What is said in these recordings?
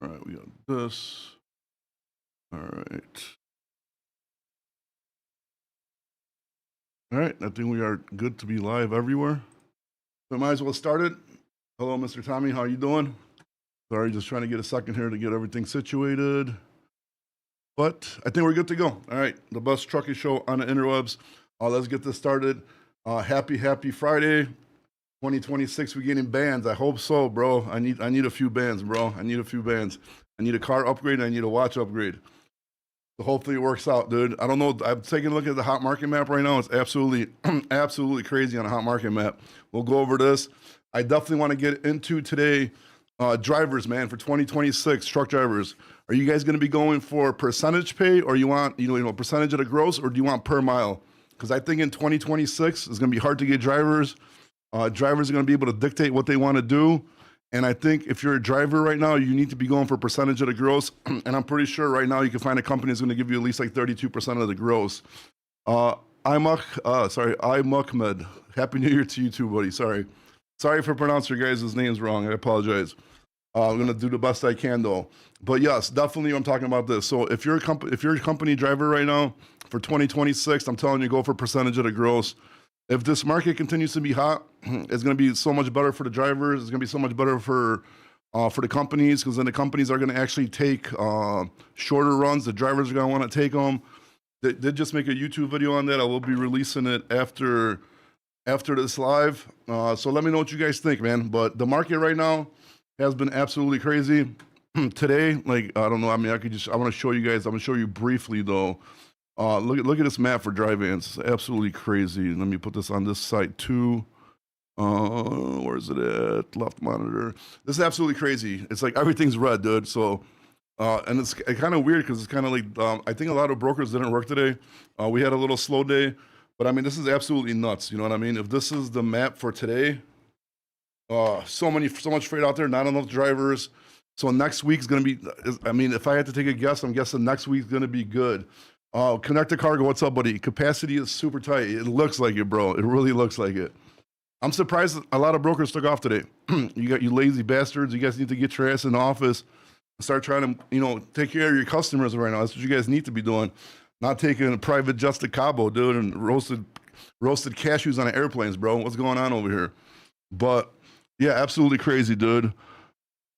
All right, we got this. All right. All right, I think we are good to be live everywhere. So might as well start it. Hello, Mr. Tommy. How you doing? Sorry, just trying to get a second here to get everything situated. But I think we're good to go. All right, the best trucking show on the interwebs. Let's get this started. Happy Friday. 2026, we getting bands. I hope so, bro. I need a few bands, bro. I need a few bands. I need a car upgrade and I need a watch upgrade. So hopefully it works out, dude. I don't know. I'm taking a look at the hot market map right now. It's absolutely, absolutely crazy on a hot market map. We'll go over this. I definitely want to get into today drivers, man, for 2026, truck drivers. Are you guys going to be going for percentage pay, or you want, percentage of the gross, or do you want per mile? Because I think in 2026, it's going to be hard to get drivers. Drivers are going to be able to dictate what they want to do. And I think if you're a driver right now, you need to be going for percentage of the gross. And I'm pretty sure right now you can find a company that's going to give you at least like 32% of the gross. Imukhmed. Happy New Year to you too, buddy. Sorry for pronouncing your guys' names wrong. I apologize. I'm going to do the best I can though. But yes, definitely I'm talking about this. So if you're a company driver right now for 2026, I'm telling you, go for percentage of the gross. If this market continues to be hot, it's going to be so much better for the drivers. It's going to be so much better for the companies, because then the companies are going to actually take shorter runs. The drivers are going to want to take them. They did just make a YouTube video on that. I will be releasing it after this live. So let me know what you guys think, man. But the market right now has been absolutely crazy. Today, like, I don't know. I mean, I want to show you guys. I'm going to show you briefly though. Look at this map for dry vans. It's absolutely crazy. Let me put this on this site too. Where is it at? Left monitor. This is absolutely crazy. It's like everything's red, dude. So, and it's kind of weird because it's kind of like, I think a lot of brokers didn't work today. We had a little slow day, but I mean, this is absolutely nuts. You know what I mean? If this is the map for today, so much freight out there, not enough drivers. So next week's going to be, I mean, if I had to take a guess, I'm guessing next week's going to be good. Connected Cargo, what's up, buddy? Capacity is super tight. It looks like it, bro. It really looks like it. I'm surprised a lot of brokers took off today. You lazy bastards. You guys need to get your ass in the office and start trying to, take care of your customers right now. That's what you guys need to be doing. Not taking a private jets to Cabo, dude, and roasted cashews on airplanes, bro. What's going on over here? But yeah, absolutely crazy, dude.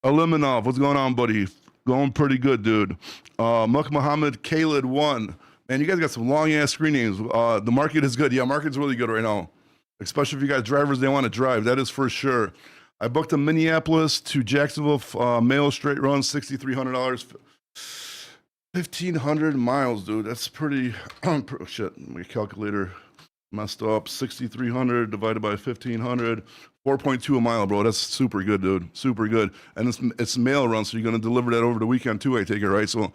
Eliminov, what's going on, buddy? Going pretty good, dude. Muck Muhammad, Khalid 1. Man, you guys got some long-ass screen names. The market is good. Yeah, market's really good right now. Especially if you got drivers they want to drive. That is for sure. I booked a Minneapolis to Jacksonville mail straight run, $6,300. 1,500 miles, dude. That's pretty... oh, shit, my calculator messed up. 6,300 divided by 1,500. 4.2 a mile, bro. That's super good, dude. Super good. And it's mail run, so you're going to deliver that over the weekend too, I take it, right? So,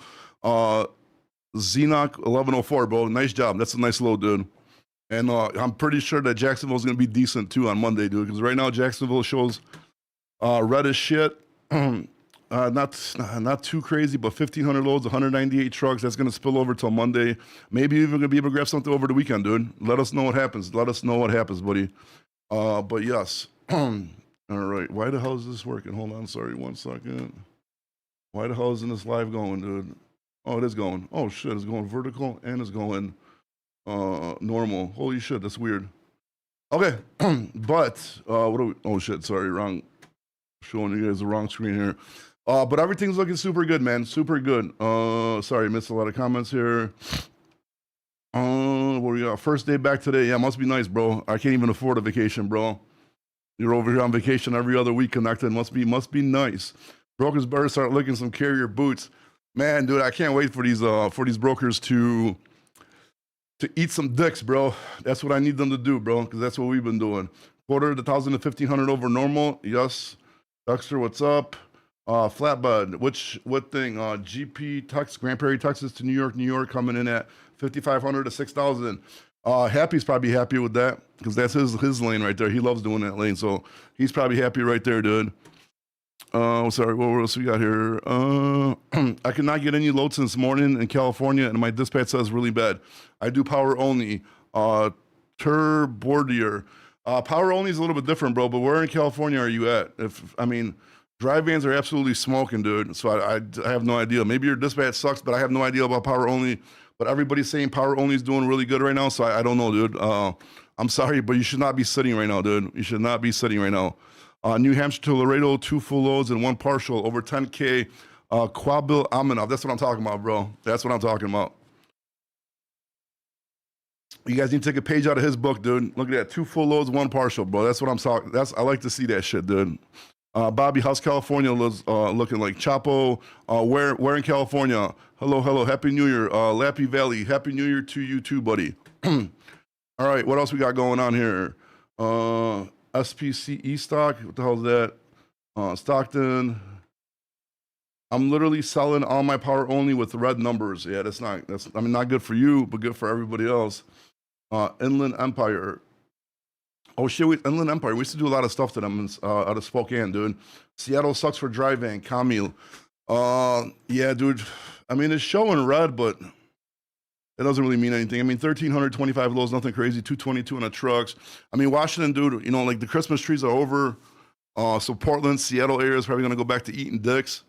Xenoc 1104, bro. Nice job. That's a nice load, dude. And I'm pretty sure that Jacksonville's going to be decent too on Monday, dude, because right now Jacksonville shows red as shit. Not too crazy, but 1,500 loads, 198 trucks. That's going to spill over till Monday. Maybe even going to be able to grab something over the weekend, dude. Let us know what happens. Let us know what happens, buddy. But yes. All right. Why the hell is this working? Hold on. Sorry. 1 second. Why the hell isn't this live going, dude? Oh, it is going. Oh, shit. It's going vertical and it's going normal. Holy shit. That's weird. Okay. But, what do we, oh, shit. Sorry. Wrong. Showing you guys the wrong screen here. But everything's looking super good, man. Super good. Sorry. Missed a lot of comments here. What we got? First day back today. Yeah, must be nice, bro. I can't even afford a vacation, bro. You're over here on vacation every other week connected. Must be nice. Brokers better start looking some carrier boots. Man, dude, I can't wait for these brokers to eat some dicks, bro. That's what I need them to do, bro, because that's what we've been doing. Quarter the 1,000 to 1,500 over normal. Yes. Dexter, what's up? Flatbed, what thing? GP Texas, Grand Prairie, Texas to New York, coming in at 5,500 to 6,000. Happy's probably happy with that because that's his lane right there. He loves doing that lane, so he's probably happy right there, dude. Sorry, what else we got here? I could not get any loads since morning in California, and my dispatch says really bad. I do power only. Turbordier. Power only is a little bit different, bro, but where in California are you at? Dry vans are absolutely smoking, dude. So I have no idea. Maybe your dispatch sucks, but I have no idea about power only. But everybody's saying power only is doing really good right now. So I don't know, dude. I'm sorry, but you should not be sitting right now, dude. You should not be sitting right now. New Hampshire to Laredo, 2 full loads and 1 partial, over 10K. Quabil Aminov. That's what I'm talking about, bro. That's what I'm talking about. You guys need to take a page out of his book, dude. Look at that. 2 full loads, 1 partial, bro. That's what I'm talking. I like to see that shit, dude. Bobby, how's California looking like? Chapo, where in California? Hello. Happy New Year. Lappy Valley. Happy New Year to you too, buddy. All right, what else we got going on here? SPCE stock. What the hell is that? Stockton. I'm literally selling all my power only with red numbers. Yeah, that's not good for you, but good for everybody else. Inland Empire. Oh shit, Inland Empire. We used to do a lot of stuff to them out of Spokane, dude. Seattle sucks for dry van. Camille. Yeah, dude. I mean, it's showing red, but it doesn't really mean anything. I mean, 1,325 lows, nothing crazy. 222 on the trucks. I mean, Washington, dude. You know, like the Christmas trees are over. So Portland, Seattle area is probably gonna go back to eating dicks.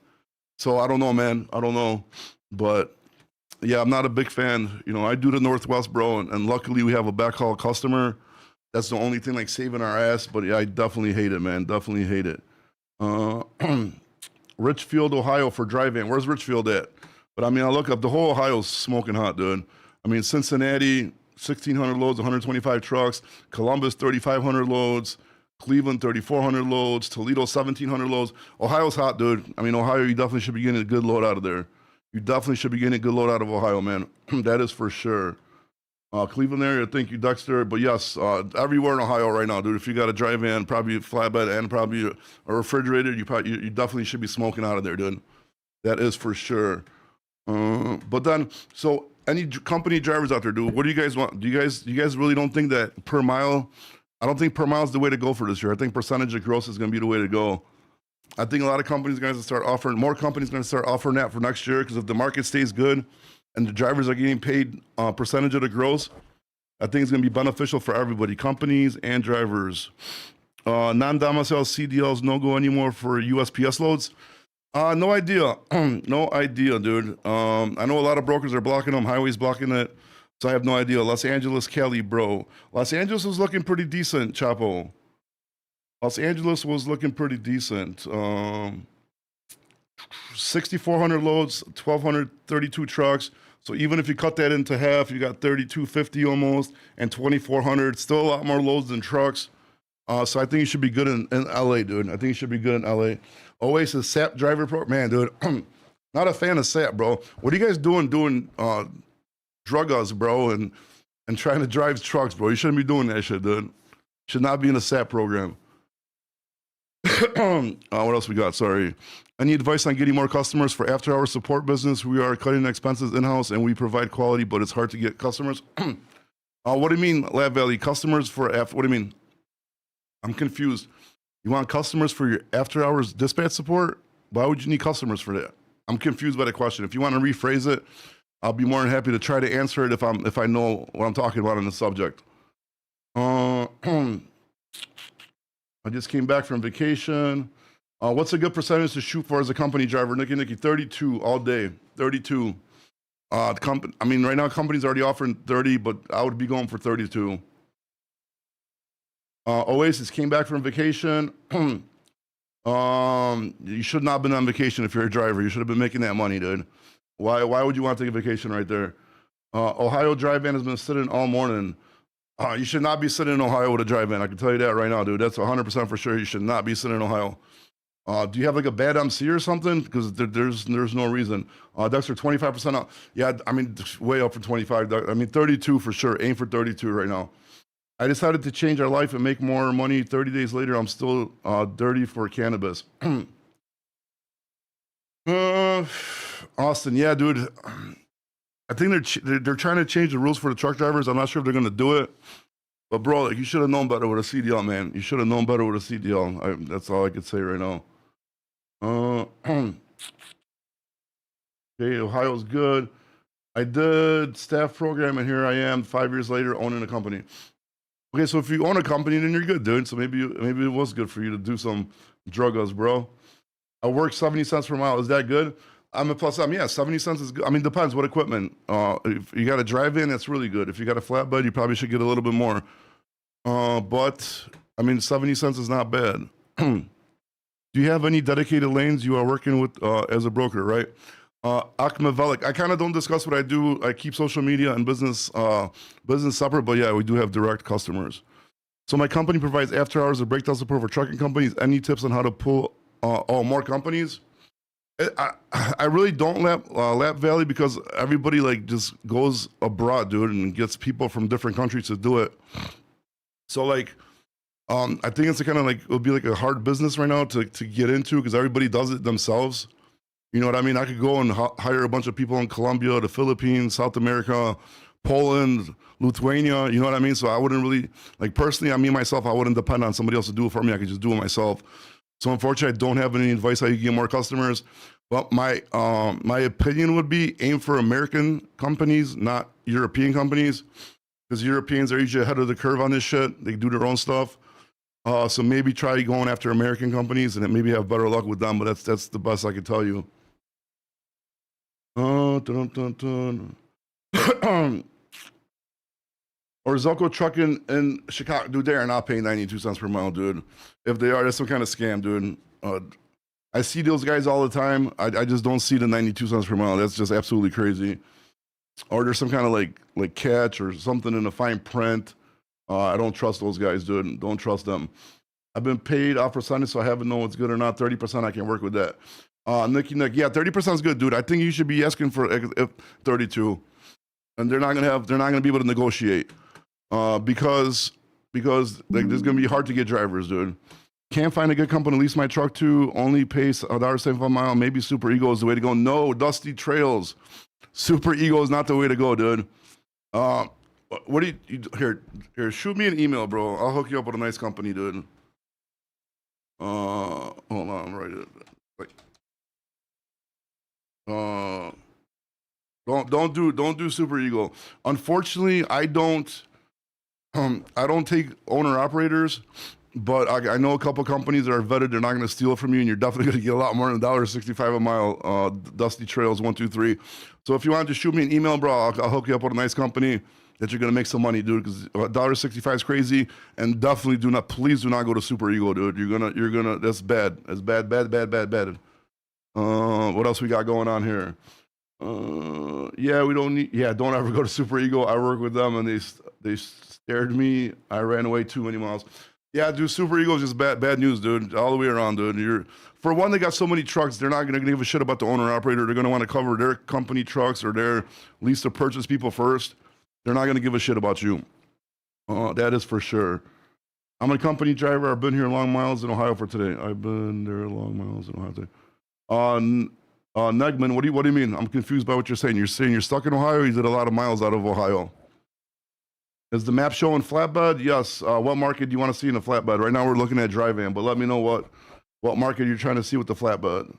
So I don't know, man. I don't know, but yeah, I'm not a big fan. You know, I do the Northwest, bro, and luckily we have a backhaul customer. That's the only thing like saving our ass. But yeah, I definitely hate it, man. Definitely hate it. Richfield, Ohio for dry van. Where's Richfield at? But I mean, I look up, the whole Ohio's smoking hot, dude. I mean, Cincinnati, 1,600 loads, 125 trucks. Columbus, 3,500 loads. Cleveland, 3,400 loads. Toledo, 1,700 loads. Ohio's hot, dude. I mean, Ohio, you definitely should be getting a good load out of there. You definitely should be getting a good load out of Ohio, man. That is for sure. Cleveland area, thank you, Dexter. But yes, everywhere in Ohio right now, dude. If you got a dry van, probably a flatbed, and probably a refrigerator, you definitely should be smoking out of there, dude. That is for sure. But then, so any company drivers out there, dude, what do you guys want? Do you guys really don't think that per mile? I don't think per mile is the way to go for this year. I think percentage of gross is going to be the way to go. I think a lot of companies are going to start offering, more companies are going to start offering that for next year, because if the market stays good and the drivers are getting paid percentage of the gross, I think it's going to be beneficial for everybody, companies and drivers. Non-domiciled CDLs no go anymore for USPS loads. No idea. No idea, dude. I know a lot of brokers are blocking them, highways blocking it, so I have no idea. Los Angeles, Cali, bro. Los Angeles was looking pretty decent, Chapo. Los Angeles was looking pretty decent. 6,400 loads, 1,232 trucks. So even if you cut that into half, you got 3,250 almost, and 2,400. Still a lot more loads than trucks. So I think you should be good in LA, dude. I think you should be good in LA. Oasis SAP driver pro, man, dude. Not a fan of SAP, bro. What are you guys doing drug us, bro, and trying to drive trucks, bro? You shouldn't be doing that shit, dude. Should not be in a SAP program. What else we got? Sorry. Any advice on getting more customers for after-hour support business? We are cutting expenses in-house and we provide quality, but it's hard to get customers. What do you mean, Lab Valley? Customers for what do you mean? I'm confused. You want customers for your after-hours dispatch support? Why would you need customers for that? I'm confused by the question. If you want to rephrase it, I'll be more than happy to try to answer it if I know what I'm talking about on the subject. I just came back from vacation. What's a good percentage to shoot for as a company driver? Nicky, 32 all day, 32. I mean, right now companies are already offering 30, but I would be going for 32. Oasis came back from vacation. You should not have been on vacation if you're a driver. You should have been making that money, dude. Why would you want to take a vacation right there? Ohio drive van has been sitting all morning. You should not be sitting in Ohio with a drive van. I can tell you that right now, dude. That's 100% for sure. You should not be sitting in Ohio. Do you have like a bad MC or something? Because there's no reason. Dexter, 25% out. Yeah, I mean, way up for 25. I mean, 32 for sure. Aim for 32 right now. I decided to change our life and make more money. 30 days later, I'm still dirty for cannabis. Austin, yeah, dude. I think they're trying to change the rules for the truck drivers. I'm not sure if they're gonna do it, but bro, like, you should have known better with a CDL, man. You should have known better with a CDL. That's all I could say right now. Okay, Ohio's good. I did staff program, and here I am 5 years later owning a company. Okay, so if you own a company, then you're good, dude. So maybe it was good for you to do some drug us, bro. I work 70 cents per mile. Is that good? I'm a plus M. Yeah, 70 cents is good. I mean, depends what equipment. If you got a drive-in, that's really good. If you got a flatbed, you probably should get a little bit more. But I mean, 70 cents is not bad. Do you have any dedicated lanes you are working with as a broker, right? Akmavelik. I kind of don't discuss what I do. I keep social media and business separate, but yeah, we do have direct customers. So my company provides after hours of breakdown support for trucking companies. Any tips on how to pull more companies? I really don't lap Valley because everybody like just goes abroad, dude, and gets people from different countries to do it. So like, I think it's kind of like it'll be like a hard business right now to get into because everybody does it themselves. You know what I mean? I could go and hire a bunch of people in Colombia, the Philippines, South America, Poland, Lithuania. You know what I mean? So I wouldn't really like personally. I mean myself, I wouldn't depend on somebody else to do it for me. I could just do it myself. So unfortunately, I don't have any advice how you get more customers. But my opinion would be aim for American companies, not European companies, because Europeans are usually ahead of the curve on this shit. They do their own stuff. So maybe try going after American companies and maybe have better luck with them. But that's the best I could tell you. Or Zelco trucking in Chicago, dude, they are not paying 92 cents per mile, dude. If they are, that's some kind of scam, dude. I see those guys all the time. I just don't see the 92 cents per mile. That's just absolutely crazy. Or there's some kind of like catch or something in the fine print. I don't trust those guys, dude. Don't trust them. I've been paid off percentage, so I haven't known what's good or not. 30%, I can work with that. Nick, yeah, 30% is good, dude. I think you should be asking for 32, and they're not gonna be able to negotiate. Because like there's gonna be hard to get drivers, dude. Can't find a good company to lease my truck to. Only pays $1.75 a mile. Maybe Super Ego is the way to go. No, Dusty Trails. Super Ego is not the way to go, dude. What do you here? Shoot me an email, bro. I'll hook you up with a nice company, dude. Hold on, I'm right. Don't do Super Ego. Unfortunately, I don't take owner operators, but I know a couple companies that are vetted. They're not going to steal it from you, and you're definitely going to get a lot more than $1.65 a mile. Dusty Trails 123. So if you want to shoot me an email, bro, I'll hook you up with a nice company that you're going to make some money, dude. Because $1.65 is crazy, and definitely please do not go to Super Ego, dude. You're gonna. That's bad. That's bad. What else we got going on here? Yeah, we don't need. Yeah, don't ever go to Super Ego. I work with them, and they scared me. I ran away too many miles. Yeah, dude, Super Ego is just bad news, dude. All the way around, dude. For one, they got so many trucks, they're not gonna give a shit about the owner operator. They're gonna want to cover their company trucks or their lease to purchase people first. They're not gonna give a shit about you. That is for sure. I'm a company driver. I've been here long miles in Ohio for today. I've been there long miles in Ohio today. Negman, what do you mean? I'm confused by what you're saying. You're saying you're stuck in Ohio, or you did a lot of miles out of Ohio? Is the map showing flatbed? Yes. What market do you want to see in a flatbed? Right now we're looking at dry van, but let me know what market you're trying to see with the flatbed.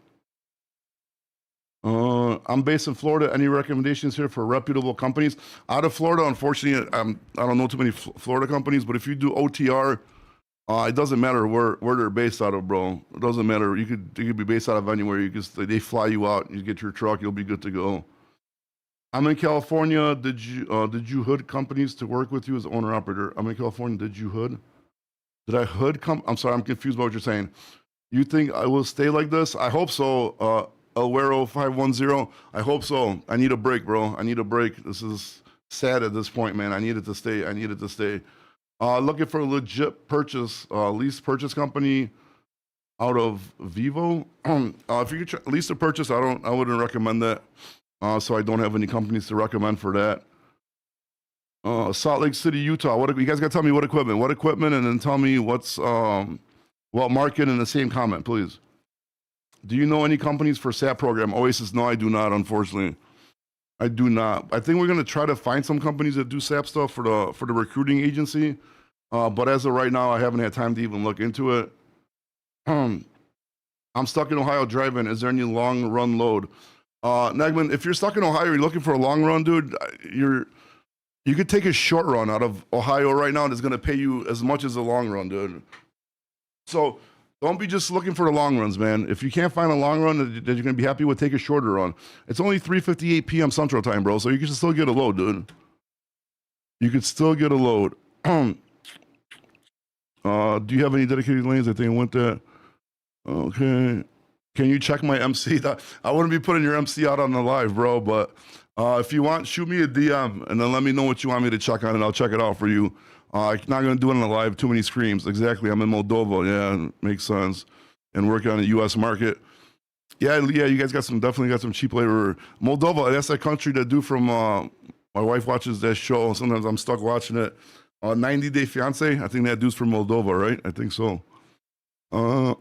I'm based in Florida. Any recommendations here for reputable companies? Out of Florida, unfortunately, I don't know too many Florida companies, but if you do OTR, it doesn't matter where they're based out of, bro. It doesn't matter. You could be based out of anywhere. They fly you out. You get your truck. You'll be good to go. I'm in California. Did you hood companies to work with you as owner operator? I'm in California. Did you hood? Did I hood I'm sorry. I'm confused by what you're saying. You think I will stay like this? I hope so. Elwero 510. I hope so. I need a break, bro. I need a break. This is sad at this point, man. I need it to stay. Looking for a legit lease purchase company out of Vivo. If you could lease a purchase, I wouldn't recommend that. So I don't have any companies to recommend for that. Salt Lake City, Utah. You guys got to tell me what equipment, and then tell me what market in the same comment, please. Do you know any companies for SAP program? Oasis, no, I do not, unfortunately. I do not. I think we're going to try to find some companies that do SAP stuff for the recruiting agency. But as of right now, I haven't had time to even look into it. I'm stuck in Ohio driving. Is there any long run load? Nagman, if you're stuck in Ohio, you're looking for a long run, dude, you could take a short run out of Ohio right now, and it's going to pay you as much as a long run, dude. So Don't be just looking for the long runs, man. If you can't find a long run that you're gonna be happy with, take a shorter run. It's only 3:58 p.m. Central Time, bro. So you can still get a load, dude. You could still get a load. Do you have any dedicated lanes? I think I went that. Okay. Can you check my MC? I wouldn't be putting your MC out on the live, bro. But if you want, shoot me a DM and then let me know what you want me to check on, and I'll check it out for you. I'm not gonna do it on the live. Too many screams. Exactly. I'm in Moldova. Yeah, makes sense. And working on the U.S. market. Yeah. You guys definitely got some cheap labor. Moldova. That's that country that do from. My wife watches that show. Sometimes I'm stuck watching it. 90 Day Fiance. I think that dude's from Moldova, right? I think so. Where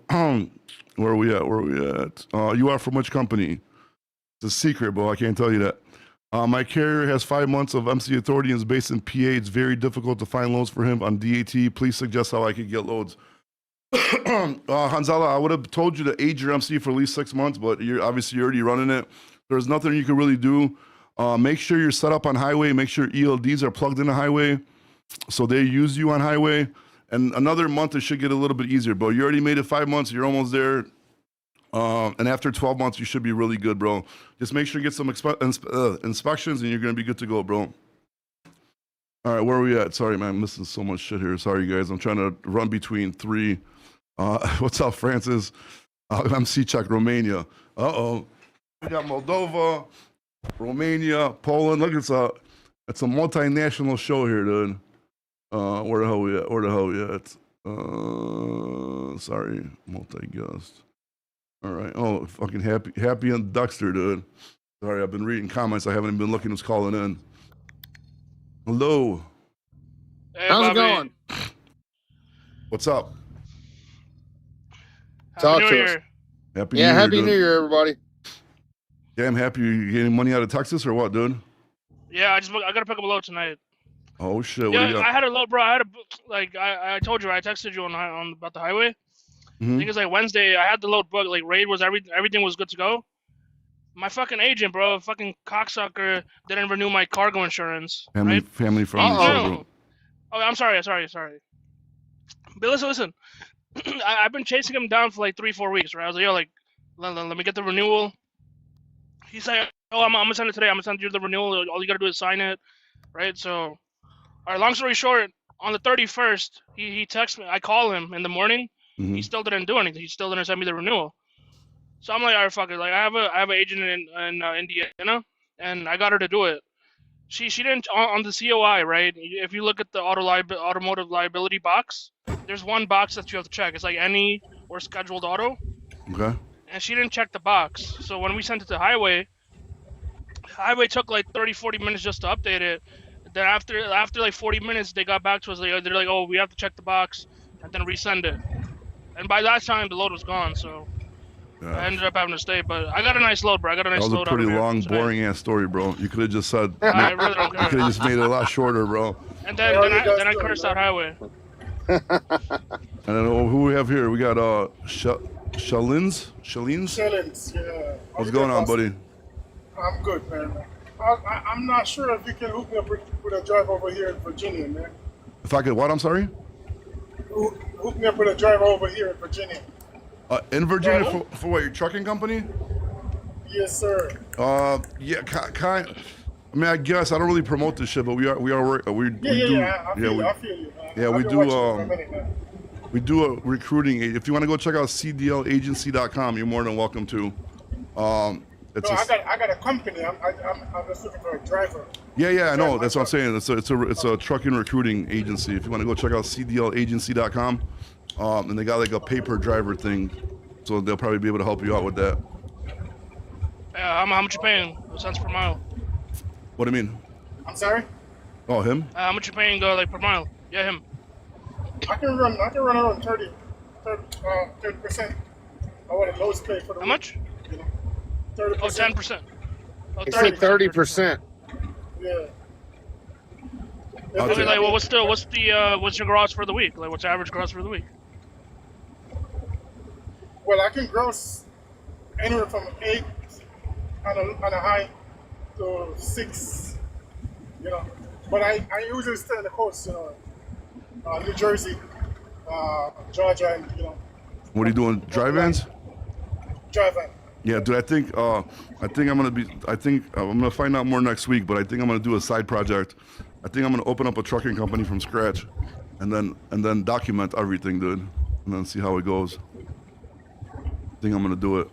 are we at? You are from which company? It's a secret, bro. I can't tell you that. My carrier has 5 months of MC authority and is based in PA. It's very difficult to find loads for him on DAT. Please suggest how I could get loads. Hanzala, I would have told you to age your MC for at least 6 months, but you're obviously already running it. There's nothing you can really do. Make sure you're set up on highway. Make sure ELDs are plugged into highway so they use you on highway. And another month, it should get a little bit easier, bro. You already made it 5 months. You're almost there. And after 12 months, you should be really good, bro. Just make sure you get some inspections, and you're going to be good to go, bro. All right, where are we at? Sorry, man. I'm missing so much shit here. Sorry, guys. I'm trying to run between three. What's up, Francis? MC check Romania. Uh-oh. We got Moldova, Romania, Poland. Look, it's a multinational show here, dude. Where the hell we at? Sorry, multi-guest. All right. Oh, fucking happy and Dexter, dude. Sorry, I've been reading comments. I haven't even been looking who's calling in. Hello. Hey, how's Bobby. it going? What's up? Talk Happy New to us. Year. Happy New Year, Happy dude. New Year, everybody. Damn happy you getting money out of Texas or what, dude? Yeah, I gotta pick up a load tonight. Oh shit, what do Yeah, you got? I had a load, bro. I told you, I texted you on about the highway. I think it's like Wednesday. I had the load booked. Like raid was everything was good to go. My fucking agent, bro, fucking cocksucker, didn't renew my cargo insurance. Family friendly show, bro. Oh, I'm sorry. But listen. I've been chasing him down for like 3-4 weeks, right? I was like, yo, like, let me get the renewal. He's like, oh, I'm gonna send it today. I'm gonna send you the renewal. All you gotta do is sign it, right? So, all right. Long story short, on the 31st, he texts me. I call him in the morning. He still didn't do anything. He still didn't send me the renewal. So I'm like, all right, fuck it. Like, I have an agent in Indiana, and I got her to do it. She didn't on the COI, right? If you look at the automotive liability box, there's one box that you have to check. It's like any or scheduled auto. Okay. And she didn't check the box. So when we sent it to Highway took like 30-40 minutes just to update it. Then after like 40 minutes, they got back to us. They're like, oh, we have to check the box and then resend it. And by that time, the load was gone. So I ended up having to stay. But I got a nice load, bro. I got a nice load. That was a pretty long, boring ass story, bro. You could have just said. I really don't care. You could have just made it a lot shorter, bro. And then I cursed out Highway. And then who we have here? We got Shalins. Yeah. What's going on, buddy? I'm good, man. I'm not sure if you can hook me up with a driver over here in Virginia, man. If I could, what? I'm sorry. Hook me up with a driver over here in Virginia. In Virginia for what? Your trucking company? Yes, sir. Yeah, kind. I mean, I guess I don't really promote this shit, but we do. I feel you, man. Yeah, we do. We do a recruiting. If you want to go check out cdlagency.com, you're more than welcome to. I got a company. I'm just looking for a driver. Yeah, I know. That's what I'm saying. It's a trucking recruiting agency. If you want to go check out cdlagency.com, and they got like a paper driver thing, so they'll probably be able to help you out with that. How much you paying? What cents per mile? What do you mean? I'm sorry. Oh, him? How much you paying? Like per mile? Yeah, him. I can run around 30%. I want the lowest pay for the How much? 30%. Oh, 10%. Oh, He said 30%. Yeah. Okay, like, well, what's your gross for the week? Like, what's your average gross for the week? Well, I can gross anywhere from 8 on a high to 6, But I usually stay on the coast, New Jersey, Georgia, and What are you doing? Dry vans? Dry van. Yeah, dude. I think I'm gonna find out more next week. But I think I'm gonna do a side project. I think I'm gonna open up a trucking company from scratch, and then document everything, dude, and then see how it goes. I think I'm gonna do it.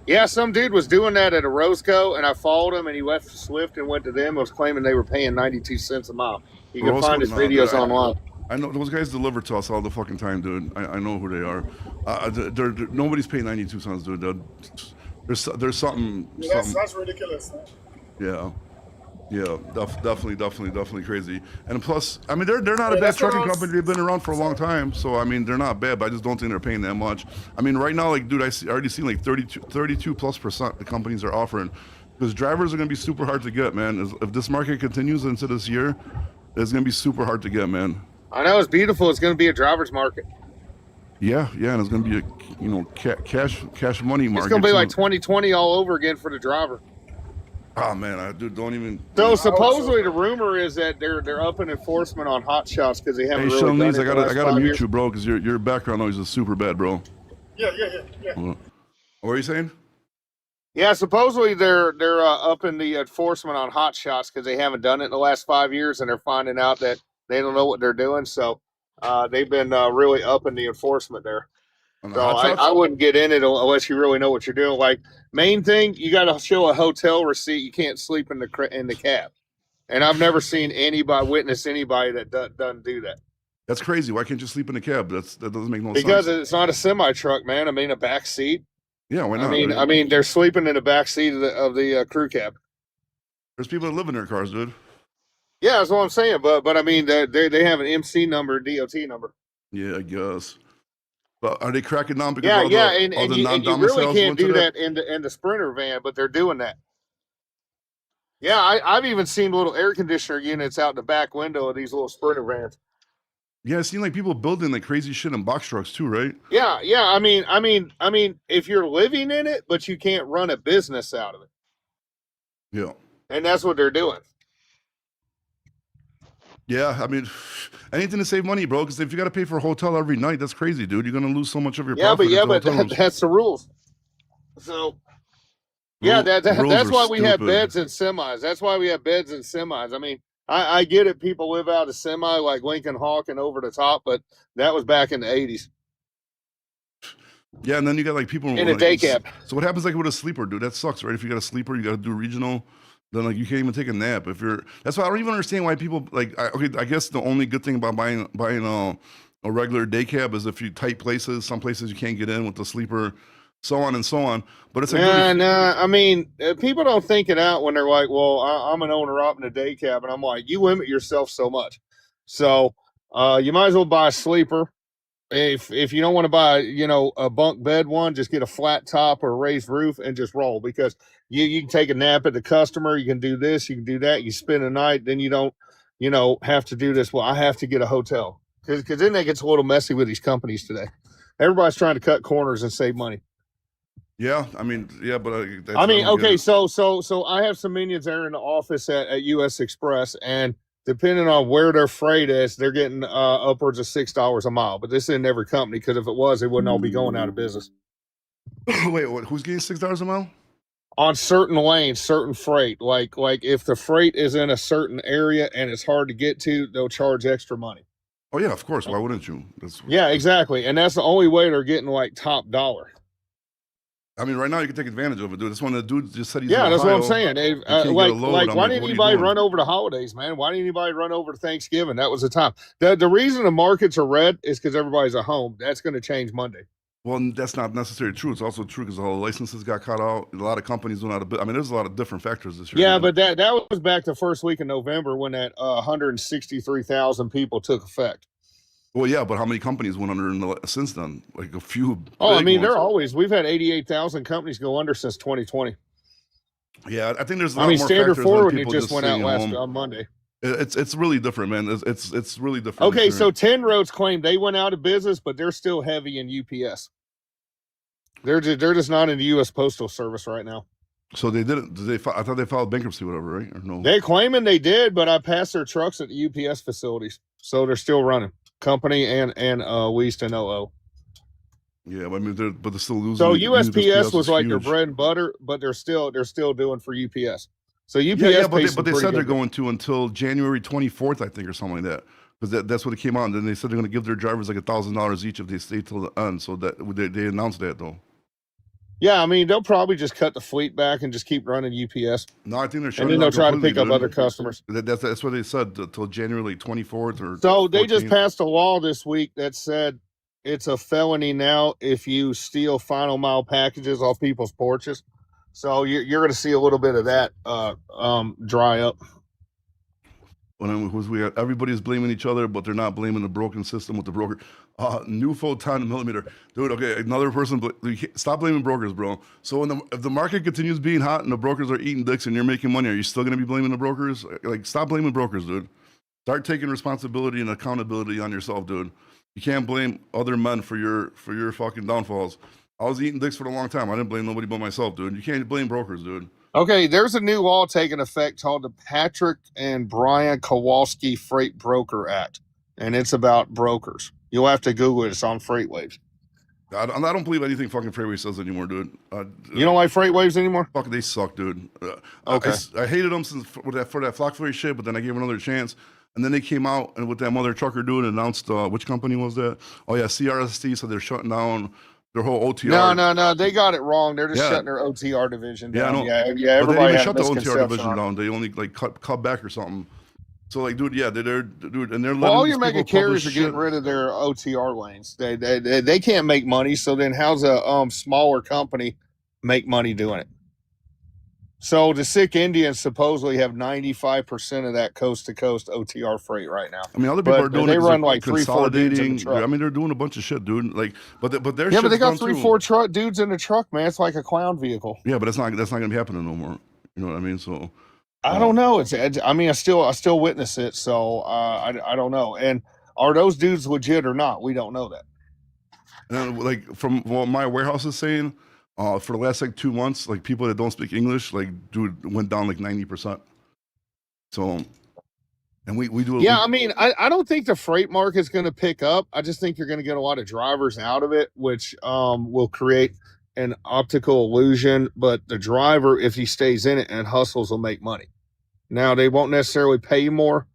Yeah, some dude was doing that at a Roscoe, and I followed him, and he left Swift and went to them. Was claiming they were paying 92 cents a mile. You can find his videos online. I know those guys deliver to us all the fucking time, dude. I know who they are. Nobody's paying 92 cents, dude. There's something. Yeah, that's ridiculous. Yeah. Yeah, definitely crazy. And plus, I mean, they're not a bad trucking company. They've been around for a long time, so I mean, they're not bad. But I just don't think they're paying that much. I mean, right now, like, dude, I already seen like 32+% the companies are offering, because drivers are gonna be super hard to get, man. If this market continues into this year, it's gonna be super hard to get, man. I know, it's beautiful. It's going to be a driver's market. Yeah, and it's gonna be a cash money market. It's going to be like 2020 all over again for the driver. Oh man, dude, don't even. So supposedly the rumor is that they're upping enforcement on hot shots because they haven't really done it. I gotta mute you, bro, because your background noise is super bad, bro. Yeah. What are you saying? Yeah, supposedly they're upping the enforcement on hot shots because they haven't done it in the last 5 years, and they're finding out that they don't know what they're doing. So they've been really upping the enforcement there. So I wouldn't get in it unless you really know what you're doing. Like, main thing, you got to show a hotel receipt. You can't sleep in the cab. And I've never seen witness anybody that doesn't do that. That's crazy. Why can't you sleep in the cab? That doesn't make no sense. Because it's not a semi truck, man. I mean, a back seat. Yeah, why not? I mean, they're sleeping in the back seat of the crew cab. There's people that live in their cars, dude. Yeah, that's what I'm saying. But I mean, they have an MC number, DOT number. Yeah, I guess. But are they cracking down because and the you really can't do that in the Sprinter van, but they're doing that. Yeah, I've even seen little air conditioner units out the back window of these little Sprinter vans. Yeah, I've seen like people building like crazy shit in box trucks too, right? Yeah. I mean, if you're living in it, but you can't run a business out of it. Yeah. And that's what they're doing. Yeah, I mean, anything to save money, bro. Because if you got to pay for a hotel every night, that's crazy, dude. You're gonna lose so much of your profit. But that's the rules. So, yeah, that's why we have beds in semis. That's why we have beds in semis. I mean, I get it. People live out of semi like Lincoln Hawk and over the top, but that was back in the 80s. Yeah, and then you got like people in a day cab. So what happens like with a sleeper, dude? That sucks, right? If you got a sleeper, you got to do regional. Then like you can't even take a nap if you're. That's why I don't even understand why people like. I guess the only good thing about buying a regular day cab is if you tight places, some places you can't get in with the sleeper, so on and so on. But it's like I mean, people don't think it out when they're like, "Well, I'm an owner up in a day cab," and I'm like, "You limit yourself so much." So you might as well buy a sleeper. If you don't want to buy, a bunk bed one, just get a flat top or a raised roof and just roll, because you can take a nap at the customer. You can do this, you can do that. You spend a night, then you don't, have to do this. Well, I have to get a hotel because then that gets a little messy with these companies today. Everybody's trying to cut corners and save money. Yeah, I mean, yeah, but okay, so I have some minions there in the office at US Express, and depending on where their freight is, they're getting upwards of $6 a mile. But this isn't every company, because if it was, they wouldn't all be going out of business. Wait, what? Who's getting $6 a mile? On certain lanes, certain freight. Like if the freight is in a certain area and it's hard to get to, they'll charge extra money. Oh yeah, of course. Why wouldn't you? Yeah, exactly. And that's the only way they're getting like top dollar. I mean, right now you can take advantage of it, dude. That's when the dude just said he's that's Ohio, what I'm saying. Why didn't anybody run over the holidays, man? Why didn't anybody run over to Thanksgiving? That was the time. The reason the markets are red is because everybody's at home. That's going to change Monday. Well, that's not necessarily true. It's also true because all the licenses got cut out. A lot of companies doing out of. I mean, there's a lot of different factors this year. Yeah, but that was back the first week of November when that 163,000 people took effect. Well, yeah, but how many companies went under since then? Like a few. Oh, I mean, we've had 88,000 companies go under since 2020. Yeah, I think there's a lot more Standard factors Forward than people just went out on Monday. It's really different, man. It's really different. Okay, so 10 Roads claimed they went out of business, but they're still heavy in UPS. They're just not in the U.S. Postal Service right now. So they didn't. I thought they filed bankruptcy, whatever, right? Or no? They're claiming they did, but I passed their trucks at the UPS facilities, so they're still running. Company and leased and OO. Yeah, but I mean, they're still losing. So USPS USPS was is like their huge. bread and butter, but they're still doing for UPS. So UPS Yeah, but pays they some said pretty they're good- going to until January 24th, I think, or something like that. Because that's what it came out. And then they said they're going to give their drivers like $1,000 each if they stay till the end. So that they announced that though. Yeah, I mean they'll probably just cut the fleet back and just keep running UPS, No, I think they're and shutting then down they'll try to completely, pick up dude. other customers. That's what they said till January 24th or. So they just 14th. passed a law this week that said it's a felony now if you steal final mile packages off people's porches. So you're going to see a little bit of that dry up. Everybody's blaming each other, but they're not blaming the broken system with the broker. New 10 millimeter, dude. Okay, another person. Stop blaming brokers, bro. So if the market continues being hot and the brokers are eating dicks and you're making money, are you still gonna be blaming the brokers? Like, stop blaming brokers, dude. Start taking responsibility and accountability on yourself, dude. You can't blame other men for your fucking downfalls. I was eating dicks for a long time. I didn't blame nobody but myself, dude. You can't blame brokers, dude. Okay, there's a new law taking effect called the Patrick and Brian Kowalski Freight Broker Act, and it's about brokers. You'll have to Google it. It's on FreightWaves. I don't believe anything fucking Freightway says anymore, dude. You don't like FreightWaves anymore? Fuck, they suck, dude. Okay. I hated them for that Flock Ferry shit, but then I gave them another chance. And then they came out and with that mother trucker dude announced, which company was that? Oh yeah, CRST. So they're shutting down their whole OTR. No, they got it wrong. They're just shutting their OTR division down. I know. Yeah, But they everybody didn't had shut the OTR misconception division on it. down. They only like cut back or something. So like, dude, yeah, they're dude, and they're Well, all letting your these mega people carriers publish are getting shit. rid of their OTR lanes. They can't make money. So then, how's a smaller company make money doing it? So the sick Indians supposedly have 95% of that coast to coast OTR freight right now. I mean, other people But are doing they it 'cause run they're like 3-4 dudes in the consolidating. truck. I mean, they're doing a bunch of shit, dude. Like, but their Yeah, but they shit's got done too. 3-4 dudes in the truck, man. It's like a clown vehicle. Yeah, but that's not gonna be happening no more. You know what I mean? So I don't know. I still witness it, so I don't know. And are those dudes legit or not? We don't know that. and then, like from what my warehouse is saying, for the last like 2 months, like people that don't speak English, like dude, went down like 90%. So, and we do. Yeah, I mean, I don't think the freight market's going to pick up. I just think you're going to get a lot of drivers out of it, which will create an optical illusion. But the driver, if he stays in it and hustles, will make money. Now, they won't necessarily pay more,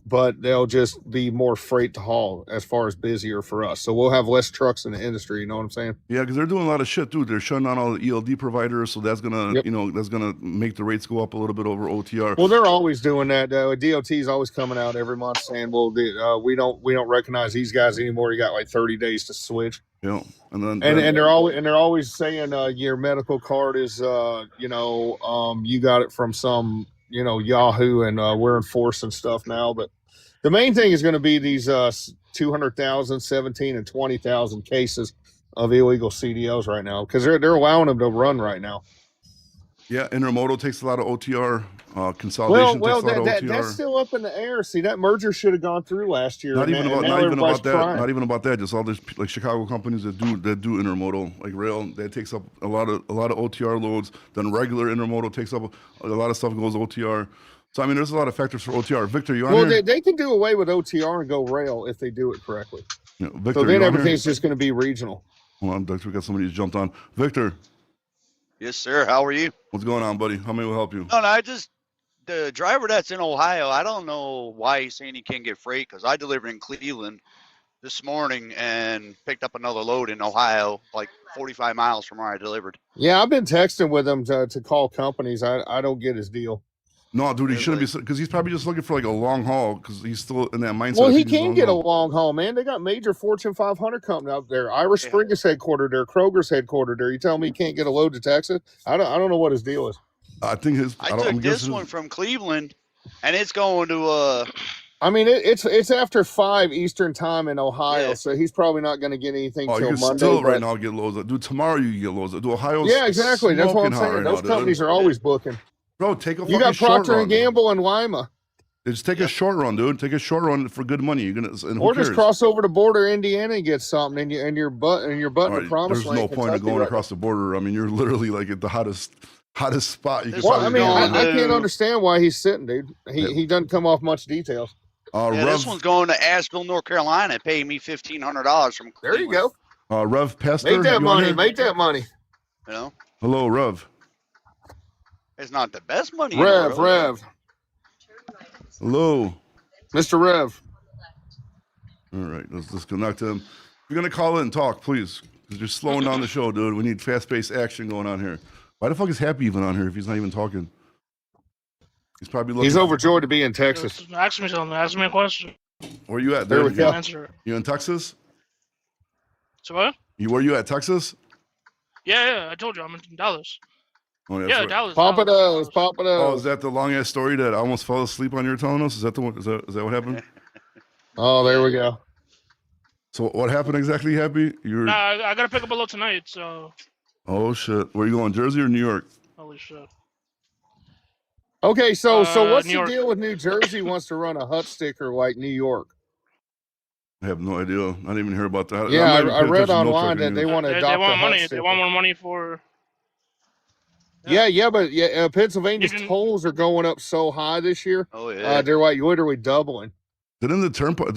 but they'll just be more freight to haul as far as busier for us. So we'll have less trucks in the industry. You know what I'm saying? Yeah, because they're doing a lot of shit, dude. They're shutting down all the ELD providers, so that's gonna, that's gonna make the rates go up a little bit over OTR. Well, they're always doing that. DOT is always coming out every month saying, "Well, we don't recognize these guys anymore. You got like 30 days to switch." Yeah, and they're always saying your medical card is you got it from some Yahoo, and we're enforcing stuff now. But the main thing is going to be these 200,000, 17, and 20,000 cases of illegal CDLs right now because they're allowing them to run right now. Yeah, intermodal takes a lot of OTR. Consolidation takes a lot of OTR. That's still up in the air. See, that merger should have gone through last year. Not even about that. Crying. Not even about that. Just all these like Chicago companies that do intermodal, like rail. That takes up a lot of OTR loads. Then regular intermodal takes up a lot of stuff goes OTR. So I mean, there's a lot of factors for OTR. Victor, you on here? Well, they can do away with OTR and go rail if they do it correctly. Yeah, Victor, so then you on everything's here? just going to be regional. Hold on, Victor. We got somebody who's jumped on. Victor, Yes, sir. How are you? what's going on, buddy? How may we help you? No, the driver that's in Ohio, I don't know why he's saying he can't get freight because I delivered in Cleveland this morning and picked up another load in Ohio, like 45 miles from where I delivered. Yeah, I've been texting with him to call companies. I don't get his deal. No, dude, he shouldn't be because he's probably just looking for like a long haul because he's still in that mindset. Well, if he needs can get a haul. long haul, man. They got major Fortune 500 company out there. Irish Spring is headquartered there. Kroger's headquartered there. You tell me he can't get a load to Texas? I don't know what his deal is. I think his. I took this one from Cleveland, and it's going to I mean, it's after 5 Eastern time in Ohio, Yeah. so he's probably not going to get anything Oh, you till can Monday. still but- right now get loads. Dude, tomorrow you can get loads. Dude, Ohio's Yeah, exactly. That's what I'm smoking hot saying. right Those now, companies dude. are always booking. Bro, take a You fucking got short Procter run. and Gamble and Lima. Just take a short run, dude. Take a short run for good money. You're gonna and who Or just cares? cross over the border, Indiana, and get something, and you're butting All the right, promised there's land. no point in Kentucky going right across the border. I mean, you're literally like at the hottest spot you can This Well, I probably mean, go I in. can't understand why he's sitting, dude. He doesn't come off much details. this Rev, one's going to Asheville, North Carolina, and paying me $1,500 from There you Cleveland. go. Rev Pastor. Make that you on money. here? Make that money. You know, Hello, Rev. it's not the best money. in the world. Rev. Hello. Mr. Rev. All right, let's disconnect him. If you're gonna call in and talk, please, because you're slowing down the show, dude. We need fast-paced action going on here. Why the fuck is Happy even on here if he's not even talking? He's probably looking. He's overjoyed to be in Texas. Ask me something. Ask me a question. Where you at? There we dude? go. Answer it. You in Texas? So what? Where you at? Texas? Yeah, I told you I'm in Dallas. Oh, that's Yeah, right. Dallas. Papa Dallas. does. Papa Oh, is does. that the long ass story that I almost fell asleep on? You were telling us? Is that the one? Is that what happened? Oh, there we go. So what happened exactly, Happy? You're. Nah, I gotta pick up a load tonight. So Oh shit. Where you going? Jersey or New York? holy shit. Okay, so what's New the York. deal with New Jersey wants to run a hut sticker like New York? I have no idea. I didn't even hear about that. Yeah, I'm not even I paying read attention to no online trucking that they news. want to They adopt want a hut money. sticker. They want more money for. Yeah, but Pennsylvania's You can- tolls are going up so high this year. Oh yeah. They're like literally doubling. Didn't the turnpike?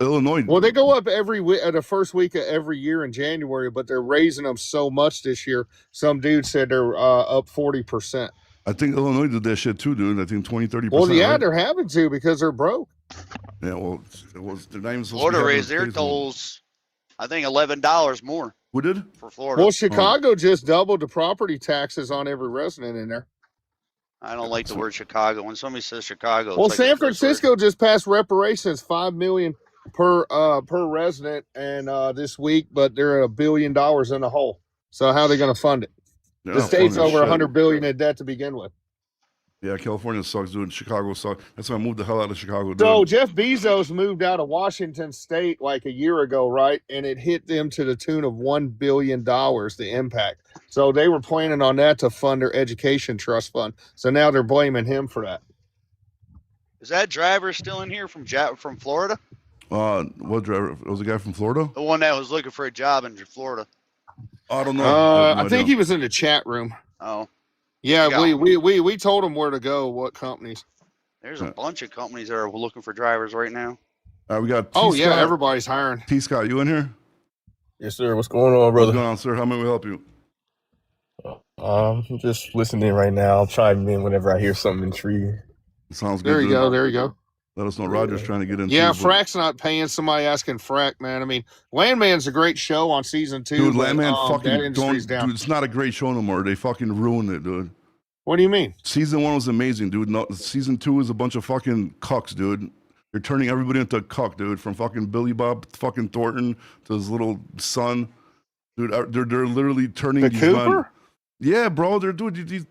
Illinois? Well, they go up every the first week of every year in January, but they're raising them so much this year. Some dude said they're up 40%. I think Illinois did that shit too, dude. I think 20-30%. Well, yeah, right? they're having to because they're broke. Yeah, well, it was they're not even supposed to Florida be having raised their pays tolls, I think $11 more Who did? for Florida. Well, Chicago just doubled the property taxes on every resident in there. I don't like the word Chicago. When somebody says Chicago, it's Well, like the San first word. Francisco just passed reparations, $5 million per resident, and this week, but they're at $1 billion in the hole. So how are they going to fund it? They're The not state's funding over shit. $100 billion in debt to begin with. Yeah, California sucks, dude. Chicago sucks. That's why I moved the hell out of Chicago, dude. So Jeff Bezos moved out of Washington State like a year ago, right? And it hit them to the tune of $1 billion, the impact. So they were planning on that to fund their education trust fund. So now they're blaming him for that. Is that driver still in here from Florida? What driver? It was a guy from Florida? The one that was looking for a job in Florida. I don't know. I have no I think idea. he was in the chat room. Oh, Yeah, Yeah. we told him where to go, what companies. there's a bunch of companies that are looking for drivers right now. We got Oh, T. yeah, Scott. everybody's hiring. T. Scott, you in here? Yes, sir. What's going on, What's brother? going on, sir? How may we help you? I'm just listening right now. I'll chime in whenever I hear something intriguing. Sounds good. There you dude. go, there you go. Let us know. Roger's trying to get in. Yeah, too, but- Frack's not paying. Somebody asking Frack, man. I mean, Landman's a great show on season 2. Dude, but, Landman that fucking industry's don't. down. Dude, it's not a great show no more. They fucking ruined it, dude. What do you mean? Season 1 was amazing, dude. No, season 2 is a bunch of fucking cucks, dude. You're turning everybody into a cuck, dude. From fucking Billy Bob fucking Thornton to his little son, dude. They're literally turning The these men. Cooper? Yeah, bro. They're dude. You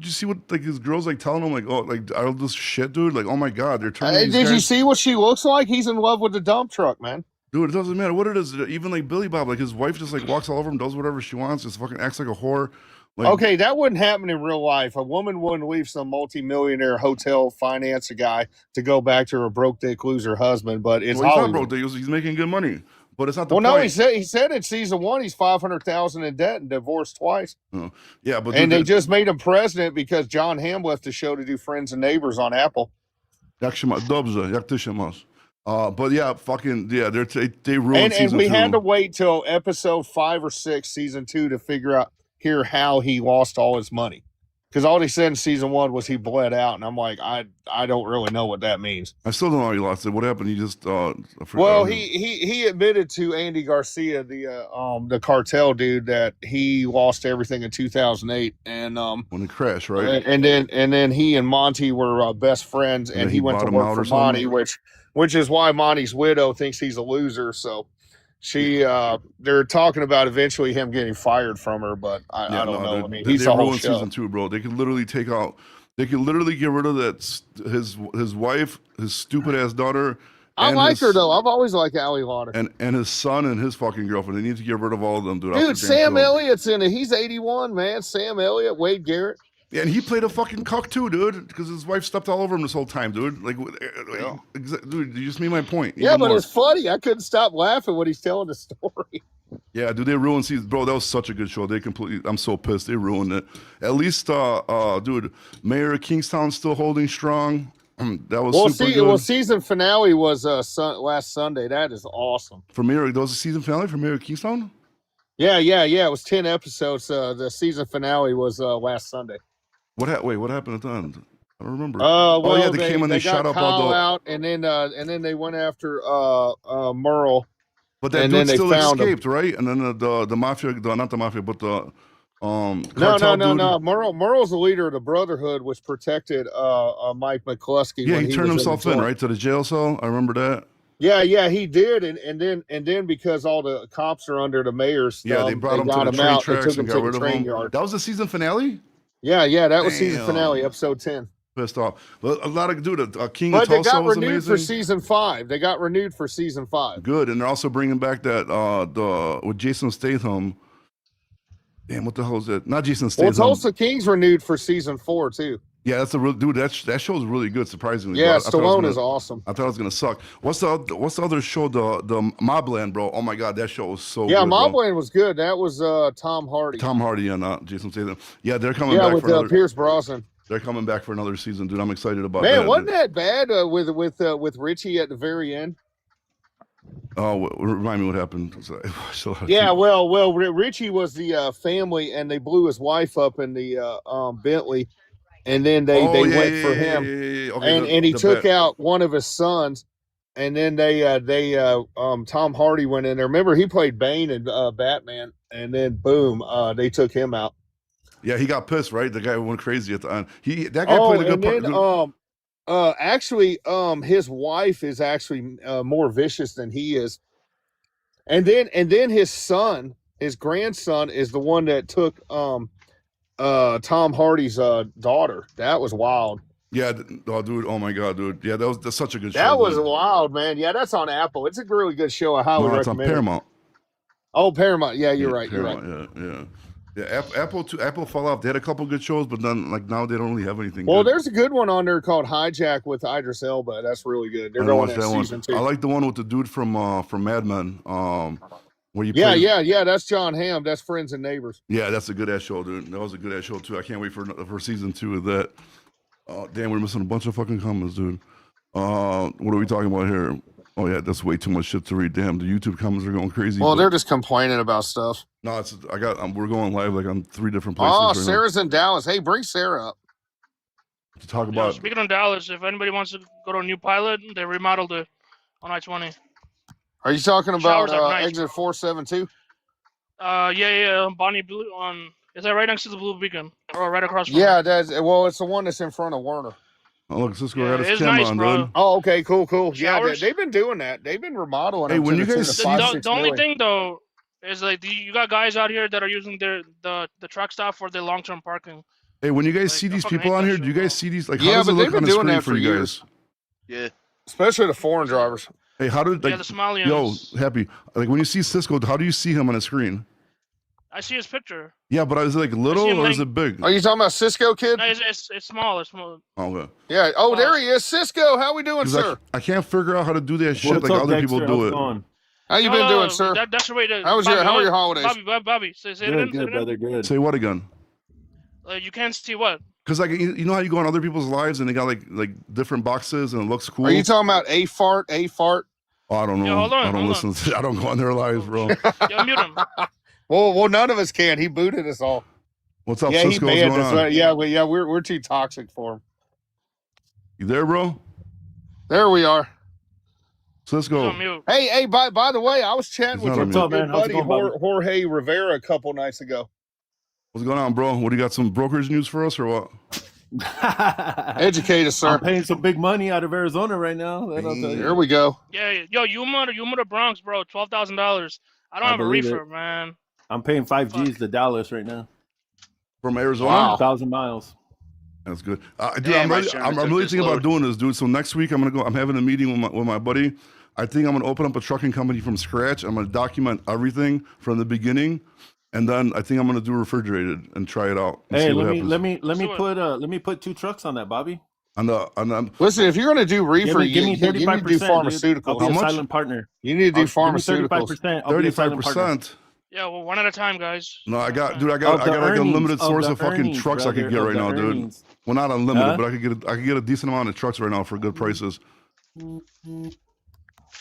see what like his girls like telling him like, oh, like all this shit, dude. Like, oh my god, they're turning. These Did guys. you see what she looks like? He's in love with the dump truck, man. Dude, it doesn't matter what it is. Even like Billy Bob, like his wife just like walks all over him, does whatever she wants, just fucking acts like a whore. Like, Okay, that wouldn't happen in real life. A woman wouldn't leave some multimillionaire hotel finance guy to go back to her broke dick loser husband, but it's well, he's not Hollywood. broke. He's making good money, but it's not the Well, point. no, he said in season 1 he's $500,000 in debt and divorced twice. Yeah, but And dude, they just made him president because John Hamm left the show to do Friends and Neighbors on Apple. But yeah, fucking yeah, they ruined And season we 2. had to wait till episode 5 or 6, season 2, to hear how he lost all his money. Because all he said in season 1 was he bled out, and I'm like, I don't really know what that means. I still don't know how he lost it. What happened? He just I forgot. Well, he admitted to Andy Garcia, the cartel dude, that he lost everything in 2008, and when it crashed, right? and then he and Monty were best friends, and then he he went bought to him out work or for Monty, something? which is why Monty's widow thinks he's a loser. So they're talking about eventually him getting fired from her, but I don't know. I mean, he's they the whole ruined show. season 2, bro. They could literally take out. They could literally get rid of that his wife, his stupid ass daughter. I and like his- her though. I've always liked Allie Lauder. And his son and his fucking girlfriend. They need to get rid of all of them, dude. off the damn Dude, Sam show. Elliott's in it. He's 81, man. Sam Elliott, Wade Garrett. Yeah, and he played a fucking cuck too, dude. Because his wife stepped all over him this whole time, dude. Dude, you just made my point. Yeah, even but more. it's funny. I couldn't stop laughing when he's telling the story. Yeah, dude, they ruined season, bro. That was such a good show. They completely. I'm so pissed. They ruined it. At least, dude, Mayor of Kingstown's still holding strong. That was super good. Well, season finale was last Sunday. That is awesome. For Mayor, those a season finale for Mayor Keystone? Yeah. It was 10 episodes. The season finale was last Sunday. What happened at the end? I don't remember. Well, yeah, they came and they shot got up Kyle all the. out, and then they went after Merle. But that and dude then they still found escaped, right? And then the mafia, not the mafia, but the No. dude. Merle's the leader of the Brotherhood, which protected Mike McCluskey. Yeah, when he turned was himself in, in, right, to the jail cell. I remember that. Yeah, he did, and then because all the cops are under the mayor's thumb, Yeah, they brought him to the him train out. They tracks took him and to got the rid of train him. yard. That was the season finale. Yeah, that was season Damn. finale, episode 10. Pissed off. But a lot of dude, King But of they Tulsa got was renewed amazing. for season 5. They got renewed for season 5. Good, and they're also bringing back that with Jason Statham. Damn, what the hell is that? Not Jason Well, Statham. Tulsa King's renewed for season 4 too. Yeah, that's a real dude. That show's really good, surprisingly. Yeah, I thought it was Stallone gonna- is awesome. I thought it was gonna suck. What's the other show? The Mobland, bro. Oh my god, that show was so Yeah, good. bro. Mobland was good. That was Tom Hardy. Tom Hardy and Jason Statham. Yeah, they're coming Yeah, back with for another. Pierce Brosnan. They're coming back for another season, dude. I'm excited about Man, that. wasn't that bad with Richie at the very end? Oh, remind me what happened. Yeah, well, Richie was the family, and they blew his wife up in the Bentley, and then they went for him, Okay, and he took out one of his sons, and then Tom Hardy went in there. Remember, he played Bane in Batman, and then boom, they took him out. Yeah, he got pissed, right? The guy went crazy at the end. That guy played a good part. Actually, his wife is actually more vicious than he is, and then his son, his grandson, is the one that took Tom Hardy's daughter. That was wild. Yeah, dude. Oh my god, dude. Yeah, that's such a good show. That was dude. wild, man. Yeah, that's on Apple. It's a really good show. I highly No, it's on recommend it. Paramount. Oh, Paramount. Yeah, you're right. Paramount, You're right. Yeah. Apple fell off. They had a couple good shows, but then now they don't really have anything. Well, good. there's a good one on there called Hijack with Idris Elba. That's really good. They're I going watched at that one. season 2. I like the one with the dude from Mad Men. Where you Yeah. That's John Hamm. That's Friends and Neighbors. Yeah, that's a good ass show, dude. That was a good ass show too. I can't wait for season 2 of that. Damn, we're missing a bunch of fucking comments, dude. What are we talking about here? Oh yeah, that's way too much shit to read. Damn, the YouTube comments are going crazy. Well, they're just complaining about stuff. No, we're going live like on 3 different places. Oh, right Sarah's in Dallas. Hey, bring Sarah up. now to talk Yo, about. speaking of Dallas, if anybody wants to go to a new pilot, they remodeled it on I-20. Are you talking about Showers are nice, exit 472? Yeah, Bonnie Blue on. Is that right next to the Blue Beacon, or right across from? Yeah, it's the one that's in front of Werner. Oh look, Cisco Yeah, had his it's camera nice, on, bro. dude. Oh, okay, cool. Yeah, Showers? they've been doing that. They've been remodeling. Hey, them when to you the tune guys of see- $5, The $6 only million. thing though is like you got guys out here that are using the truck stop for their long-term parking. Hey, when you guys Like, see I these fucking people hate on that here, shit, do you guys bro. see these? Like, Yeah, how does it but look they've been on the doing screen that for for you years. guys? Yeah. Especially the foreign drivers. Hey, how did Yeah, like the Somalians. yo happy like when you see Cisco, how do you see him on the screen? I see his picture. Yeah, but is it like little him, or is like- it big? Are you talking about Cisco kid? No, it's small. It's small. Oh, okay. Yeah. Oh, there he is. Cisco, how we doing, 'Cause sir? I can't figure out how to do that shit What's like up, other Dexter? people do How's it. it going? How you been doing, sir? That's the way to. How were your holidays? Bobby, say it Good, again. good, brother, good. Say what again? You can't see what? Because like you know how you go on other people's lives and they got like different boxes and it looks cool. Are you talking about a fart? Oh, I don't know. Yeah, hold on, I don't hold listen. I don't go on their lives, bro. Yo, mute him. Well, none of us can. He booted us all. What's up, Yeah, he Cisco? What's banned going us. on? Right? Yeah, we're too toxic for him. You there, bro? There we are. He's Cisco. on mute. Hey, by the way, I was chatting He's with not your on good mute. What's up, man? How's it buddy going, Bobby? Jorge Rivera a couple nights ago. What's going on, bro? What do you got? Some brokerage news for us or what? Educate us, sir. I'm paying some big money out of Arizona right now. That I'll tell you. Here we go. Yeah, yo, Yuma to Bronx, bro. $12,000. I don't I have a believe reefer, it. man. I'm paying 5 G's to Dallas right now. From Arizona? Wow. 1,000 miles. That's good. Dude, Damn, I'm my Sherman really took this thinking about load. doing this, dude. So next week I'm gonna go. I'm having a meeting with my buddy. I think I'm gonna open up a trucking company from scratch. I'm gonna document everything from the beginning, and then I think I'm gonna do refrigerated and try it out. And Hey, see what let me happens. let me put 2 trucks on that, Bobby. On the Listen, if you're going to do reefer, Give me you need to do 35%. Dude. I'll pharmaceuticals. be How a much? silent partner. You need to do Give me pharmaceuticals. 35%. I'll be a silent partner. 35%. Yeah, well, one at a time, guys. No, I got, Okay. dude. I got like a limited Of source the of fucking earnings, trucks I could brother, get of right the now, dude. earnings. Well, not unlimited, Huh? but I could get a decent amount of trucks right now for good prices.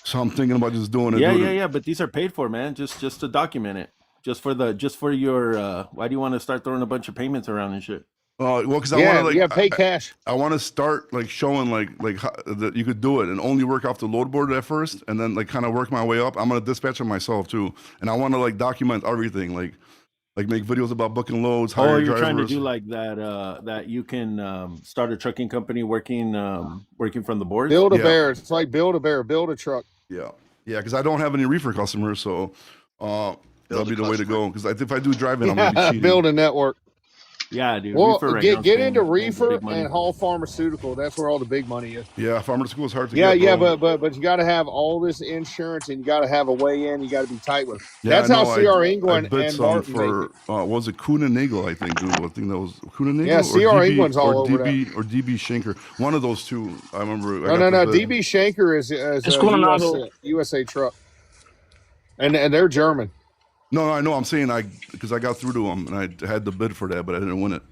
So I'm thinking about just doing it. Yeah, dude. yeah, yeah. But these are paid for, man. Just to document it. Just for your. Why do you want to start throwing a bunch of payments around and shit? Well, because I want to like pay cash. I want to start like showing like how, that you could do it and only work off the load board at first, and then like kind of work my way up. I'm gonna dispatch it myself too, and I want to like document everything, like make videos about booking loads, hire Oh, you're drivers. trying to do like that. That you can start a trucking company working from the boards. Build a Yeah. bear. It's like build a bear. Build a truck. Yeah, because I don't have any reefer customers, so that'll be the way to go. Because if I do drive-in, I'm gonna be cheating. Build a network. Yeah, dude. Well, reefer right now get is into paying reefer big money. and haul pharmaceutical. That's where all the big money is. Yeah, farmer school is hard to Yeah, get. bro. but you got to have all this insurance and you got to have a way in. You got to be tight with it. Yeah, That's I how know. CR I England bid and some Martin make for it. was it Kuna Nagel? I think, dude. I think that was Kuna Nagel. Yeah, CR England's all over DB or DB Shanker. One of those two. I remember. No. DB Shanker is It's a Coronado. USA truck, and they're German. No, I know. I'm saying because I got through to them and I had the bid for that, but I didn't win it.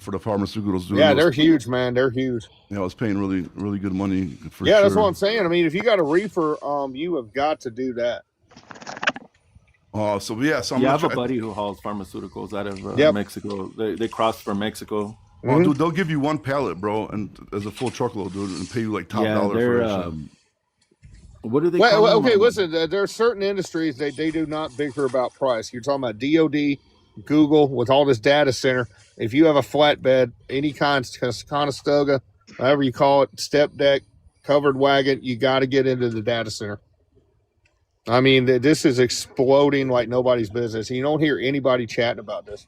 For the pharmaceuticals. doing Yeah, those- they're huge, man. They're huge. Yeah, I was paying really, really good money for Yeah, sure. that's what I'm saying. I mean, if you got a reefer, you have got to do that. So yeah, so I'm Yeah, I gonna have a try. buddy who hauls pharmaceuticals out of Yep. Mexico. They cross from Mexico. Oh, dude, they'll give you one pallet, bro, and as a full truckload, dude, and pay you like top Yeah, dollar they're. for that shit. What do they? Well, call them? okay, listen. There are certain industries they do not bicker about price. You're talking about DoD, Google, with all this data center. If you have a flatbed, any kind of Conestoga, however you call it, step deck, covered wagon, you got to get into the data center. I mean, this is exploding like nobody's business. You don't hear anybody chatting about this.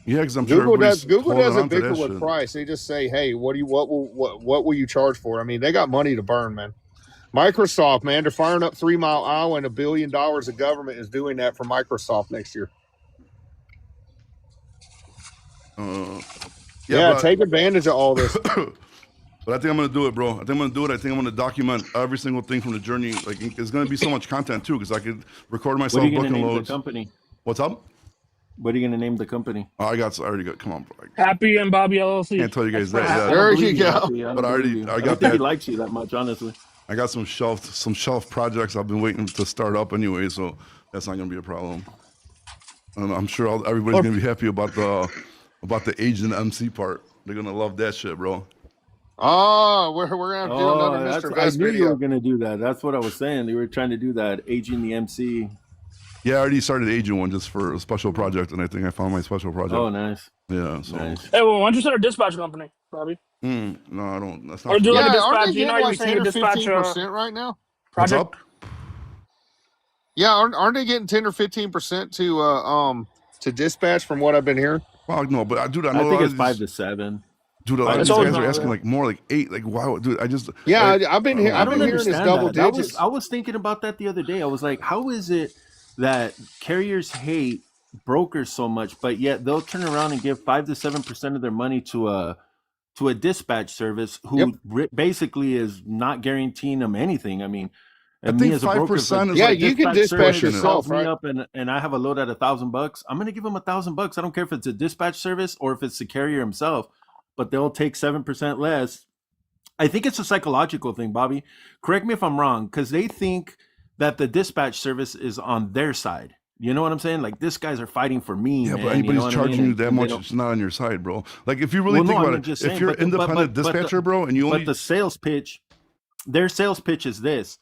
Yeah, because I'm sure Google everybody's Google holding doesn't on to bicker that with shit. price. They just say, "Hey, what will you charge for?" I mean, they got money to burn, man. Microsoft, man, they're firing up 3 Mile Island. $1 billion of government is doing that for Microsoft next year. Yeah, but, take advantage of all this. but I think I'm gonna do it, bro. I think I'm gonna do it. I think I'm gonna document every single thing from the journey. Like, there's gonna be so much content too, because I could record What myself are you gonna booking name loads. the company? What's up? What are you gonna name the company? Oh, I already got. Come on, bro. Happy and Bobby LLC. I can't tell you guys That's that right. yet. There believe you go. Happy. But don't I already- believe you. I I got don't think he that. likes you that much, honestly. I got some shelf projects I've been waiting to start up anyway, so that's not gonna be a problem. And I'm sure everybody's gonna be happy about the agent MC part. They're gonna love that shit, bro. Oh, we're gonna have to do another that's, Mr. I Vest knew you video. were gonna do that. That's what I was saying. You were trying to do that, aging the MC. Yeah, I already started agent one just for a special project, and I think I found my special project. Oh, nice, Yeah, so nice. Hey, well, why don't you start a dispatch company, Bobby? no, I don't. That's Or not. do for like me. a Yeah, aren't dispatch. they You know, getting you like saying 10 you or dispatch 15% right now? What's project. up? Yeah, aren't they getting 10 or 15% to dispatch from what I've been hearing? Well, no, but dude, I I know a think lot it's of 5 these, to 7. dude. A lot of It's these always guys are been asking that. like more, like 8. Like, wow, dude, I just Yeah, like, I've been I I've don't been hearing this understand double that. digits. I was thinking about that the other day. I was like, how is it that carriers hate brokers so much, but yet they'll turn around and give 5 to 7% of their money to a dispatch service who basically is not guaranteeing them anything. I mean, I and me think as a broker, 5% is Yeah, like you can dispatch dispatch service yourself, calls me right? up and I have a load at $1,000. I'm going to give them $1,000. I don't care if it's a dispatch service or if it's the carrier himself, but they'll take 7% less. I think it's a psychological thing, Bobby. Correct me if I'm wrong, because they think that the dispatch service is on their side. You know what I'm saying? Like, these guys are fighting for me. yeah, man, but anybody's you know what I charging mean? you that And they much, don't- it's not on your side, bro. Like, if you really Well, think no, I about mean, it, just if saying, you're but independent but dispatcher, bro, and you only But the sales pitch, their sales pitch is this: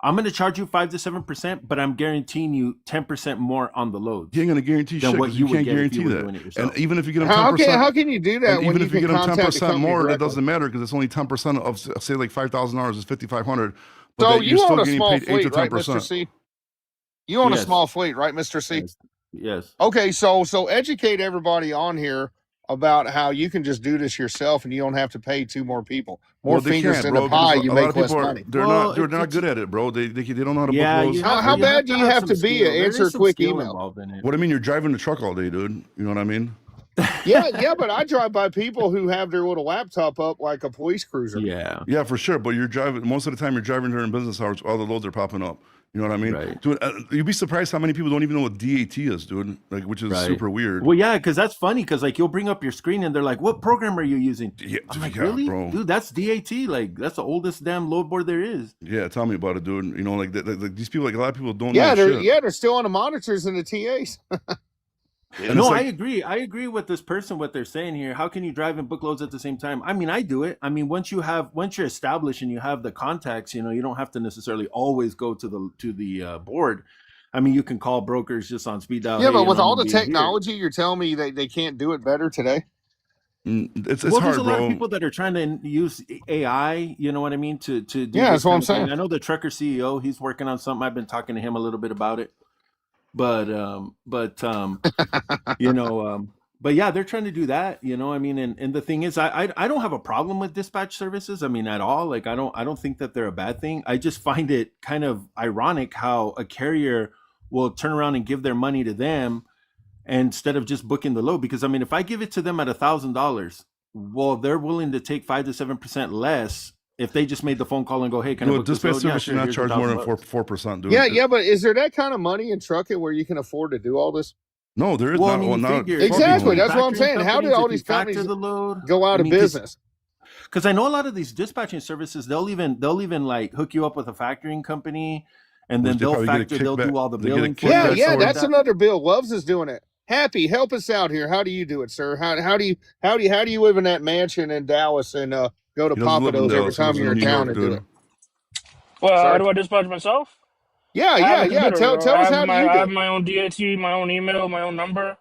I'm going to charge you 5 to 7%, but I'm guaranteeing you 10% more on the loads. you ain't gonna guarantee Than shit what because you you would can't get if you guarantee were that. doing it yourself. And even if you get them How 10%, can you do that and when even you if you can get them contact the 10% company more, that directly? doesn't matter because it's only 10% of say like $5,000 is $5,500. But So that you you're still own a getting small paid 8 to fleet, right, 10%. Mr. C? You own a Yes. small fleet, right, Mr. C? Yes. Yes. Okay, so educate everybody on here about how you can just do this yourself and you don't have to pay 2 more people. More Well, they fingers can't, in bro, the pie, because you a lot make of less people are money. they're Well, not they're not it's- good at it, bro. They don't know how to Yeah, book loads. you How have, bad do you have some to be skill. to There answer is a some quick skill email? involved in it. What I mean, you're driving the truck all day, dude. You know what I mean? Yeah, but I drive by people who have their little laptop up like a police cruiser. Yeah. Yeah, for sure. But you're driving most of the time. You're driving during business hours. All the loads are popping up. You know what I mean? Right. Dude, you'd be surprised how many people don't even know what DAT is, dude. Like, which is Right. super weird. Well, yeah, because that's funny. Because like you'll bring up your screen and they're like, "What program are you using?" Yeah, I'm like, yeah, "Really, bro. dude? That's DAT. Like that's the oldest damn load board there is." Yeah, tell me about it, dude. You know, like these people, like a lot of people don't Yeah, know shit. they're still on the monitors and the TAs. And No, it's like, I agree. I agree with this person. What they're saying here. How can you drive and book loads at the same time? I mean, I do it. I mean, once you're established and you have the contacts, you know, you don't have to necessarily always go to the board. I mean, you can call brokers just on speed dial. Yeah, "Hey, but you with know, I'm all gonna the be in here." technology, you're telling me they can't do it better today? it's Well, hard, there's a lot bro. of people that are trying to use AI. You know what I mean? To do Yeah, this that's what kind I'm of thing. saying. I know the trucker CEO. He's working on something. I've been talking to him a little bit about it. But you know, but yeah, they're trying to do that. You know, I mean, and the thing is, I don't have a problem with dispatch services. I mean, at all. Like, I don't think that they're a bad thing. I just find it kind of ironic how a carrier will turn around and give their money to them instead of just booking the load. Because I mean, if I give it to them at $1,000, well, they're willing to take 5 to 7% less if they just made the phone call and go, "Hey, can I No, book this dispatch load?" Yeah, service sure. should not Here's charge more than $1,000. 4%, dude. Yeah, but is there that kind of money in trucking where you can afford to do all this? No, there is Well, I not. mean, Well, you not figure Exactly, fucking- that's what I'm factoring saying. How did companies, all if you these companies factor the load go out I of mean, 'cause- business? Because I know a lot of these dispatching services, they'll even like hook you up with a factoring company, and then Which they they'll probably get a factor. They'll kickback- do all the they get a billing for Yeah, you. kickback yeah, towards- that's another bill. Loves is doing it. Happy, help us out here. How do you do it, sir? How do you live in that mansion in Dallas and go to He doesn't live in Papados every Dallas, he time lives you're in New town York, and do dude. it? Well, Sorry. how do I dispatch myself? Yeah, I yeah, have a yeah. computer. Tell us I how have do you I do have it? my own DAT, my own email, my own number,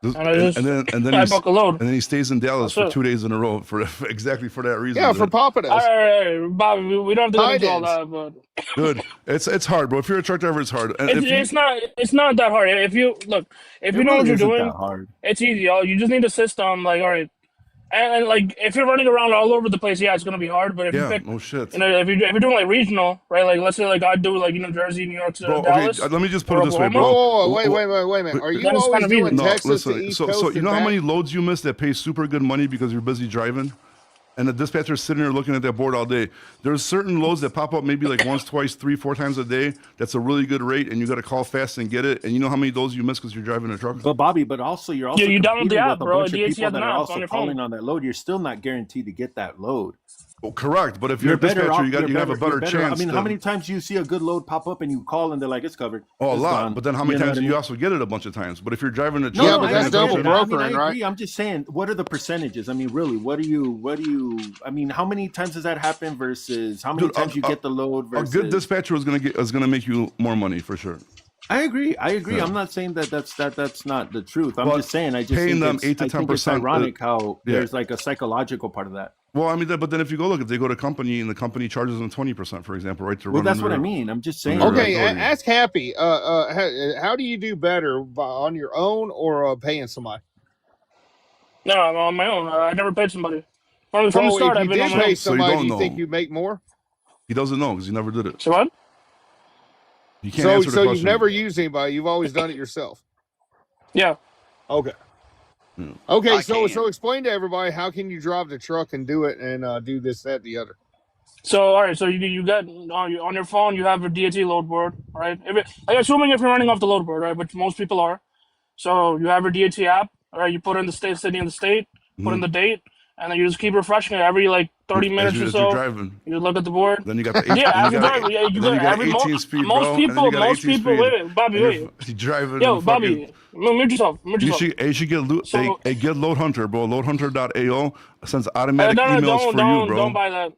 This- and I just and then I he's, book a load. and then he stays in Dallas That's for it. 2 days in a row for exactly for that reason. Yeah, for dude. Papados. All right, Bobby, we don't have to get into all Tidings. that, but Dude, it's hard, bro. If you're a truck driver, it's hard. And if you, it's not that hard. If you look, if It you know really what you're isn't doing, that hard. it's easy. You just need a system. Like, all right, and like if you're running around all over the place, yeah, it's gonna be hard. But if you yeah, pick, no shit. you know, if you're doing like regional, right? Like let's say like I do like Jersey, New York, Bro, Dallas. okay, let me just put or it this way, Oklahoma. bro. Whoa, wait a minute. Are you That is always kind of doing easy. No, Texas to listen. East So Coast you and know how back? many loads you miss that pay super good money because you're busy driving? And the dispatcher's sitting there looking at that board all day. There's certain loads that pop up maybe like once, twice, 3, 4 times a day. That's a really good rate, and you got to call fast and get it. And you know how many of those you miss because you're driving a truck? But Bobby, but also you're also you download the competing app, with a bro. bunch of DAT people has that an are app on also your calling phone. on that load. You're still not guaranteed to get that load. Well, correct. But if you're a better dispatcher, off. you can have a better chance. I mean, how than- many times do you see a good load pop up and you call and they're like, "It's covered." Oh, a It's lot. gone." But then how many You know times what do I you mean? also get it a bunch of times? But if you're driving a No, truck, Yeah, no, but I that's agree. double I mean, brokering, I right? agree. I'm just saying, what are the percentages? I mean, really, what do you? I mean, how many times does that happen versus how many Dude, times you get the load a versus? good dispatcher is gonna make you more money for sure. I agree. Yeah. I'm not saying that's not the truth. I'm But just saying I just paying think them it's, 8 to I think it's 10%, ironic how yeah. there's like a psychological part of that. Well, I mean, but then if you go look, if they go to company and the company charges them 20%, for example, right? To Well, run that's what I under- mean. I'm just saying. under Okay, authority. ask Happy. How do you do better on your own or paying somebody? No, I'm on my own. I never paid somebody. From the So start, if I've you been on did my pay own. So you somebody, don't do you think know. you'd make more? He doesn't know because he never did it. So what? You can't So answer the you've question. never used anybody. You've always done it yourself. Yeah. Okay. Yeah. Okay, I so can. explain to everybody how can you drive the truck and do it and do this, that, the other. So all right, so you got on your phone, you have a DAT load board, right? Like assuming if you're running off the load board, right, which most people are. So you have your DAT app, all right? You put in the city and the state, put in the date, and then you just keep refreshing it every like 30 minutes as or you're so. driving. You look at the board. Then you got the 18, Yeah, as you you're got driving, yeah, you then got you got every 18 speed, most bro. And then people, you got most 18 people. speed. Wait, Bobby, And wait. you're driving. Yo, and fucking, Bobby, mute yourself. Mute you yourself. should get So- a good load hunter, bro. Loadhunter.ao sends automatic No, emails for you, bro. don't buy that.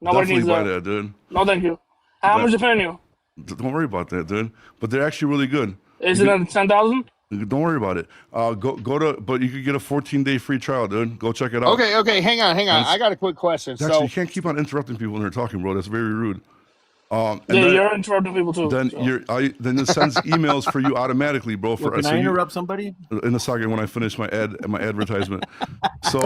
Nobody Definitely needs buy that. that, dude. No, thank you. How much is it paying you? Don't worry about that, dude. But they're actually really good. Is it at 10,000? Don't worry about it. Go to, but you could get a 14-day free trial, dude. Go check it out. Okay, hang on. I got a quick question. Actually, So you can't keep on interrupting people when they're talking, bro. That's very rude. And Yeah, then, you're interrupting people too. then so. then it sends emails for you automatically, bro. For Can so I you- interrupt somebody? in a second when I finish my advertisement. So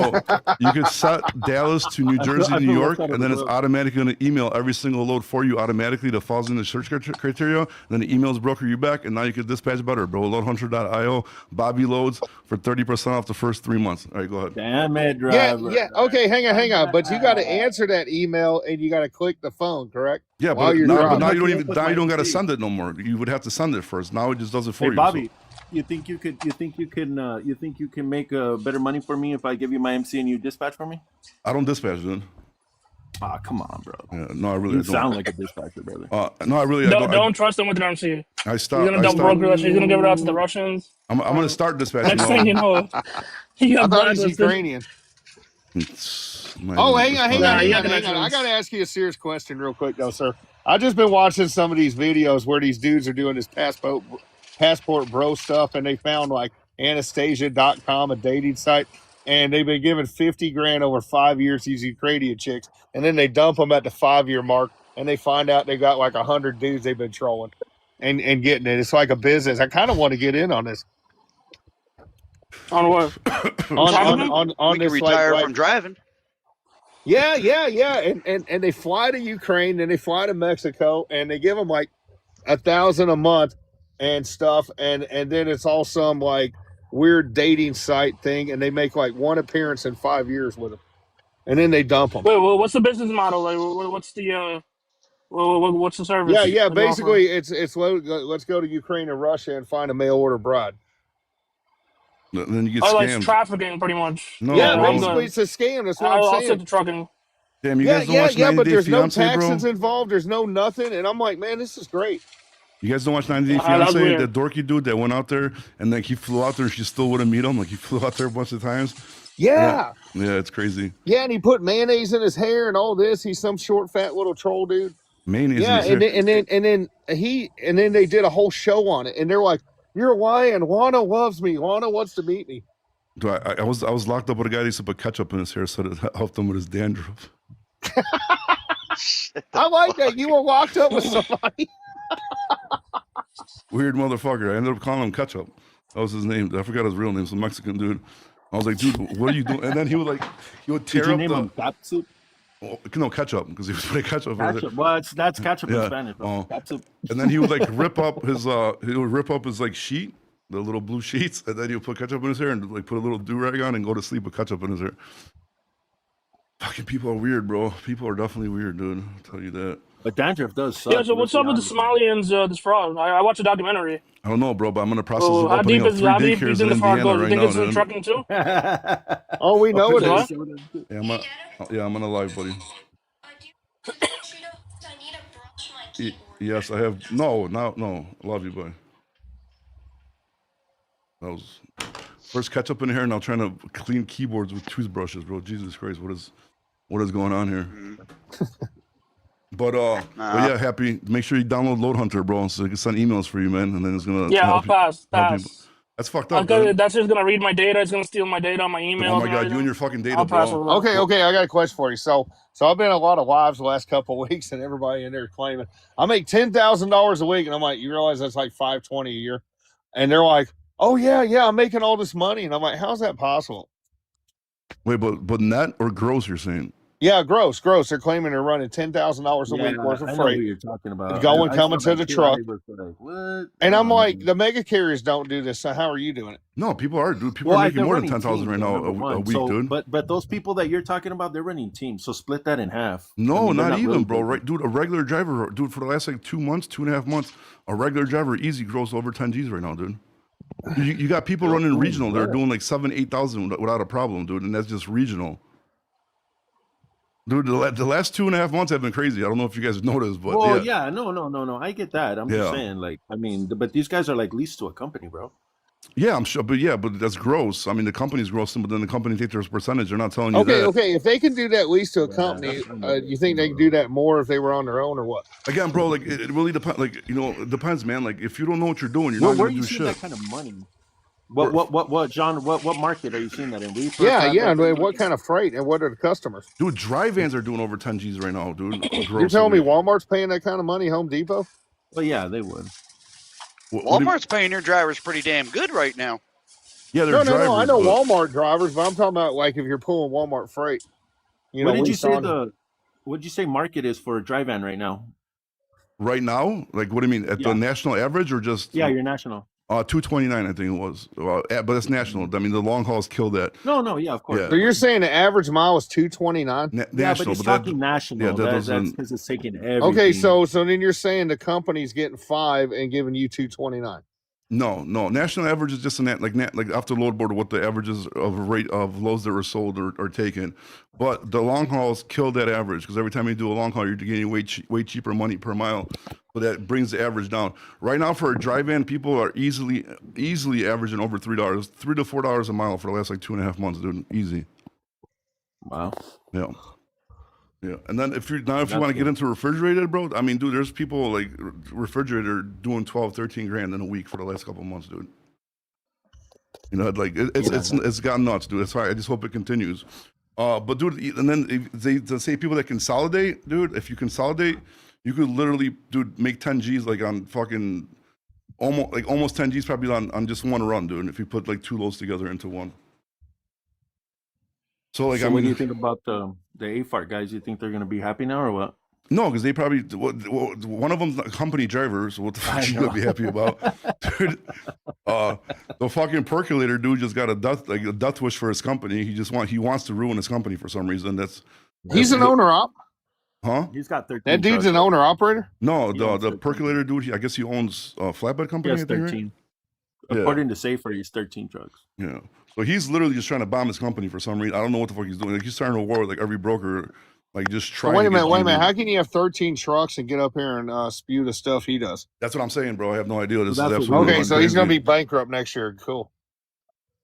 you could set Dallas to New Jersey, I New feel York, left out of and then the it's loop. automatically going to email every single load for you automatically that falls in the search criteria. And then the emails broker you back, and now you can dispatch better, bro. Loadhunter.io, Bobby Loads for 30% off the first 3 months. All right, go ahead. Damn it, yeah, driver. yeah. Okay, hang on. But you got to answer that email and you got to click the phone, correct? Yeah, While you're but driving. now you don't Look even up now you don't got to my send it no more. You would have to send it first. Now it just does it for Hey you. Bobby, you think you can make better money for me if I give you my MC and you dispatch for me? I don't dispatch, dude. Ah, come on, bro. Yeah, no, I really You don't. sound like a dispatcher, brother. No, I really I Don't don't. trust him with an MC. I He's stopped. gonna I dump stopped. brokerage. He's gonna give it out to the Russians. I'm gonna start dispatching. Next thing you know, he I got thought he's blacklisted. Ukrainian. Not Oh, even hang on. Nah, responding. you I got connections. got to ask you a serious question real quick, though, sir. I've just been watching some of these videos where these dudes are doing this passport bro stuff, and they found like Anastasia.com, a dating site, and they've been giving 50 grand over 5 years to these Ukrainian chicks, and then they dump them at the 5-year mark, and they find out they got like 100 dudes they've been trolling and getting it. It's like a business. I kind of want to get in on this. On what? On We can this retire like from driving. Yeah. And they fly to Ukraine, and they fly to Mexico, and they give them like $1,000 a month and stuff, and then it's all some like weird dating site thing, and they make like one appearance in 5 years with them, and then they dump them. Wait, what's the business model? Like, what's the what's the service? Yeah. that you offer? Basically, it's let's go to Ukraine and Russia and find a mail order bride. Then you get Oh, like scammed. trafficking, pretty much. No, Yeah, bro. basically it's a scam. That's what I'll I'm stick saying. to trucking. Damn, you guys don't watch 90 but Day there's no Fiance, bro? taxes involved. There's no nothing, and I'm like, man, this is great. You guys don't watch 90 Day That was Fiance? weird. That dorky dude that went out there and like he flew out there and she still wouldn't meet him. Like he flew out there a bunch of times. Yeah. Yeah, it's crazy. Yeah, and he put mayonnaise in his hair and all this. He's some short, fat little troll dude. Mayonnaise. Yeah, in his and hair. then they did a whole show on it, and they're like, "You're lying. Juana loves me. Juana wants to meet me." Dude, I was locked up with a guy that used to put ketchup in his hair so that helped him with his dandruff. I like that. You were locked up with somebody. Weird motherfucker. I ended up calling him Ketchup. That was his name. I forgot his real name. Some Mexican dude. I was like, dude, what are you doing? And then he would tear Did you up name the him Capsup? no ketchup because he was putting ketchup. in it. Ketchup. Well, that's ketchup in Yeah. Spanish. Bro. Oh. Capsup. And then he would like rip up his like sheet, the little blue sheets, and then he would put ketchup in his hair and like put a little do-rag on and go to sleep with ketchup in his hair. Fucking people are weird, bro. People are definitely weird, dude. I'll tell you that. But dandruff does suck. Yeah, so what's up with the Somalians? This fraud? I watched a documentary. I don't know, bro, but I'm in the process Oh, of how opening deep up is 3 how deep daycares is in in the fraud Indiana goes? You right think now, it's in dude. trucking too? Oh, we know it What? is. Yeah, I'm on a live, buddy. Yes, I have. No. I love you, boy. That was first ketchup in here, now trying to clean keyboards with toothbrushes, bro. Jesus Christ, what is going on here? But yeah, happy. Make sure you download Load Hunter, bro, so I can send emails for you, man, and then it's gonna Yeah, I'll help you- pass. help people. Pass. That's fucked up, Okay, dude. that's just gonna read my data. It's gonna steal my data on my emails. Oh my and god, you everything. and your fucking data, I'll pass bro. over that. Okay, I got a question for you. So I've been in a lot of lives the last couple of weeks, and everybody in there claiming I make $10,000 a week, and I'm like, you realize that's like $520 a year, and they're like, oh yeah, I'm making all this money, and I'm like, how's that possible? Wait, but net or gross? You're saying? Yeah, gross. They're claiming they're running $10,000 a week worth of I know what freight. you're talking about. Going, I coming saw to that the too. I truck. was like, what? And I'm Come on, like, man. the mega carriers don't do this. So how are you doing it? No, people are, dude. People Well, are making they're more than running 10,000 right teams, now number a one. week, So, dude. But those people that you're talking about, they're running teams. So split that in half. No, I mean, they're not even, really bro. big. Right, dude. A regular driver, dude, for the last like 2.5 months, a regular driver easy gross over 10 G's right now, dude. You got people running regional. They're doing like 8,000 without a problem, dude, and that's just regional. Dude, the last 2.5 months have been crazy. I don't know if you guys noticed, but Well, yeah. no. I get that. I'm Yeah. just saying, like, I mean, but these guys are like leased to a company, bro. Yeah, I'm sure, but that's gross. I mean, the company's gross, but then the company takes their percentage. They're not telling you Okay, that. okay. If they can do that lease to a Yeah, company, that's another you think they can do that more if they were on their own or what? Again, bro, like it really depends. Like, you know, it depends, man. Like if you don't know what you're doing, you're Where not are gonna you do seeing shit. that kind of money? What, John? What market are you seeing that in? Yeah. And what kind of freight and what are the customers? Dude, dry vans are doing over 10 G's right now, dude. You're telling me Walmart's paying that kind of money? Home Depot? Well, yeah, they would. Walmart's paying their drivers pretty damn good right now. Yeah, they're drivers. No. I know but- Walmart drivers, but I'm talking about like if you're pulling Walmart freight. You know, What did you lease say on- what did you say market is for a dry van right now? Right now, like what do you mean? At Yeah. the national average or just? Yeah, your national. 229, I think it was. But it's national. I mean, the long hauls kill that. No, yeah, of course. Yeah. So you're saying the average mile is 229? Yeah, but National, he's talking national. yeah, that That's doesn't. because it's taking everything. Okay, so then you're saying the company's getting 5 and giving you 229. No. National average is just like after load board what the averages of rate of loads that were sold or taken. But the long hauls kill that average because every time you do a long haul, you're getting way cheaper money per mile. So that brings the average down. Right now, for a dry van, people are easily averaging over $3, $3 to $4 a mile for the last like 2.5 months, dude. Easy. Wow. Yeah. And then if you want to get into refrigerated, bro, I mean, dude, there's people like refrigerator doing 12, 13 grand in a week for the last couple of months, dude. You know, like it's gotten nuts, dude. That's why I just hope it continues. But dude, and then they say people that consolidate, dude. If you consolidate, you could literally, dude, make 10 G's like on fucking almost 10 G's probably on just one run, dude. If you put like 2 loads together into one. So like, what do you think about the AFART guys? You think they're gonna be happy now or what? No, because they probably one of them's company drivers. What the fuck are you gonna be happy about, dude? The fucking percolator dude just got a death wish for his company. He wants to ruin his company for some reason. He's an owner op. Huh? He's got 13. That dude's an owner operator. No, He owns the 13. percolator dude. I guess he owns a flatbed company. He has I think, right? 13. Yeah. According to Safer, he's 13 trucks. Yeah. So he's literally just trying to bomb his company for some reason. I don't know what the fuck he's doing. Like he's starting a war with like every broker. Like just trying. Wait a minute. How can you have 13 trucks and get up here and spew the stuff he does? That's what I'm saying, bro. I have no idea. This is That's what- absolutely Okay, so he's gonna crazy. be bankrupt next year. Cool.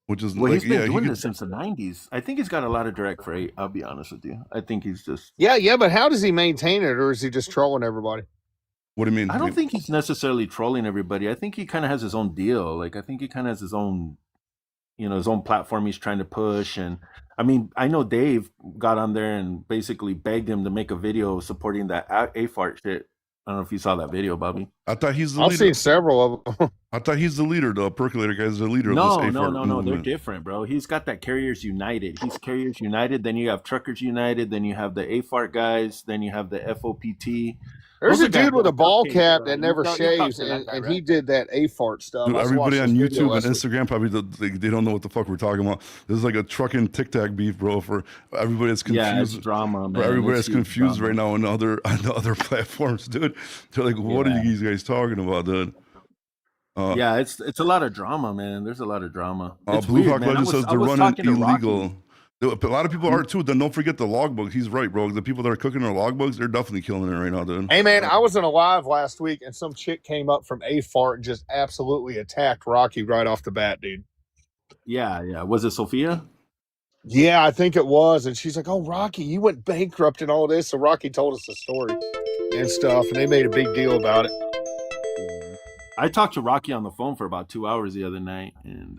Which is Well, like, he's been doing could- this since the 90s. I think he's got a lot of direct freight. I'll be honest with you. I think he's just. Yeah, but how does he maintain it, or is he just trolling everybody? What do you mean? I don't think he's necessarily trolling everybody. I think he kind of has his own deal. Like, I think he kind of has his own, his own platform he's trying to push. And I mean, I know Dave got on there and basically begged him to make a video supporting that AFART shit. I don't know if you saw that video, Bobby. I thought he's the I've leader. seen several of them. I thought he's the leader. The percolator guy is the leader No, of this no, AFART no, no. They're movement. different, bro. He's got that Carriers United. He's Carriers United. Then you have Truckers United. Then you have the AFART guys. Then you have the FOPT. There's Those a are guys dude with a that are ball cupcakes, cap bro. that You never talked shaves, to that guy, and right? he did that AFART stuff. Dude, I just everybody watched on this video YouTube and last week. Instagram probably they don't know what the fuck we're talking about. This is like a trucking tic tac beef, bro. For everybody that's confused. Yeah, it's drama, man. For everybody It's that's huge confused drama. right now on the other platforms, dude. They're like, what are you guys talking about, dude? Yeah, it's a lot of drama, man. There's a lot of drama. It's Blue weird, Hawk man. Legend says I they're was running talking to Rocky. illegal. A lot of people are too. Then don't forget the logbook. He's right, bro. The people that are cooking their logbooks, they're definitely killing it right now, dude. Hey man, I was in a live last week, and some chick came up from AFART and just absolutely attacked Rocky right off the bat, dude. Yeah. Was it Sophia? Yeah, I think it was. And she's like, "Oh, Rocky, you went bankrupt and all this." So Rocky told us the story and stuff, and they made a big deal about it. I talked to Rocky on the phone for about 2 hours the other night, and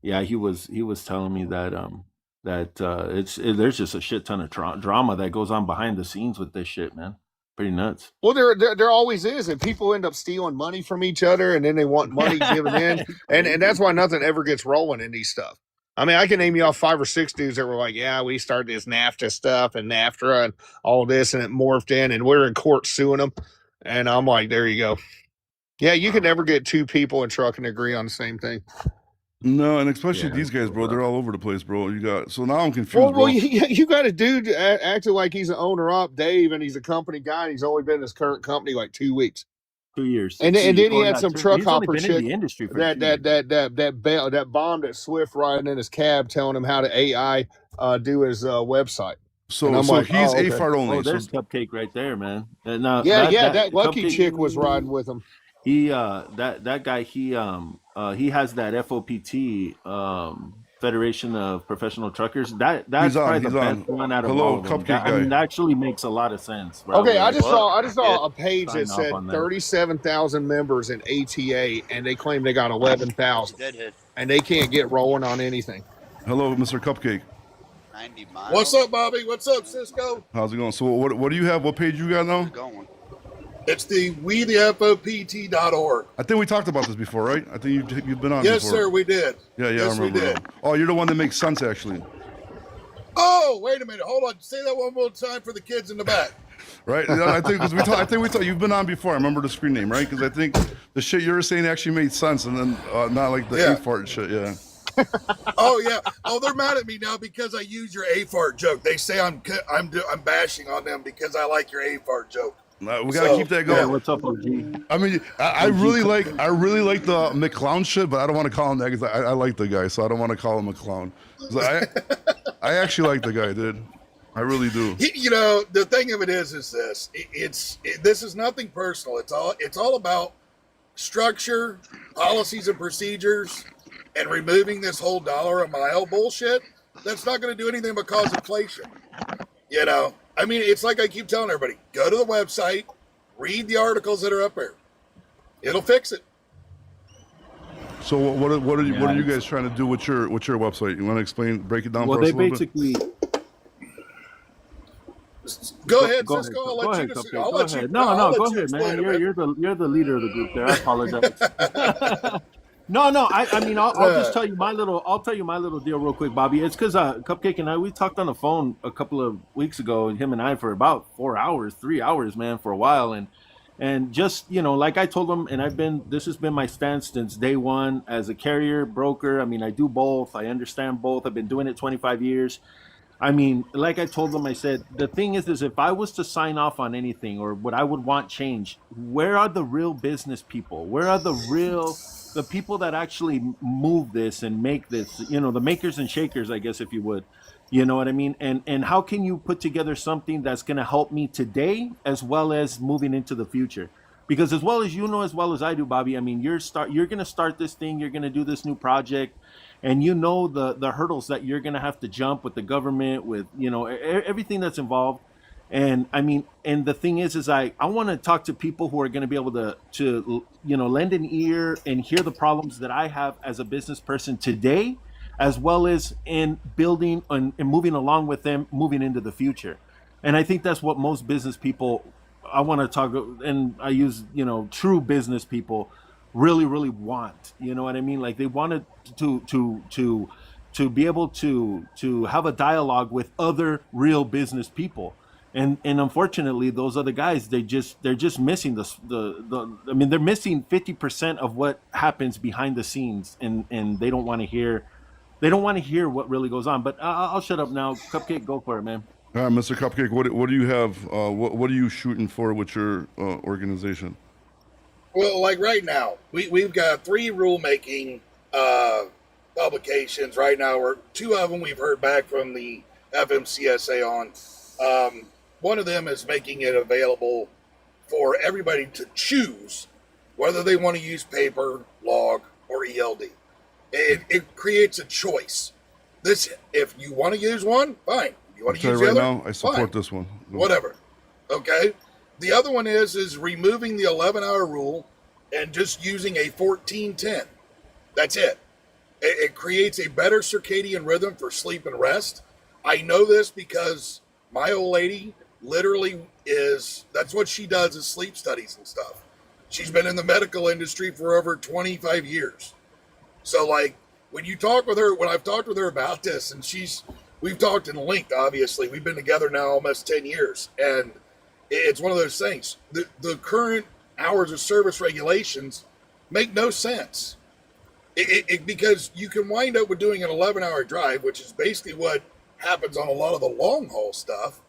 yeah, he was telling me that there's just a shit ton of drama that goes on behind the scenes with this shit, man. Pretty nuts. Well, there always is, and people end up stealing money from each other, and then they want money given in, and that's why nothing ever gets rolling in these stuff. I mean, I can name you off 5 or 6 dudes that were like, "Yeah, we started this NAFTA stuff and NAFTA and all this, and it morphed in, and we're in court suing them." And I'm like, "There you go." Yeah, you can never get 2 people in trucking to agree on the same thing. No, and especially Yeah, these guys, bro. They're all over the place, bro. So now I'm confused, Well, bro. you got a dude acting like he's an owner op, Dave, and he's a company guy, and he's only been in his current company like 2 weeks. 2 years. And then he had some truck He's only hopper been in chick the industry for that 2 years. that bombed at Swift riding in his cab, telling him how to AI do his website. So And I'm like, he's oh, okay. AFART only. Oh, So there's Cupcake right there, man. Now, Yeah, that lucky Cupcake, chick was riding with him. He that guy he has that FOPT Federation of Professional Truckers. That's He's on, probably the he's on. best one out of Hello, all of them. Cupcake I mean, guy. that actually makes a lot of sense. Bro. Okay, I Like, just what? saw a page Sign that off said on that. 37,000 members in ATA, and they claim they got 11,000, Deadhead. and they can't get rolling on anything. hello, Mr. Cupcake. 90 miles. What's up, Bobby? What's up, Cisco? How's it going? So what do you have? What page you got now? Going. It's the WeTheFOPT.org. I think we talked about this before, right? I think you've been on Yes, before. sir, we did. Yeah, Yes, I we remember. did. Oh, you're the one that makes sense, actually. Oh, wait a minute. Hold on. Say that one more time for the kids in the back. Right? Yeah, I think because I think we talked. You've been on before. I remember the screen name, right? Because I think the shit you were saying actually made sense, and then not like the Yeah. A-fart shit. Yeah. Oh yeah. Oh, they're mad at me now because I use your A fart joke. They say I'm bashing on them because I like your A fart joke. We gotta keep that Yeah, going. what's up, OG? I mean, I really like the McClown shit, but I don't want to call him that because I like the guy, so I don't want to call him a clown. 'Cause I actually like the guy, dude. I really do. You know, the thing of it is this. This is nothing personal. It's all about structure, policies, and procedures, and removing this whole dollar a mile bullshit. That's not going to do anything but cause inflation. You know, I mean, it's like I keep telling everybody: go to the website, read the articles that are up there. It'll fix it. So what are you guys trying to do with your website? You want to explain, break it down Well, for us they a little basically. Go ahead, Go Cisco. ahead, I'll go let ahead, you. Cupcake, I'll go let you. ahead. I'll No, let go you ahead, explain man. it, man. You're the leader of the group there. I apologize. No. I mean, I'll just tell you my little. I'll tell you my little deal real quick, Bobby. It's because Cupcake and I we talked on the phone a couple of weeks ago, him and I for about 4 hours, 3 hours, man, for a while, and just like I told him, and this has been my stance since day one as a carrier broker. I mean, I do both. I understand both. I've been doing it 25 years. I mean, like I told them, I said, the thing is if I was to sign off on anything or what I would want change, where are the real business people? Where are the people that actually move this and make this, the makers and shakers, I guess, if you would, you know what I mean? And how can you put together something that's going to help me today as well as moving into the future? Because as well as I do, Bobby, I mean, you're going to start this thing, you're going to do this new project, and the hurdles that you're going to have to jump with the government, with everything that's involved. And I mean, and the thing is I want to talk to people who are going to be able to lend an ear and hear the problems that I have as a business person today, as well as in building and moving along with them, moving into the future. And I think that's what most business people, I want to talk, and I use true business people really want. You know what I mean? Like they wanted to be able to have a dialogue with other real business people. And unfortunately, those other guys, they're just missing the I mean, they're missing 50% of what happens behind the scenes, and they don't want to hear what really goes on. But I'll shut up now. Cupcake, go for it, man. All right, Mr. Cupcake, what do you have? What are you shooting for with your organization? Well, like right now, we've got 3 rulemaking publications right now. Or 2 of them we've heard back from the FMCSA on. One of them is making it available for everybody to choose whether they want to use paper, log, or ELD. It creates a choice. If you want to use one, fine. If you want to use the other, now, I support fine. this one. Whatever. Okay. The other one is removing the 11-hour rule and just using a 14:10. That's it. It creates a better circadian rhythm for sleep and rest. I know this because my old lady literally that's what she does, is sleep studies and stuff. She's been in the medical industry for over 25 years. So like when I've talked with her about this, and we've talked in length, obviously. We've been together now almost 10 years. And it's one of those things. The current hours of service regulations make no sense. Because you can wind up with doing an 11-hour drive, which is basically what happens on a lot of the long haul stuff,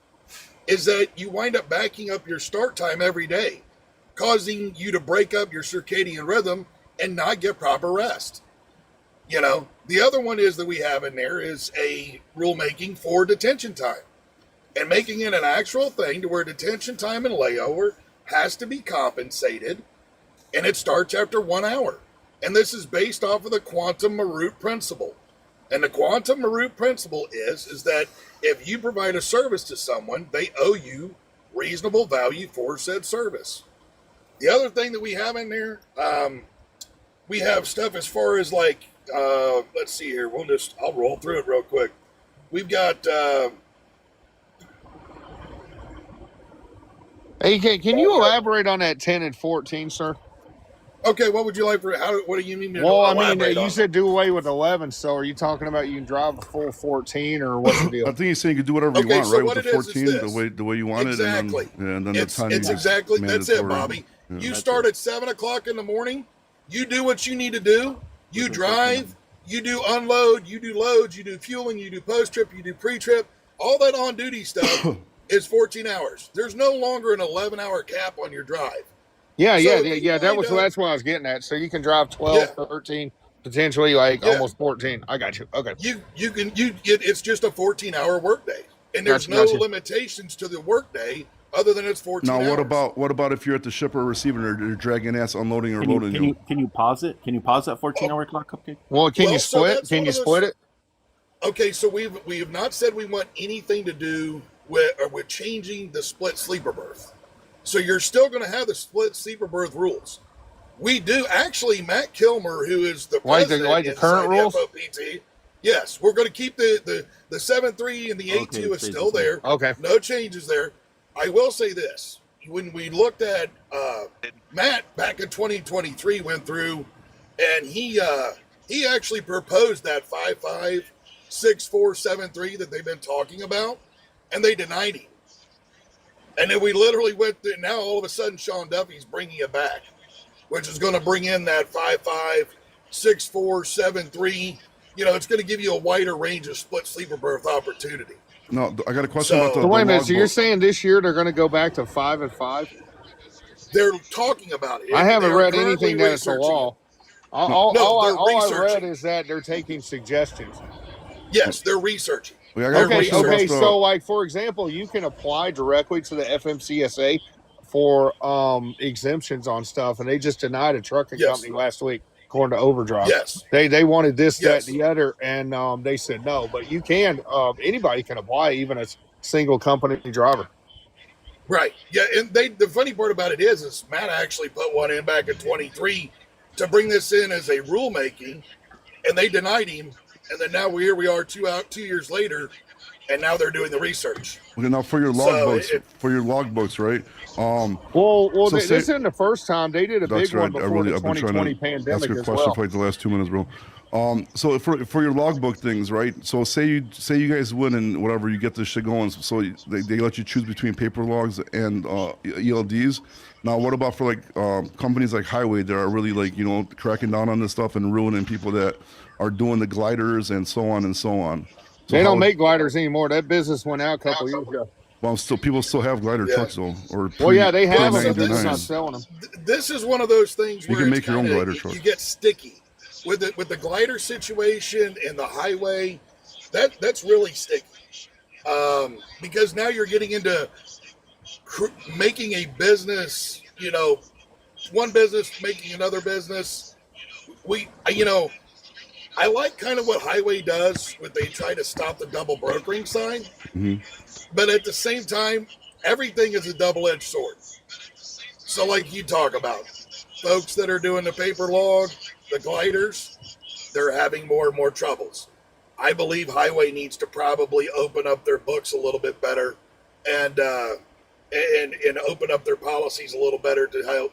is that you wind up backing up your start time every day, causing you to break up your circadian rhythm and not get proper rest. The other one is that we have in there is a rulemaking for detention time, and making it an actual thing to where detention time and layover has to be compensated, and it starts after 1 hour. And this is based off of the quantum Marut principle. And the quantum Marut principle is that if you provide a service to someone, they owe you reasonable value for said service. The other thing that we have in there, we have stuff as far as like, let's see here. I'll roll through it real quick. We've got, Hey, can you elaborate on that 10 and 14, sir? Okay, what would you like for how? What do you mean? To Well, I mean, elaborate you on? said do away with 11. So are you talking about you can drive a full 14, or what's the I deal? think he's saying you can do whatever you Okay, want, so right? what With it the is 14, this. the way you want Exactly. it, and then the time It's is exactly that's it, mandatory. Bobby. Yeah. You That's start it. at 7:00 in the morning. You do what you need to do. You Within 14 drive. minutes. You do unload. You do loads. You do fueling. You do post trip. You do pre trip. All that on duty stuff is 14 hours. There's no longer an 11-hour cap on your drive. Yeah, So yeah, if yeah, you yeah. wind up- That's what I was getting at. So you can drive 12, Yeah. 13, potentially like Yeah. almost 14. I got you. Okay. It's just a 14-hour workday, and there's Gotcha, no gotcha. limitations to the workday other than it's 14 Now, hours. what about if you're at the shipper or receiving, or they're dragging ass, unloading or loading you? Can you pause it? Can you pause that 14-hour clock, Cupcake? Well, can Well, you so split? that's Can one you of those- split it? Okay, so we have not said we want anything to do with changing the split sleeper berth. So you're still going to have the split sleeper berth rules. We do actually. Matt Kilmer, who is the president Like the current inside rules? FOPT, yes, we're going to keep the 7.3 and the 8.2 Okay, is still there. Okay. No changes there. I will say this: when we looked at Matt back in 2023, went through, and he actually proposed that 5.5.6.4.7.3 that they've been talking about, and they denied him. And then we literally went through. Now all of a sudden, Sean Duffy's bringing it back, which is going to bring in that 5.5.6.4.7.3. You know, it's going to give you a wider range of split sleeper berth opportunity. No, I got a question about So- the So wait a minute. So you're logbook. saying this year they're going to go back to 5 and 5? They're talking about it. I haven't They're read currently anything that it's a researching law. it. All they're I read researching. is that they're taking suggestions. Yes, they're researching. Wait, I got a Okay, question about okay. the- So, like for example, you can apply directly to the FMCSA for exemptions on stuff, and they just denied a trucking Yes. company last week, according to Overdrive. Yes. They wanted this, Yes. that, and the other, and they said no. But you can, anybody can apply, even a single company driver. Right. Yeah, and the funny part about it is Matt actually put one in back in 23 to bring this in as a rulemaking, and they denied him. And then now here we are 2 years later, and now they're doing the research. Okay, now for your So logbooks, right? Well, So this isn't the first time. They did a That's big one right. before the I've been trying 2020 to pandemic ask a as question well. for like the last 2 minutes, bro. So for your logbook things, right? So say you guys win and whatever, you get this shit going. So they let you choose between paper logs and ELDs. Now, what about for like companies like Highway that are really like cracking down on this stuff and ruining people that are doing the gliders and so on and so on? So They how- don't make gliders anymore. That business went out a couple years ago. Well, people still have glider Yeah. trucks though, or Well, yeah, they have them. So They're just this not is- selling them. This is one of those things You where can it's make your own kinda- glider you- truck. You get sticky with the glider situation and the highway. That's really sticky because now you're getting into making a business. One business making another business. I like kind of what Highway does when they try to stop the double brokering side, Mhm. but at the same time, everything is a double-edged sword. So like you talk about, folks that are doing the paper log, the gliders, they're having more and more troubles. I believe Highway needs to probably open up their books a little bit better and open up their policies a little better to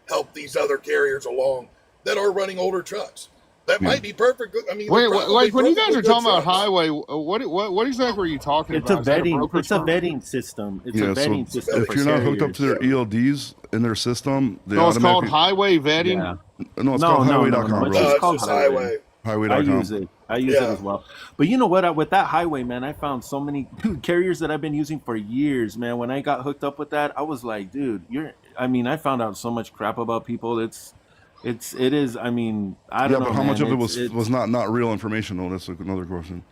help these other carriers along that are running older trucks. That might be perfect. I mean, Wait, they're probably like when you guys perfectly are good talking about trucks. highway, what exactly are you talking It's a about? Is that vetting. brokerage It's a firm? vetting system. It's Yeah, a vetting so system. if for you're not hooked up to their carriers. ELDs in their system, they So it's called automatically. highway vetting. Yeah. No, it's No, called no, highway.com, no, bro. it's just It's called just Highway. Highway. I Highway.com. use it. I use it Yeah. as well. But you know what? With that Highway, man, I found so many carriers that I've been using for years, man. When I got hooked up with that, I was like, dude, I found out so much crap about people. It is. I mean, I don't Yeah, know. but how much man. of it It's- was not real information though? That's another question.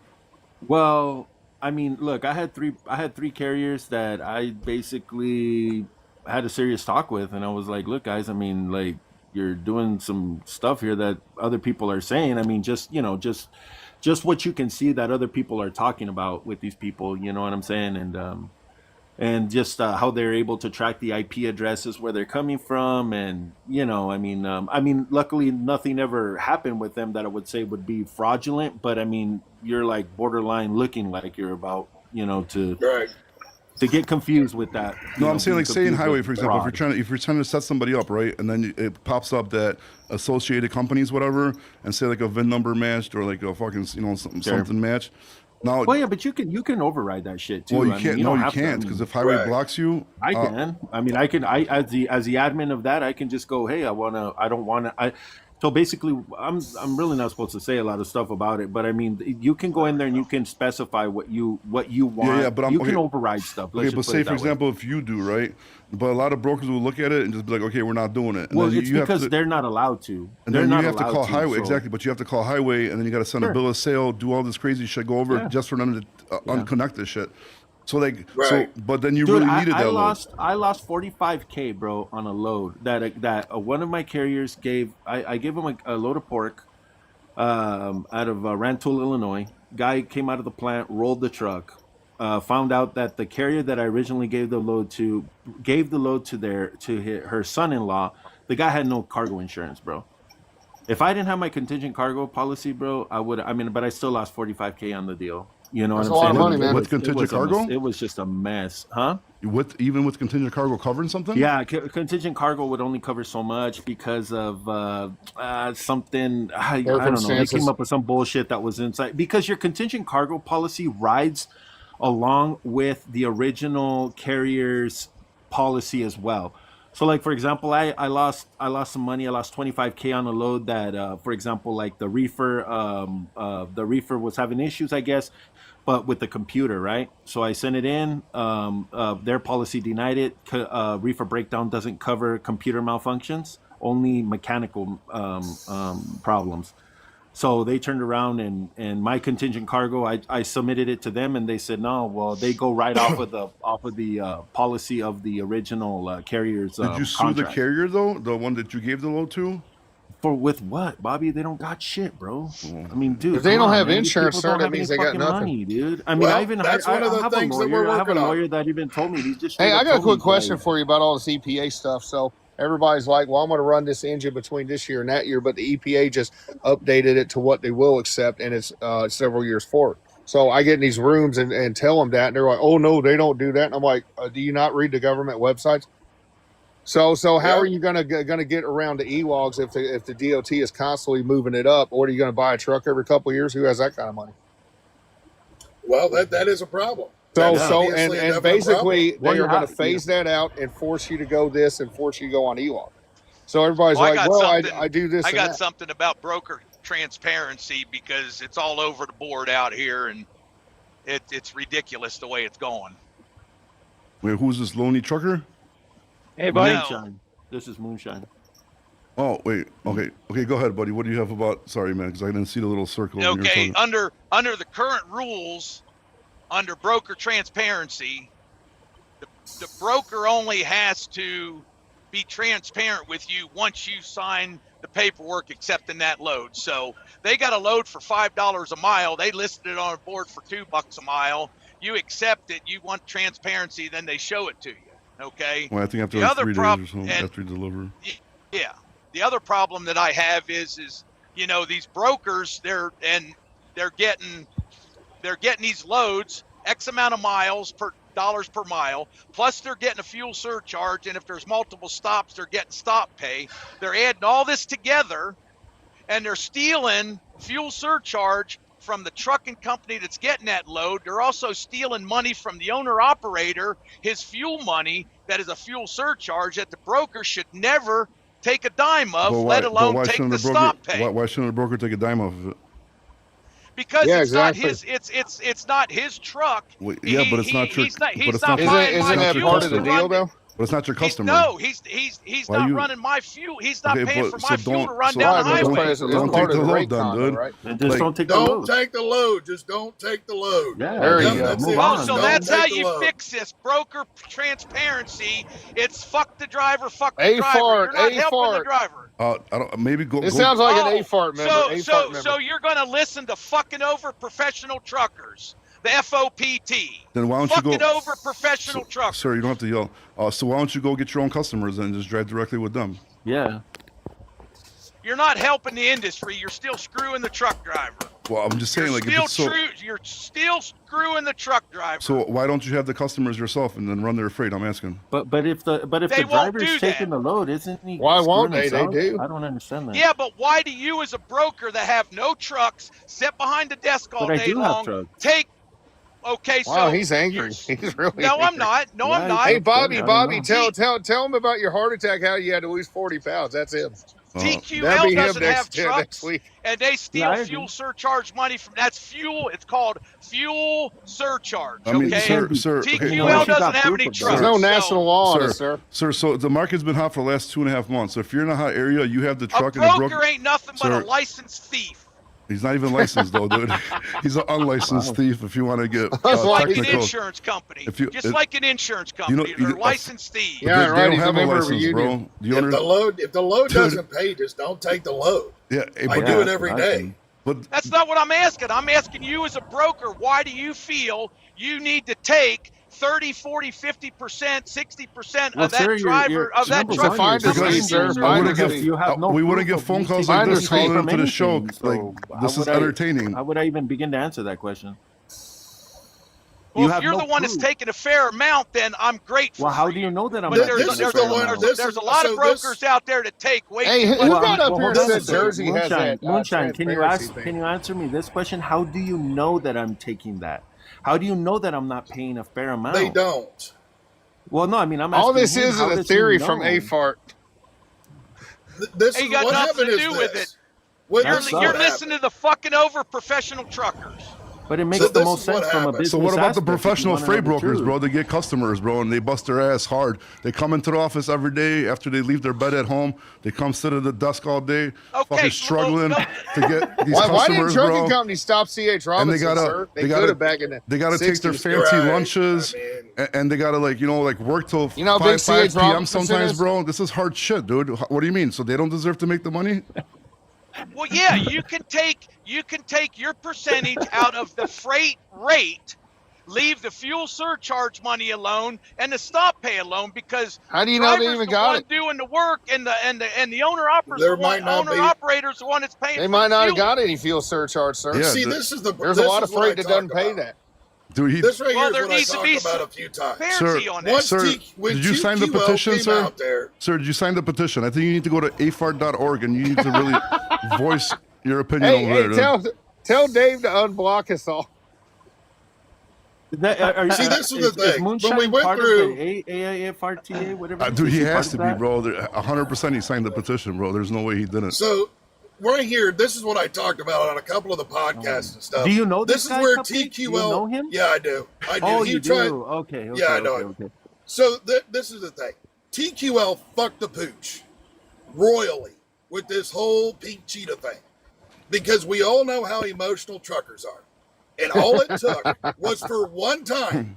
Well, I mean, look, I had three carriers that I basically had a serious talk with, and I was like, look, guys, I mean, like, you're doing some stuff here that other people are saying. I mean, just what you can see that other people are talking about with these people, you know what I'm saying? And just how they're able to track the IP addresses where they're coming from, and luckily nothing ever happened with them that I would say would be fraudulent. But I mean, you're like borderline looking like you're about, to Right. to get confused with that. No, I'm saying being like say in confused highway, with for example, fraud. if you're trying to set somebody up, right, and then it pops up that associated companies, whatever, and say like a VIN number matched or like a fucking something matched. Now, Well, yeah, but you can override that shit too. well, you I mean, can't. you No, don't you have to. I can't mean, because if highway Right. blocks you, I can. I mean, I as the admin of that, I can just go, hey, I don't wanna. So basically, I'm really not supposed to say a lot of stuff about it, but I mean, you can go in there and you can specify what you want. yeah, but you can override stuff. Let's okay, but just put say it for that way. example, if you do, right, but a lot of brokers will look at it and just be like, okay, we're not doing it. And Well, then it's you have because to, they're not allowed to. and They're then not you have to allowed call highway so- exactly, but you have to call highway, and then you got to send a Sure. bill of sale, do all this crazy shit, go over Yeah. it just for them to unconnect this shit. So like, Right. but then you Dude, really needed I that load. I lost 45K, bro, on a load that one of my carriers gave. I gave him a load of pork out of Rantoul, Illinois. Guy came out of the plant, rolled the truck, found out that the carrier that I originally gave the load to her son-in-law. The guy had no cargo insurance, bro. If I didn't have my contingent cargo policy, bro, I would. I mean, but I still lost 45K on the deal. You know That's what a lot I'm of saying? money, man. With contingent cargo? It was just a mess, huh? Even with contingent cargo covering something? Yeah, contingent cargo would only cover so much because of something. I don't know. They Circumstances. came up with some bullshit that was inside because your contingent cargo policy rides along with the original carrier's policy as well. So, like for example, I lost some money. I lost 25K on a load that, for example, like the reefer was having issues, I guess, but with the computer, right? So I sent it in. Their policy denied it. Reefer breakdown doesn't cover computer malfunctions, only mechanical problems. So they turned around and my contingent cargo, I submitted it to them, and they said no. Well, they go right off of the policy of the original carrier's. Did you sue contract. the carrier though, the one that you gave the load to? For with what, Bobby? They don't got shit, bro. I mean, dude, If they come don't on, have man. These insurance, people sir, don't that have means any they got fucking nothing. money, dude. I mean, Well, I even that's I one of the have a things that lawyer. we're I have a working on. lawyer that even told me these just. Hey, straight I up got a told me, quick question like, for you about all this EPA stuff. So everybody's like, well, I'm going to run this engine between this year and that year, but the EPA just updated it to what they will accept, and it's several years forward. So I get in these rooms and tell them that, and they're like, oh, no, they don't do that. And I'm like, do you not read the government websites? So how Yeah. are you gonna get around to EWOGs if the DOT is constantly moving it up, or are you going to buy a truck every couple of years? Who has that kind of money? Well, that is a problem. So That's so obviously a and definite basically Well, they you are going to have- phase that out and force you to go this and force you to go on EWOG. So everybody's Well, I like, got well, something- I do this. I and got that. something about broker transparency because it's all over the board out here, and it's ridiculous the way it's going. Wait, who's this lonely trucker? Hey, buddy. No. Moonshine. This is moonshine. Oh, wait. Okay, go ahead, buddy. What do you have about? Sorry, man, because I didn't see the little circle. when you were Okay, talking. under the current rules, under broker transparency, the broker only has to be transparent with you once you sign the paperwork accepting that load. So they got a load for $5 a mile. They listed it on board for $2 a mile. You accept it. You want transparency, then they show it to you. Okay. Well, I think after The like other 3 prob- days or so, and- after you deliver. Yeah. The other problem that I have is these brokers, they're getting these loads X amount of miles per dollars per mile, plus they're getting a fuel surcharge, and if there's multiple stops, they're getting stop pay. They're adding all this together, and they're stealing fuel surcharge from the trucking company that's getting that load. They're also stealing money from the owner operator, his fuel money that is a fuel surcharge that the broker should never take a dime of, let alone take shouldn't the the broker, stop pay. Why shouldn't the broker take a dime off of it? Because Yeah, it's exactly. not his it's not his truck. Well, yeah, but it's not your. He's not, but he's it's not not your. buying Isn't my that fuel part of the to customer. deal run- though? But it's not your customer. No, he's Why not you- running my fuel. He's not Okay, paying but for my so fuel to don't- run so down the Right, don't- highway. it's don't part take of the the load rate then, condo, dude. right? And just Like, don't take the Don't load. take the load. Just don't take the load. Yeah, There you Yep, go. that's Move it. on. Oh, so Don't that's take how the you load. fix this broker transparency. It's fuck the driver, fuck the A driver. fart, You're not A helping the fart. driver. I don't. Maybe go. It go sounds like Oh, an AFART member. So you're gonna listen to fucking over professional truckers, the FOPT. Then why don't you Fucking go? over professional truckers. Sir, you don't have to yell. So why don't you go get your own customers and just drive directly with them? Yeah. You're not helping the industry. You're still screwing the truck driver. Well, I'm just saying, like, if it's so. You're still screwing the truck driver. So why don't you have the customers yourself and then run their freight? I'm asking. But if They the won't driver's do taking that. the load, isn't he? Why won't screwing they? They himself? do. I don't understand that. Yeah, but why do you, as a broker that have no trucks, sit behind the desk all But I day do have long, trucks. take? Okay, Wow, so he's angry. He's really no, angry. I'm not. No, I'm Yeah, not. Hey, Bobby, I don't Bobby, know. tell him about your heart attack. How you had to lose 40 pounds. That's him. That'd TQL be him doesn't have next trucks, week. and they steal I fuel agree. surcharge money from. That's fuel. It's called fuel surcharge. I mean, Okay. sir. TQL Okay, You know, doesn't got have proof any of that. trucks. There's no so national law on it, sir. Sir, so the market's been hot for the last 2.5 months. So if you're in a hot area, you have the A truck and the broker broker. ain't nothing but Sir. a licensed thief. He's not even licensed though, dude. He's an unlicensed thief. If you want to get Just like an technical. insurance company. If you- Just like an insurance company. They're licensed thieves. Yeah, they right, don't he's a have a member of a license, union. bro. The owner, If the load Dude. doesn't pay, just don't take the load. yeah, hey, I but, do it every I day. think. but That's not what I'm asking. I'm asking you as a broker, why do you feel you need to take 30, 40, 50%, 60% Well, of that sir, driver, of that number It's a truck? one, finder's you're fee, because sir. using I your wouldn't Finder's get fee. you have no we wouldn't proof get of phone you calls taking like this Finder's fee calling from into the show. anything, Like so how this is would I- entertaining. How would I even begin to answer that question? Well, You if have you're no the one that's proof. taking a fair amount, then I'm grateful. Well, how for do you know that I'm But not This there's, is taking there's, a the fair one- amount? this- there's a lot of so this- brokers out there that take way Hey, too who much. got up here and this said is- Jersey has Moonshine, that Moonshine, can you transparency answer me this question? How do you know that I'm taking that? How do you know that I'm not paying a fair amount? They don't. Well, no, I mean I'm All asking this him, is how a does he theory know? from AFART. This Ain't is got what nothing happened to is do with this. it. What, You're- this is you're You're what listening to the fucking over professional truckers. But it makes So the this most is what sense from a happened. business So what about the aspect if you professional wanna know freight the brokers, truth. bro? They get customers, bro, and they bust their ass hard. They come into the office every day after they leave their bed at home. They come sit at the desk all day, fucking struggling to get these Why didn't customers, trucking bro. companies stop C.H. And they Robinson, gotta, sir? They, they could gotta, have back in the they gotta take their 60s. fancy Right. lunches, I mean- and they gotta like work till You know how 5 big C.H. p.m. Robinson sometimes, is? bro. This is hard shit, dude. What do you mean? So they don't deserve to make the money? Well, yeah, you can take your percentage out of the freight rate, leave the fuel surcharge money alone, and the stop pay alone, because How do you know they driver's even the got one it? doing the work, and the owner operator's There the one, might not be- operator's the one that's paying. They for might the not have fuel. got any fuel surcharge, sir. Yeah, See, the- this is the. There's this a lot is of what freight I that doesn't talked pay about. that. Dude, he, This right Well, here there is what I needs to talked be about a few times. Transparency on that. Once Sir, when did you sign the TQL petition, came sir? out there, Sir, did you sign the petition? I think you need to go to afart.org and you need to really voice your opinion Hey, over hey, there, dude. tell Dave to unblock us all. See, this is the thing. When Moonshine we went part through- of the AAFRTA, whatever. Dude, he is has part to of be, that? bro. 100% he signed the petition, bro. There's no way he didn't. so right here, this is what I talked about on a couple of the podcasts and stuff. Do you know this this is guy, where Cupcake? TQL? Do you know him? Yeah, I do. I do. Oh, He you tried- do? Okay. Yeah, I know okay, him. So this is the thing. TQL fucked the pooch royally with this whole pink cheetah thing, because we all know how emotional truckers are, and all it took was for one time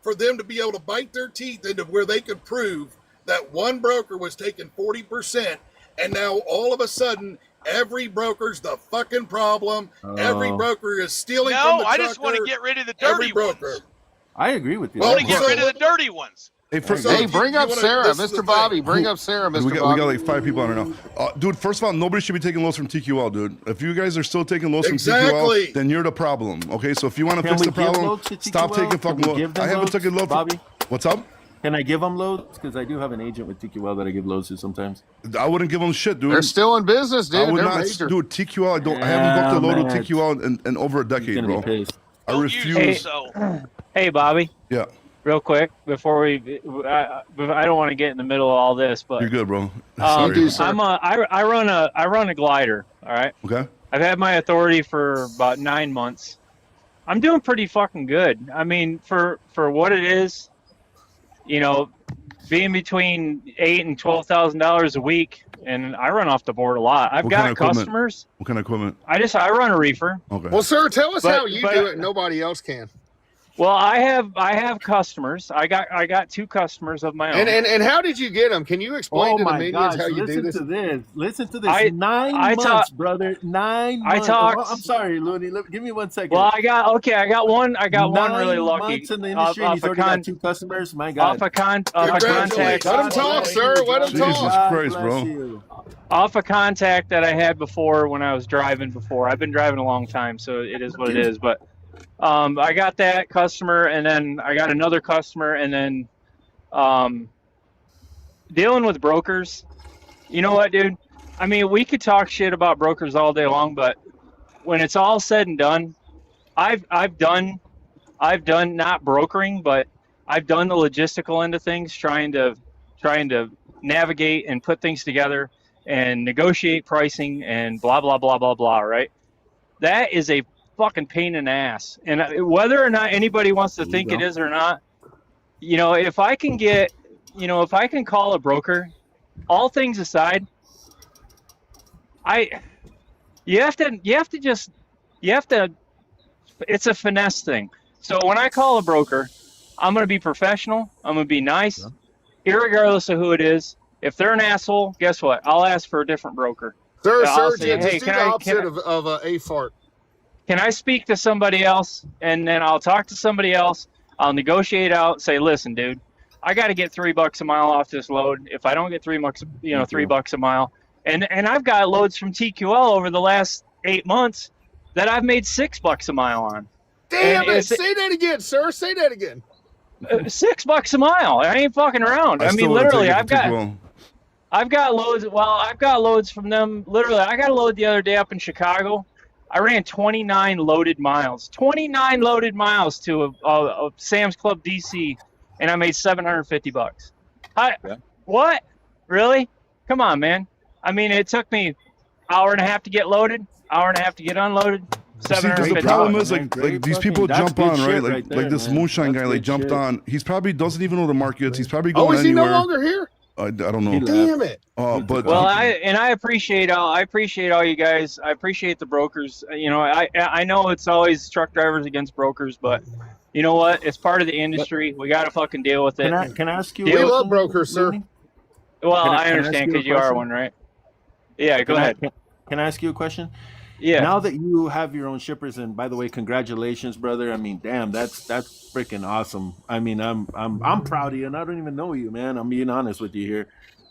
for them to be able to bite their teeth into where they could prove that one broker was taking 40%, and now all of a sudden every broker's the fucking problem. Every Oh. broker is stealing from No, the I trucker. just want to get rid of the every dirty broker. ones. I agree with you. Well, I want to get so- rid of the dirty ones. Hey, first, So Hey, if bring you up wanna- Sarah, this is the Mr. Bobby. thing. Bring up Sarah, Mr. we got Bobby. like 5 people on it now. Dude, first of all, nobody should be taking loads from TQL, dude. If you guys are still taking loads from Exactly. TQL, then you're the problem. Okay, so if you want to Can fix we the give problem, loads to stop TQL? taking Can fucking we loads. give them I haven't loads, taken loads. Bobby? What's up? Can I give them loads? Because I do have an agent with TQL that I give loads to sometimes. I wouldn't give them shit, dude. They're still in business, dude. I would They're not, major. dude. TQL, I haven't booked a load man. with TQL in over a He's decade, gonna bro. be pissed. I Don't refuse. use it, so. Hey, Bobby, Yeah, real quick before I don't want to get in the middle of all this, but you're good, bro. You Sorry. do, sir. I run a glider. All right, Okay. I've had my authority for about 9 months. I'm doing pretty fucking good. I mean, for what it is, being between $8,000 and $12,000 a week, and I run off the board a lot. I've What kind got of equipment? customers. What kind of equipment? I run a reefer. Okay. Well, sir, tell us But- how you but- do it and nobody else can. Well, I have customers. I got 2 customers of my own. And how did you get them? Can you explain Oh to the my minions gosh! how you do Listen this? to this. Listen to this. I 9 I months, talk. brother. 9 I months. talked. Oh, I'm sorry, Looney. Give me 1 second. Well, I got one. I got one really 9 lucky months in the industry, and he's already got 2 customers. My off God. a contact. Congratulations. Let him talk, sir. Let him Jesus talk. God Christ, bless bro. you. Off a contact that I had before when I was driving before. I've been driving a long time, so it is what it is. But I got that customer, and then I got another customer, and then dealing with brokers. You know what, dude? I mean, we could talk shit about brokers all day long, but when it's all said and done, I've done not brokering, but I've done the logistical end of things, trying to navigate and put things together and negotiate pricing and blah blah blah blah blah. Right? That is a fucking pain in the ass. And whether or not anybody wants to think it is or not, if I can get, if I can call a broker, all things aside, you have to it's a finesse thing. So when I call a broker, I'm going to be professional. I'm going to be nice, irregardless of who it is. If they're an asshole, guess what? I'll ask for a different broker. Sir, I'll sir, say, just hey, do the opposite of a fart. can I speak to somebody else? And then I'll talk to somebody else. I'll negotiate out. Say, listen, dude, I got to get $3 a mile off this load. If I don't get $3 a mile, and I've got loads from TQL over the last 8 months that I've made $6 a mile on. Damn it! Say that again, sir. Say that again. $6 a mile. I ain't fucking around. I mean, literally, I've got loads. Well, I've got loads from them. Literally, I got a load the other day up in Chicago. I ran 29 loaded miles. 29 loaded miles to a Sam's Club DC, and I made $750. What? Really? Come on, man. I mean, it took me hour and a half to get loaded, hour and a half to get unloaded. See, because the problem is like these people jump on, right? Like this moonshine guy jumped on. He's probably doesn't even know the markets. He's probably going is he anywhere. no longer here? I don't know. Damn it. But I appreciate all you guys. I appreciate the brokers. I know it's always truck drivers against brokers, but you know what? It's part of the industry. We got to fucking deal with it. Can I ask you? We love brokers, sir. Well, I understand because you are one, right? Yeah, go ahead. Can I ask you a question? Yeah. Now that you have your own shippers, and by the way, congratulations, brother. I mean, damn, that's freaking awesome. I mean, I'm proud of you, and I don't even know you, man. I'm being honest with you here.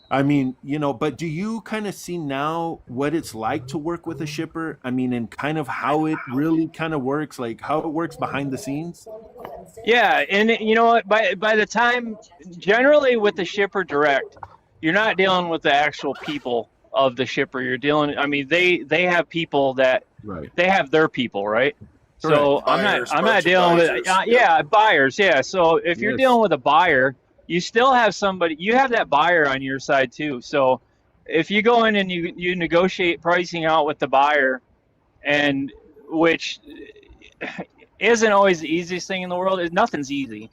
I mean, but do you kind of see now what it's like to work with a shipper? I mean, and kind of how it really kind of works, like how it works behind the scenes? Yeah, and you know what? By the time, generally with the shipper direct, you're not dealing with the actual people of the shipper. You're dealing. I mean, they have people that they have their people, right? Correct. So I'm not dealing with buyers. Yeah. So if you're dealing with a buyer, you still have somebody. You have that buyer on your side too. So if you go in and you negotiate pricing out with the buyer, and which isn't always the easiest thing in the world. Nothing's easy.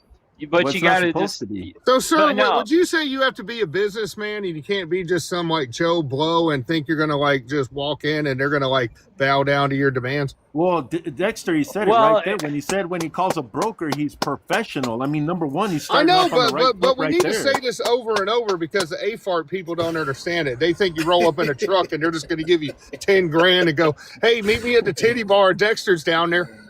But you got to just. So, sir, no. would you say you have to be a businessman and you can't be just some like Joe Blow and think you're going to just walk in and they're going to bow down to your demands? Well, Dexter, he said it right there when he said when he calls a broker, he's professional. I mean, number one, he's starting off on the right foot but we right need there. to say this over and over because the AFART people don't understand it. They think you roll up in a truck and they're just going to give you 10 grand and go, hey, meet me at the titty bar. Dexter's down there.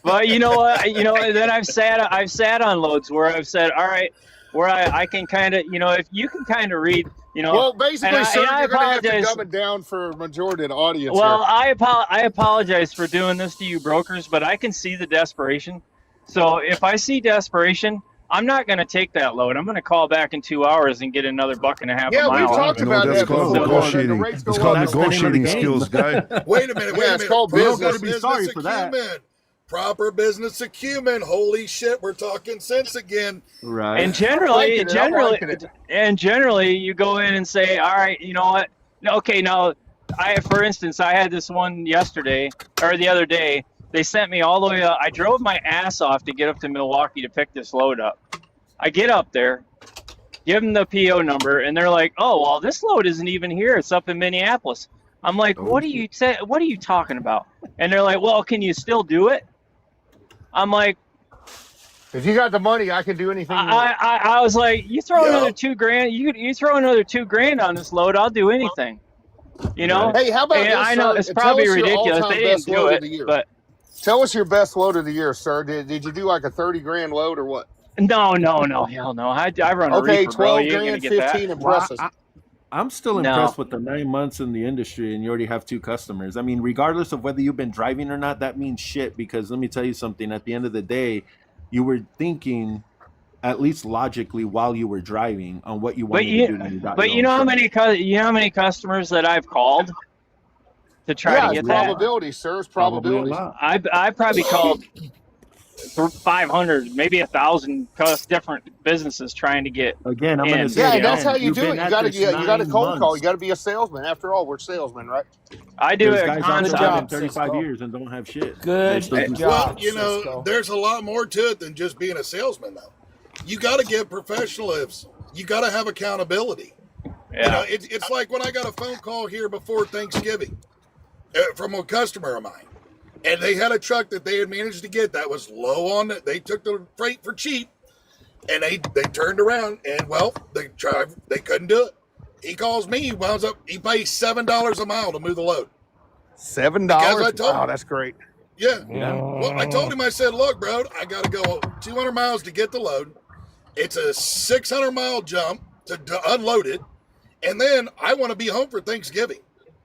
Well, you know what? Then I've sat on loads where I've said, all right, where I can kind of, if you can kind of read, Well, basically, sir, you're going to have to apologize. dumb it down for a majority of the audience. Well, here. I apologize for doing this to you brokers, but I can see the desperation. So if I see desperation, I'm not going to take that load. I'm going to call back in 2 hours and get another $1.50 a mile. Yeah, we've talked about that's that called before. negotiating. It's called negotiating skills, guy. Wait a minute. It's called business. Business sorry for that. acumen. Proper business acumen. Holy shit, we're talking sense again. Right. And generally, you go in and say, all right, you know what? Okay, now, for instance, I had this one the other day. They sent me all the way up. I drove my ass off to get up to Milwaukee to pick this load up. I get up there, give them the PO number, and they're like, "Oh, well, this load isn't even here. It's up in Minneapolis." I'm like, "What are you talking about?" And they're like, "Well, can you still do it?" I'm like, If you got the money, I can do anything you want. I was like, you throw Yeah. another $2,000, you throw another $2,000 on this load, I'll do anything. You know? Hey, how about And this, I know sir? it's Tell probably us your ridiculous. all-time They didn't best do load of it, the year. but Tell us your best load of the year, sir. Did you do like a 30 grand load or what? no, hell no. I run a Okay, reefer, bro. 12 You ain't gonna grand, get that. 15 impresses. I'm still No. impressed with the 9 months in the industry, and you already have 2 customers. I mean, regardless of whether you've been driving or not, that means shit. Because let me tell you something. At the end of the day, you were thinking, at least logically, while you were driving, on what you wanted to do when you got But your you own know how truck. many customers that I've called to try Yeah, to it's get that? probability, sir. It's Probably a probability. lot. I probably called 500, maybe 1,000 different businesses trying to get Again, I'm going to in. say Yeah, it and that's again. how you You've do been it. at You got to this cold 9 call. months. You got to be a salesman. After all, we're salesmen, right? I do There's it guys out there constantly. that job, been 35 Cisco. years and don't have shit. They Good still do job, Well, Cisco. there's a lot more to it than just being a salesman, though. You got to get professionalism. You got to have accountability. Yeah. It's like when I got a phone call here before Thanksgiving from a customer of mine, and they had a truck that they had managed to get that was low on it. They took the freight for cheap, and they turned around and they couldn't do it. He calls me. He winds up. He pays $7 a mile to move the load. $7. Because I told Wow, him. that's great. Yeah. Well, I told him. I said, "Look, bro, I got to go 200 miles to get the load. It's a 600-mile jump to unload it, and then I want to be home for Thanksgiving,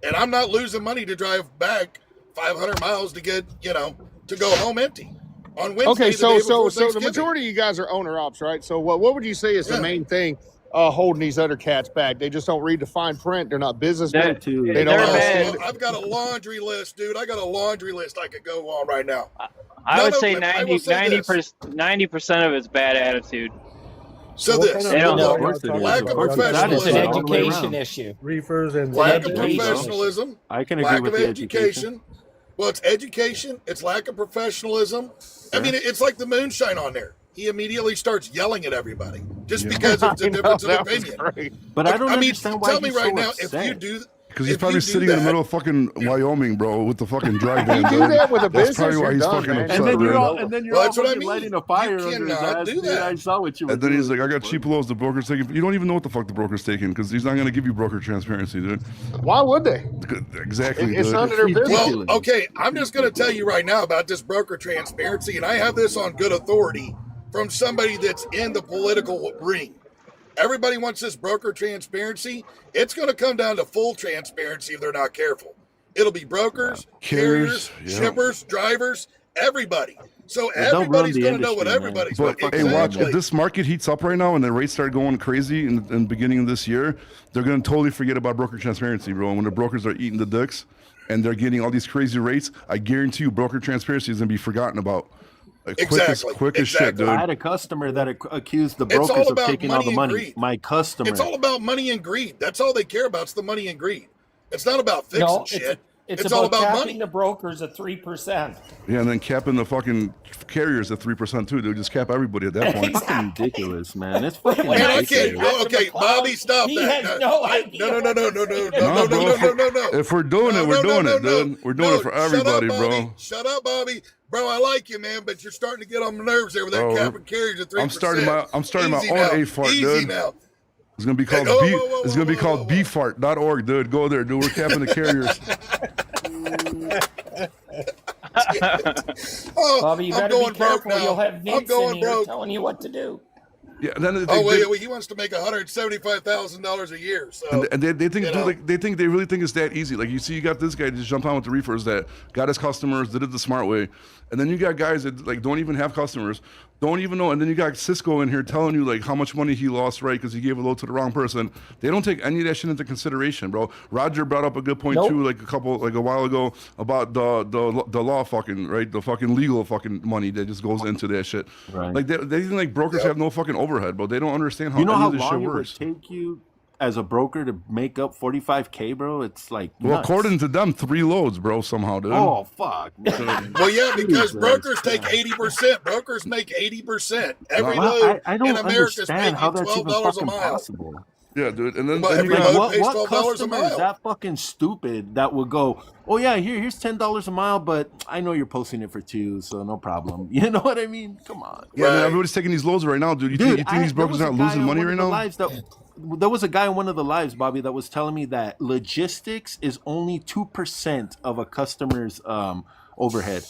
and I'm not losing money to drive back 500 miles to get to go home empty on Wednesday." Okay, the so day so before so the Thanksgiving. majority of you guys are owner ops, right? So what would you say is the Yeah. main thing holding these other cats back? They just don't read the fine print. They're not businessmen. Attitude. They don't They're understand. bad. Well, I've got a laundry list, dude. I got a laundry list I could go on right now. I would None say of them. I will say this. 90% of it's bad attitude. So What this, kind They don't- Of look, course it is. lack Of of course it's It's professionalism. an all the way education around. issue. Reefers and Lack of education. professionalism. I can agree Lack with of the education. education. Well, it's education. It's lack of professionalism. I mean, it's like the moonshine on there. He immediately starts yelling at everybody just because it's a difference of that was opinion. great. But I don't I mean, understand why tell me he's right so now, upset. if you do, Because he's if probably you do sitting in the that- middle of fucking Wyoming, bro, with the fucking dry van. You do dude. that with a That's business, probably why you're he's done, fucking man. upset, And then You're you're man. all, and then you're Well, all that's what I fucking mean. lighting a You fire under his cannot ass, do dude. that. I saw what you were And then he's doing. like, I got cheap loads the broker's taking. You don't even know what the fuck the broker's taking because he's not going to give you broker transparency, dude. Why would they? Exactly, It's dude. none of their business. Well, okay, I'm just going to tell you right now about this broker transparency, and I have this on good authority from somebody that's in the political ring. Everybody wants this broker transparency. It's going to come down to full transparency if they're not careful. It'll be brokers, carriers, yeah. shippers, drivers, everybody. So Well, they'll run everybody's the going to know what industry, man. everybody's But doing. hey, watch, Exactly. if this market heats up right now and the rates start going crazy in the beginning of this year, they're going to totally forget about broker transparency, bro. And when the brokers are eating the dicks and they're getting all these crazy rates, I guarantee you broker transparency is going to be forgotten about. Like, Exactly, quick as shit, exactly. dude. I had a customer that accused the It's all brokers of about taking all the money and money. greed. My customer. It's all about money and greed. That's all they care about. It's the money and greed. It's not about fixing No, shit. it's It's all about about capping money. the brokers at 3%. Yeah, and then capping the fucking carriers at 3% too, dude. Just cap everybody at that point. fucking ridiculous, man. It's fucking When Man, I ridiculous. can't. Well, okay, Bobby, stop He that. has no idea No, what no, this is. no. If we're doing it, we're doing it, dude. We're doing it for everybody, bro. Shut up, Bobby. Bro, I like you, man, but you're starting to get on my nerves there with that Bro, cap and carriage at 3%. I'm starting my Easy own now. A-fart, Easy dude. now. It's gonna be called Whoa, B. whoa, whoa, It's gonna be whoa, called whoa, whoa. bfart.org, dude. Go there, dude. We're capping the carriers. Oh, Bobby, you I'm better going be broke careful. now. You'll have I'm Vince in going here broke. telling you what to do. Yeah. And then Oh wait, he wants to make $175,000 a year. So and they think, you dude, know. like they really think it's that easy. Like you see, you got this guy just jumped on with the reefers that got his customers, did it the smart way, and then you got guys that like don't even have customers, don't even know, and then you got Cisco in here telling you like how much money he lost, right? Because he gave a load to the wrong person. They don't take any of that shit into consideration, bro. Roger brought up a good point Nope. too, like a while ago about the law fucking right, the fucking legal fucking money that just goes into that shit. Right. Like they think like brokers have no fucking overhead, bro. They don't understand how You know any how of this shit long it would works. take you as a broker to make up 45K, bro? It's like Well, nuts. according to them, 3 loads, bro, somehow, dude. Oh fuck. man. Well, yeah, because Jesus brokers Christ. take 80%. Brokers make 80%. Every Well, load I don't in America is understand making how that's even $12 a fucking mile. possible. Yeah, dude. And then, But then you every got load pays what $12 a customer is mile. that fucking stupid that would go, oh yeah, here's $10 a mile, but I know you're posting it for 2, so no problem. You know what I mean? Come on. yeah, man, Right. everybody's taking these loads right now, dude. You Dude, think these there brokers was are a not guy losing on money one right of the now? lives there was a guy on one of the lives, Bobby, that was telling me that logistics is only 2% of a customer's overhead.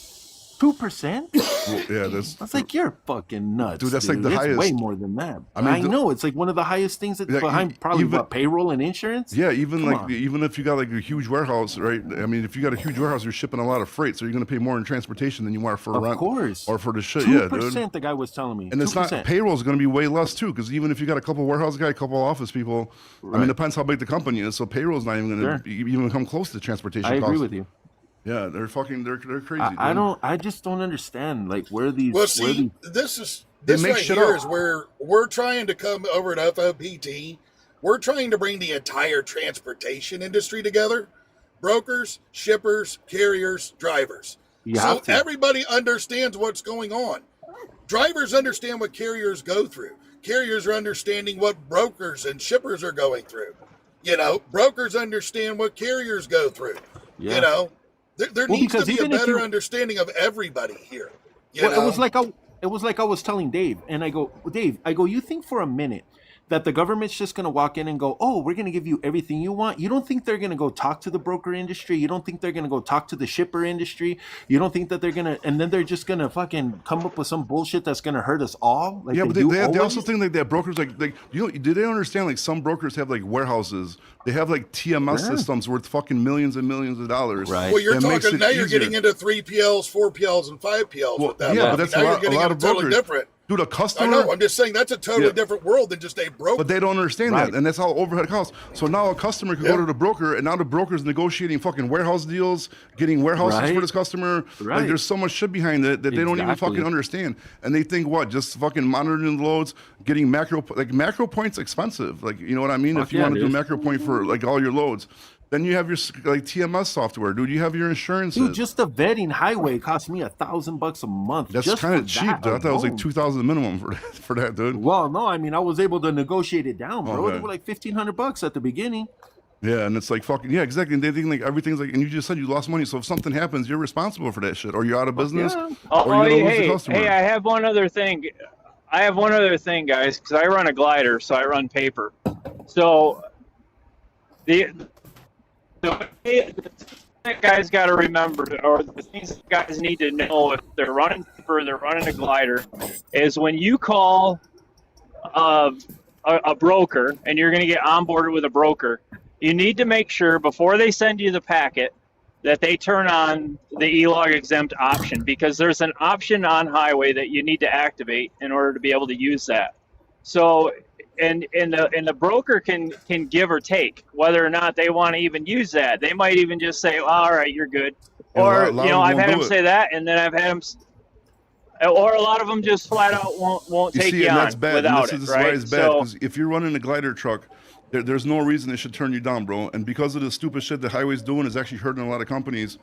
2%? Well, yeah, That's like, you're fucking nuts, Dude, that's like the It's highest. way more than that. I mean, I know it's like one of the highest things that Yeah, behind probably even- what, payroll and insurance. Yeah, even Come like on. even if you got like a huge warehouse, right? I mean, if you got a huge warehouse, you're shipping a lot of freight, so you're gonna pay more in transportation than you are for Of rent course. or for the shit. 2%, Yeah, dude. the guy was telling me. And it's 2%. not payroll is going to be way less too, because even if you got a couple warehouse guy, a couple office people, I mean, Right. it depends how big the company is. So payroll is not even going Sure. to even come close to transportation I agree costs. with you. Yeah, they're crazy. I just don't understand like where these. Well, where see, these, this make right shit here up. is where we're trying to come over at FOPT. We're trying to bring the entire transportation industry together: brokers, shippers, carriers, drivers. You So have to. everybody understands what's going on. Drivers understand what carriers go through. Carriers are understanding what brokers and shippers are going through. You know, brokers understand what carriers go through. Yeah. You know, there Well, needs to because be a even if better you- understanding of everybody here. You Well, know? it was like I was telling Dave, and I go, Dave, you think for a minute that the government's just going to walk in and go, oh, we're going to give you everything you want? You don't think they're going to go talk to the broker industry? You don't think they're going to go talk to the shipper industry? You don't think that they're going to, and then they're just going to fucking come up with some bullshit that's going to hurt us all? Like Yeah, but do they also always? think like that brokers like you know, do they understand like some brokers have like warehouses? They have like TMS Yeah. systems worth fucking millions and millions of dollars. Right. Well, you're That makes talking it now. You're easier. getting into 3PLs, 4PLs, and 5PLs Well, with that. yeah, Bobby. but that's now a you're lot getting into of totally brokers. different. Dude, a I customer. know. I'm just saying that's a totally Yeah. different world than just a broker. But they don't understand Right. that, and that's how overhead costs. So now a customer can Yeah. go to the broker, and now the broker's negotiating fucking warehouse deals, getting warehouses Right. for this customer. Right. Like there's so much shit behind it that they don't even Exactly. fucking understand. And they think what? Just fucking monitoring the loads, getting macro points expensive. Like you know what I mean? Fuck If you yeah, want to do dude. macro point for like all your loads, then you have your like TMS software, dude. You have your insurances. Dude, just the vetting highway cost me $1,000 a month. That's just kind for of cheap, that dude. I thought it was like alone. 2,000 minimum for that, dude. Well, no, I mean I was able to negotiate it down, bro. Okay. They were like $1,500 at the beginning. Yeah, and it's like fucking yeah, exactly. And they think like everything's like, and you just said you lost money, so if something happens, you're responsible for that shit, or you're out of business, yeah. or you're gonna lose the customer. Hey, I have one other thing. Guys, because I run a glider, so I run paper. So the guys got to remember, or the things that guys need to know if they're running paper, they're running a glider, is when you call a broker and you're going to get onboarded with a broker, you need to make sure before they send you the packet that they turn on the e-log exempt option, because there's an option on highway that you need to activate in order to be able to use that. So, and the broker can give or take whether or not they want to even use that. They might even just say, well, all right, you're good. And Or, a lot you know, of I've them had won't them do it. say that, and then I've had them, or a lot of them just flat out won't You take see, you and on that's bad. without And this it, is why right? it's bad, So, because if you're running a glider truck, there's no reason it should turn you down, bro. And because of the stupid shit that highway's doing, is actually hurting a lot of companies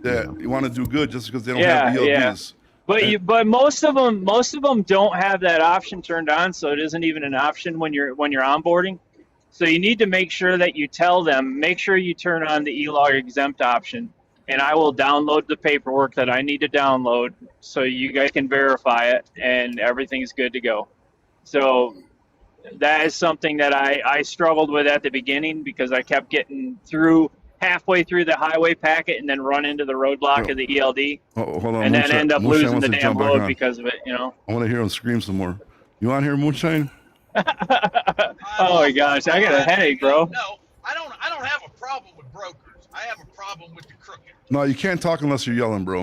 that want to do good just because they don't have the ELDs. But but most of them don't have that option turned on, so it isn't even an option when you're onboarding. So you need to make sure that you tell them, make sure you turn on the e-log exempt option, and I will download the paperwork that I need to download so you guys can verify it and everything's good to go. So that is something that I struggled with at the beginning, because I kept getting halfway through the highway packet and then run into the roadblock of the ELD, Oh, hold on, and then Moonshine- end up Moonshine losing wants the to damn jump back load on. because of it, you know. I want to hear him scream some more. You want to hear Moonshine? Oh my gosh, I got a headache, bro. No, I don't have a problem with brokers. I have a problem with the crooked. No, you can't talk unless you're yelling, bro.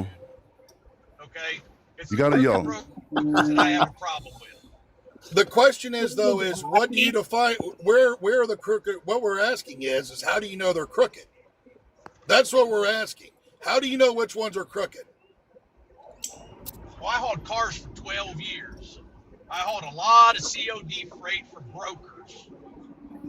Okay, it's You the gotta crooked yell. brokers that I have a problem with. The question is, though, is what do you define? Where are the crooked? What we're asking is how do you know they're crooked? That's what we're asking. How do you know which ones are crooked? Well, I hauled cars for 12 years. I hauled a lot of COD freight for brokers.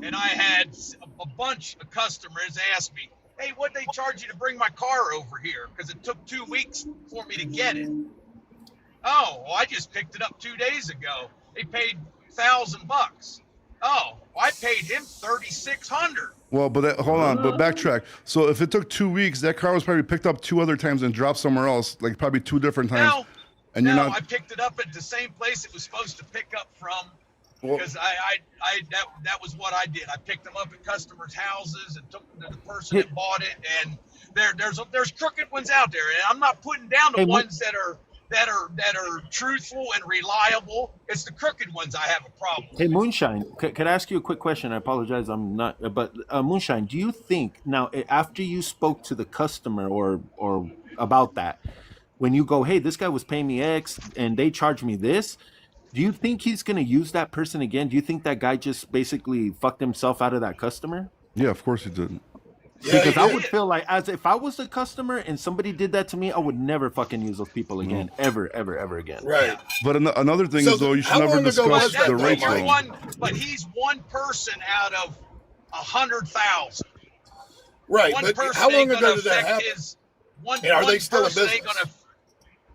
And I had a bunch of customers ask me, hey, what'd they charge you to bring my car over here? Because it took 2 weeks for me to get it. Oh, well, I just picked it up 2 days ago. They paid $1,000. Oh, I paid him $3,600. Well, but hold on, but backtrack. So if it took 2 weeks, that car was probably picked up 2 other times and dropped somewhere else, like probably 2 different times. No, And you're no, not. I picked it up at the same place it was supposed to pick up from. Well, Because that was what I did. I picked them up at customers' houses and took them to the person that bought it. And there's crooked ones out there, and I'm not putting down the ones that are truthful and reliable. It's the crooked ones I have a problem with. Hey, Moonshine, could I ask you a quick question? I apologize, I'm not, but Moonshine, do you think now after you spoke to the customer or about that, when you go, hey, this guy was paying me X and they charged me this, do you think he's gonna use that person again? Do you think that guy just basically fucked himself out of that customer? yeah, of course he did. Yeah, Because he I did. would feel like, as if I was the customer and somebody did that to me, I would never fucking use those people again, ever again. Right. But another thing So is, though, you should how never long ago was discuss that, the though, rates. Mike? But he's one person out of 100,000. Right. One But person how long ain't ago gonna did that affect happen? his one. And are one they still in person ain't business? gonna.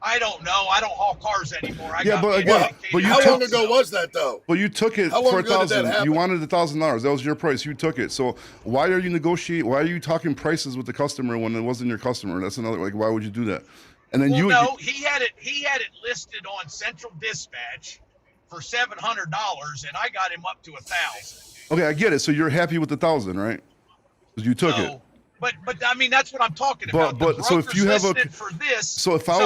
I don't know. I don't haul cars anymore. I Yeah, got but me again, educated but you How took- long ago was that, though? Well, you took it How long for ago did that 1,000. happen? You wanted $1,000. That was your price. You took it. So why are you negotiate? Why are you talking prices with the customer when it wasn't your customer? That's another. Like, why would you do that? And then Well, you. no, he had it listed on Central Dispatch for $700, and I got him up to 1,000. Okay, I get it. So you're happy with the 1,000, right? Because you took it. But I mean that's what I'm talking about. But so if you have a listed it for this, so if I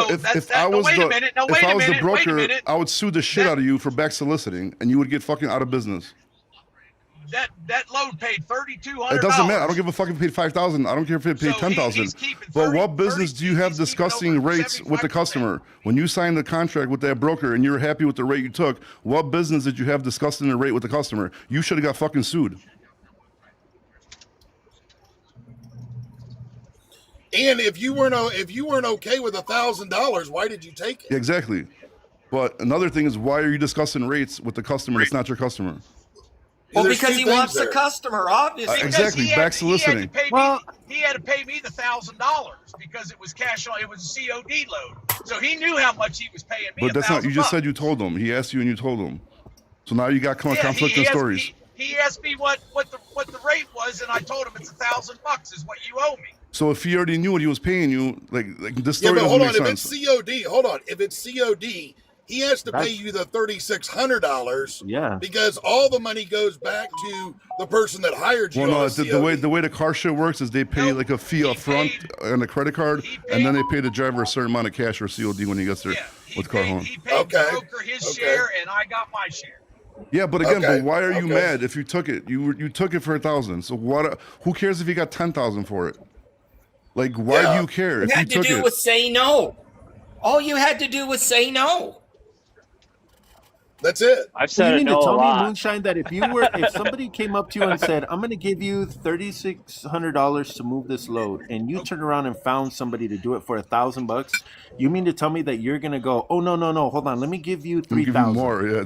was wait the a minute, no, if wait I a was the minute, wait a broker, minute. I would sue the shit out of you for back soliciting, and you would get fucking out of business. That load paid $3,200. It doesn't matter. I don't give a fuck if it paid 5,000. I don't care if it paid So 10,000. he's keeping But 30 what business do you have he's keeping discussing over rates with the 75%. customer? When you signed the contract with that broker and you're happy with the rate you took, what business did you have discussing the rate with the customer? You should have got fucking sued. And if you weren't okay with $1,000, why did you take it? Exactly. But another thing is, why are you discussing rates with the customer that's not your customer? Well, There's because two he things wants there. the customer, obviously. Because Exactly, back soliciting. He had to pay me the $1,000 because it was cash on. It was a COD load, so he knew how much he was paying me. But that's not. You just said $1,000. you told him. He asked you and you told him. So now you got conflicting he asked stories. He asked me what the rate was, and I told him it's $1,000 is what you owe me. So if he already knew what he was paying you, like this Yeah, story but hold doesn't on. make If sense. it's COD, hold on. If it's COD, he has to pay you the $3,600. Yeah. Because all the money goes back to the person that hired you. Well, no, on a the way the car shit works is they pay like a fee up front on a credit card, and then they pay the driver a certain amount of cash or COD when he gets there with car home. He paid the broker his share, and I got my share. Yeah, but again, Okay, but why are you okay. mad if you took it? You took it for 1,000. So what? Who cares if you got 10,000 for it? Like, why do you care You if you had to took do it? was say no. All you had to do was say no. That's it. I've So said you it mean no to a tell me, lot. Moonshine, that if somebody came up to you and said, "I'm going to give you $3,600 to move this load," and you turned around and found somebody to do it for $1,000, you mean to tell me that you're going to go, "Oh no, hold on, let me give you Let me give you 3,000"? more, yeah.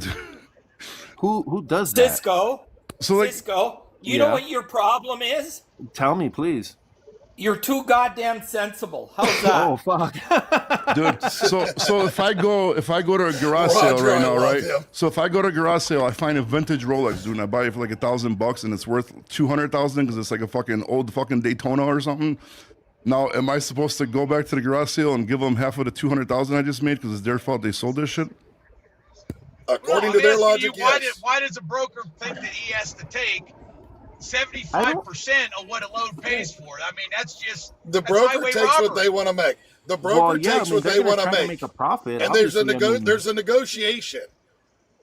Who does that? Cisco. So like, Cisco. You know what your problem is? Tell me, please. You're too goddamn sensible. How's that? Oh fuck. dude. So if I go to a garage sale Roger, right I now, love right? him. So if I go to a garage sale, I find a vintage Rolex, dude, and I buy it for like $1,000, and it's worth 200,000 because it's like a fucking old fucking Daytona or something. Now, am I supposed to go back to the garage sale and give them half of the 200,000 I just made because it's their fault they sold this shit? According to their logic, yes. Why does a broker think that he has to take 75% of what a load pays for? I mean, that's just The that's broker highway takes what robbery. they want to make. The broker takes what they're they gonna want try to make. a profit. And there's obviously, there's a negotiation.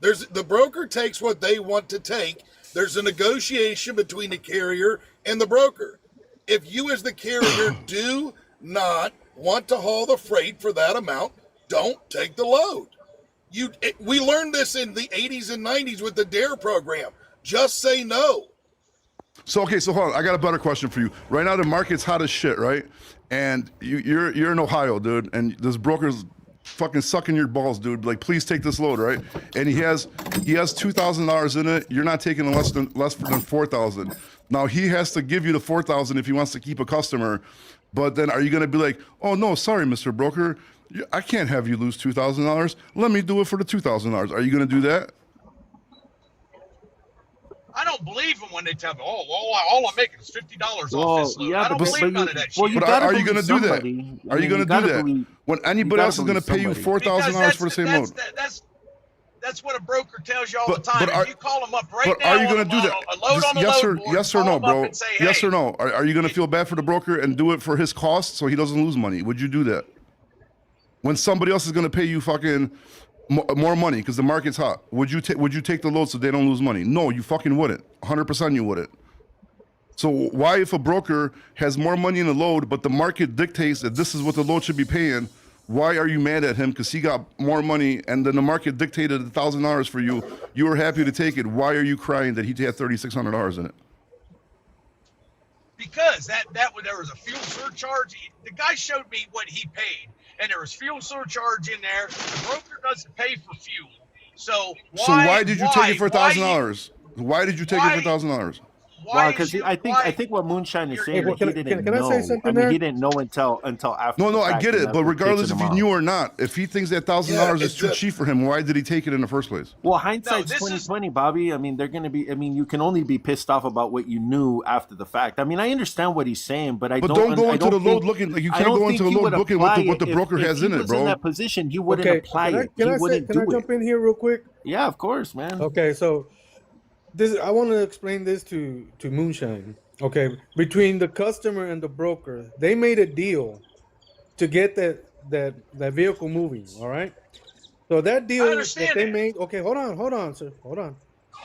The broker takes what they want to take. There's a negotiation between the carrier and the broker. If you as the carrier do not want to haul the freight for that amount, don't take the load. We learned this in the 80s and 90s with the DARE program. Just say no. So okay, so hold on. I got a better question for you. Right now, the market's hot as shit, right? And you're in Ohio, dude, and this broker's fucking sucking your balls, dude. Like, please take this load, right? And he has $2,000 in it. You're not taking less than 4,000. Now he has to give you the 4,000 if he wants to keep a customer. But then, are you gonna be like, oh no, sorry, Mr. Broker, I can't have you lose $2,000. Let me do it for the $2,000. Are you gonna do that? don't believe them when they tell me, "Oh, well, all I'm making is $50 off Well, this load." yeah, I don't but believe none of that well, shit. you But gotta are you believe going to do that? somebody. Are you going to do gotta that believe- when you anybody gotta else is going to believe pay you somebody. $4,000 for the same load? That's what a broker tells you all But- the time. but are- If you call them up right But now are you on going to do that? a load Just on the yes load or board, yes or call no, them up bro? and say, Yes "Hey, or no? Are you going to feel bad for the broker and do it for his cost so he doesn't lose money? Would you do that? When somebody else is going to pay you fucking more money because the market's hot, would you take the load so they don't lose money? No, you fucking wouldn't. 100% you wouldn't. So why, if a broker has more money in the load, but the market dictates that this is what the load should be paying, why are you mad at him because he got more money and then the market dictated $1,000 for you? You were happy to take it. Why are you crying that he had $3,600 in it? because there was a fuel surcharge." The guy showed me what he paid, and there was fuel surcharge in there. The broker doesn't pay for fuel, so why did you take it for $1,000? Why did you take it for why- $1,000? Well, because I think what Moonshine is saying, Hey, that he didn't can I know. say something mean, there? he didn't know until after. No, the I fact, get and it. that's But what regardless pissing if him he off. knew or not, if he thinks that $1,000 is it's too a- cheap for him, why did he take it in the first place? Well, hindsight's this is- 2020, Bobby. I mean, they're going to be. I mean, you can only be pissed off about what you knew after the fact. I mean, I understand what he's saying, but But don't go I into don't the load think- looking like you I can't don't go think into the he load would booking apply what the it. broker If has he in it, was bro. in that position, he wouldn't Okay, apply it. can He I wouldn't do jump it. in here real quick? Yeah, of course, man. Okay, so I want to explain this to Moonshine. Okay, between the customer and the broker, they made a deal to get that vehicle moving. All right, so that deal that understand they that. made. Okay, hold on, sir, hold on.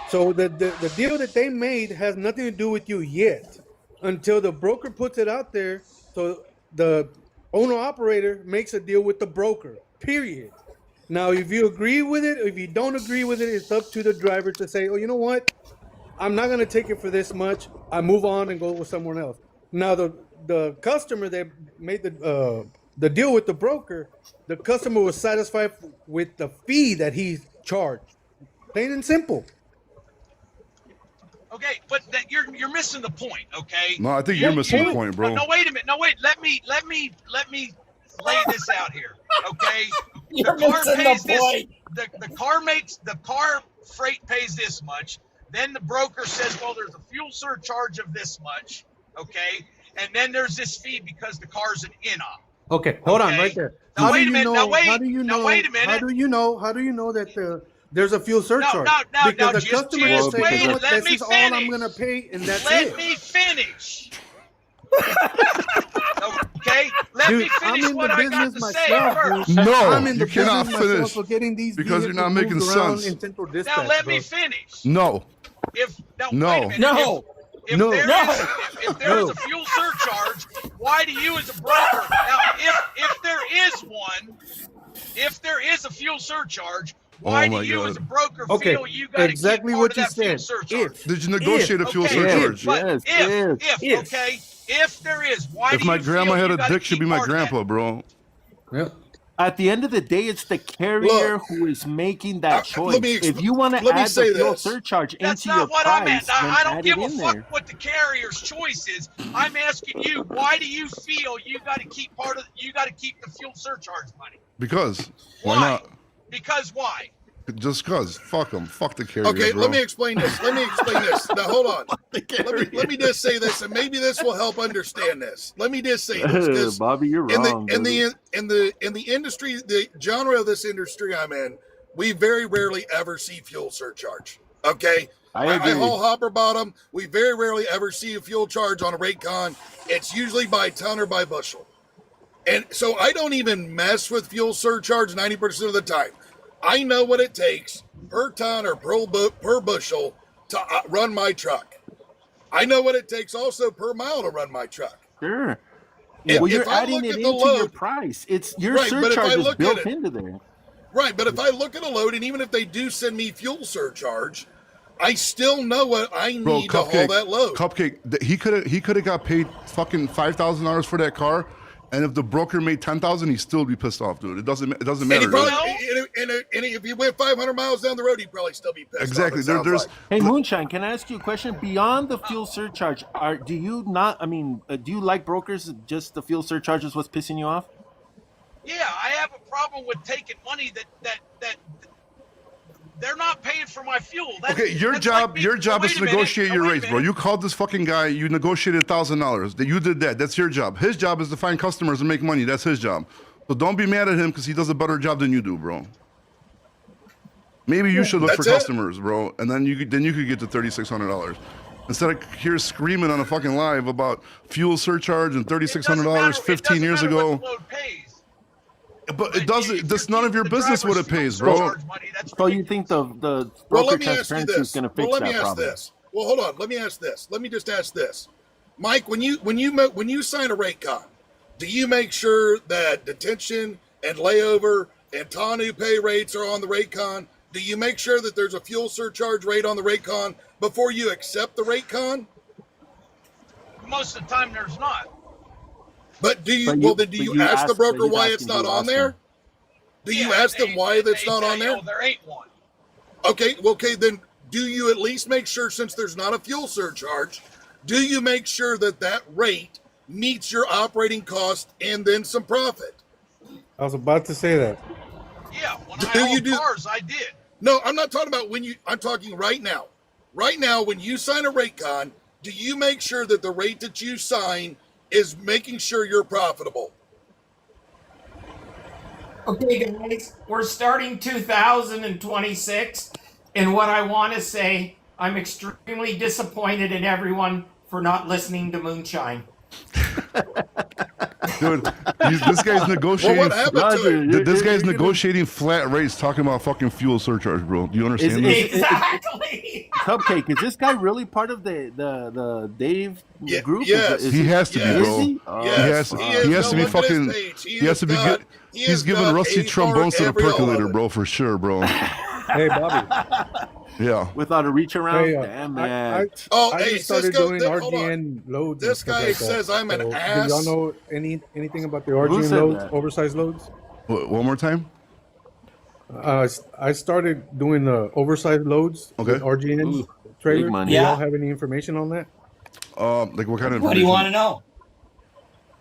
So the deal that they made has nothing to do with you yet, until the broker puts it out there. So the owner operator makes a deal with the broker. Period. Now, if you agree with it, if you don't agree with it, it's up to the driver to say, "Oh, you know what? I'm not going to take it for this much. I move on and go with someone else." Now, the customer that made the deal with the broker, the customer was satisfied with the fee that he charged. Plain and simple. Okay, but you're missing the point. Okay. No, I think you're missing the point, bro. No, wait a minute. No, wait. Let me lay this out here. Okay. You're missing the point. The car freight pays this much. Then the broker says, "Well, there's a fuel surcharge of this much." Okay. And then there's this fee because the car's an in-op. Okay, hold on Okay. right there. Now, wait a minute. Now, wait. How do you know? Now, wait a minute. How do you know that there's a fuel surcharge? no, because the just customer is saying, wait, "You know what, let this me is all I'm finish. going to pay, and that's Let it." me finish. Okay? Let Dude, me I'm finish in what the I got business to say myself, first. dude. No, I'm in you the cannot business myself finish for getting these because you're not vehicles making moved around sense. in Central Dispatch. Now let bro. me finish. No, Wait a minute. No. If No. there No. is- if there is a fuel surcharge, why do you as a broker now if there is a fuel surcharge, why Oh do my you God. as a broker Okay, feel you got to exactly keep what part you of that fuel said. surcharge? did you negotiate a fuel Okay, surcharge? But Yes, if okay, if there is, why If do my you grandma feel had you a gotta dick, she'd be keep my part of that? grandpa, bro. Yeah. At the end of the day, it's the carrier who is making that choice. let me If you want to let me add say the fuel this. surcharge That's into your not what I meant. price, then I don't add give it a in fuck there. what the carrier's choice is. I'm asking you, why do you feel you got to keep the fuel surcharge money? Because why Why? not? Because why? Just cause. Fuck them. Fuck the carriers, Okay, bro. let me explain this. Now hold on. Let me just say this, and maybe this will help understand this. Let me just say this, 'cause Bobby, you're in wrong. the industry, the genre of this industry I'm in, we very rarely ever see fuel surcharge. Okay, I agree. I haul hopper bottom. We very rarely ever see a fuel charge on a rate con. It's usually by ton or by bushel, and so I don't even mess with fuel surcharge 90% of the time. I know what it takes per ton or per bushel to run my truck. I know what it takes also per mile to run my truck. Sure. If- Well, you're if I adding look it at into the your load- price. It's your Right, but if I surcharge is look at built it- into there. Right, but if I look at a load, and even if they do send me fuel surcharge, I still know what I need Bro, to haul that load. He could have got paid fucking $5,000 for that car, and if the broker made $10,000, he'd still be pissed off, dude. It doesn't And, he matter. probably, dude. and if he went 500 miles down the road, he'd probably still be pissed Exactly. off. it sounds There's like. Hey, Moonshine, can I ask you a question? Beyond the fuel surcharge, do you not? I mean, do you like brokers? Just the fuel surcharge is what's pissing you off? Yeah, I have a problem with taking money that They're not paying for my fuel. That's, Okay, your that's job, like me- your job wait is a to minute. negotiate Now, your wait a rates, bro. minute. You called this fucking guy. You negotiated $1,000. That you did that. That's your job. His job is to find customers and make money. That's his job. So don't be mad at him because he does a better job than you do, bro. Maybe you should look for That's it. customers, bro, and then you could get to $3,600 instead of here screaming on a fucking live about fuel surcharge and $3,600 15 years ago. What the load pays. But it doesn't. If That's you're none of your keeping the business what driver's it pays, fuel bro. surcharge money, that's So you think the Well, broker let me ask you transparency is this. going to fix Well, let me that ask problem? this. Well, hold on. Let me ask this. Let me just ask this, Mike. When you sign a rate con, do you make sure that detention and layover and tonneau pay rates are on the rate con? Do you make sure that there's a fuel surcharge rate on the rate con before you accept the rate con? most of the time there's not. But do you? But Well, then do you ask the broker he's why asking it's not you on ask there? him. Do you ask them why that's not on there? There ain't one. Okay, then do you at least make sure, since there's not a fuel surcharge, do you make sure that that rate meets your operating cost and then some profit? I was about to say that. Yeah, when Do I you owned do- cars, I did. No, I'm not talking about when you, I'm talking right now. Right now, when you sign a rate con, do you make sure that the rate that you sign is making sure you're profitable? Okay, guys, we're starting 2026, and what I want to say, I'm extremely disappointed in everyone for not listening to Moonshine. Dude, this guy's Well, negotiating. what happened to Roger, it? This guy's you're gonna- negotiating flat rates, talking about fucking fuel surcharge, bro. Do you understand Is- this? Exactly. Cupcake, is this guy really part of the Dave Yeah, group? yes. Is He has to be, Yes. bro. Is he? He Yes, has, is. he has to Go be look at his fucking. page. He has to be. He's has giving got rusty a trombones to the for every all of percolator, it. bro, for sure, bro. Hey, Bobby. Yeah. Without a reach around? Hey, Damn, I, man. Oh, I hey, just started Cisco, doing hold on. RGN loads. and This stuff guy like that. says I'm an Do ass. y'all know anything about the Who RGN said loads, that? oversized loads? One more time. I started doing the oversized loads. Okay. With RGN Ooh, trailer. big money. Do y'all Yeah. have any information on that? Like what kind of? What do you information? want to know?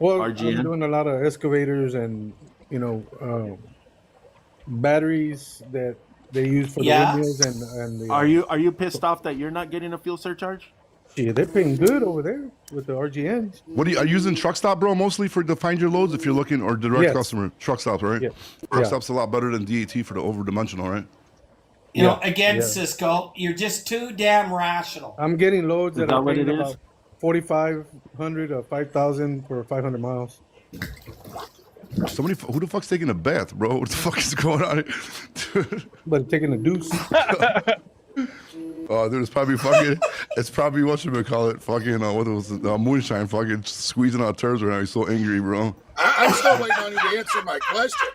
Well, RGN? I'm doing a lot of excavators and batteries that they use for the Yeah. windmills and the, Are you pissed off that you're not getting a fuel surcharge? Yeah, they're paying good over there with the RGNs. What are you using truck stop, bro? Mostly to find your loads, if you're looking, or direct Yes. customer truck stops, right? Yeah. Truck Yeah. stops a lot better than DAT for the over-dimensional, right? You know, Yeah, again, yeah. Cisco, you're just too damn rational. I'm getting loads Is that that are what paying it is? about 4,500 or 5,000 for 500 miles. Somebody, who the fuck's taking a bath, bro? What the fuck is going on here? Dude. But taking a deuce. Oh, dude, it's probably fucking. It's probably what you would call it, fucking. What was it? Moonshine, fucking squeezing out turds right now. He's so angry, bro. I'm still waiting on him to answer my question.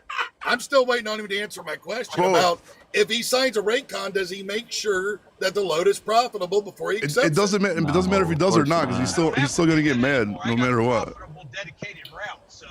I'm still waiting on him to answer my question Bro. about if he signs a rate con, does he make sure that the load is profitable before he accepts It doesn't matter. It doesn't matter if he does or not, because he's still gonna get mad no matter what. Profitable, dedicated route. So,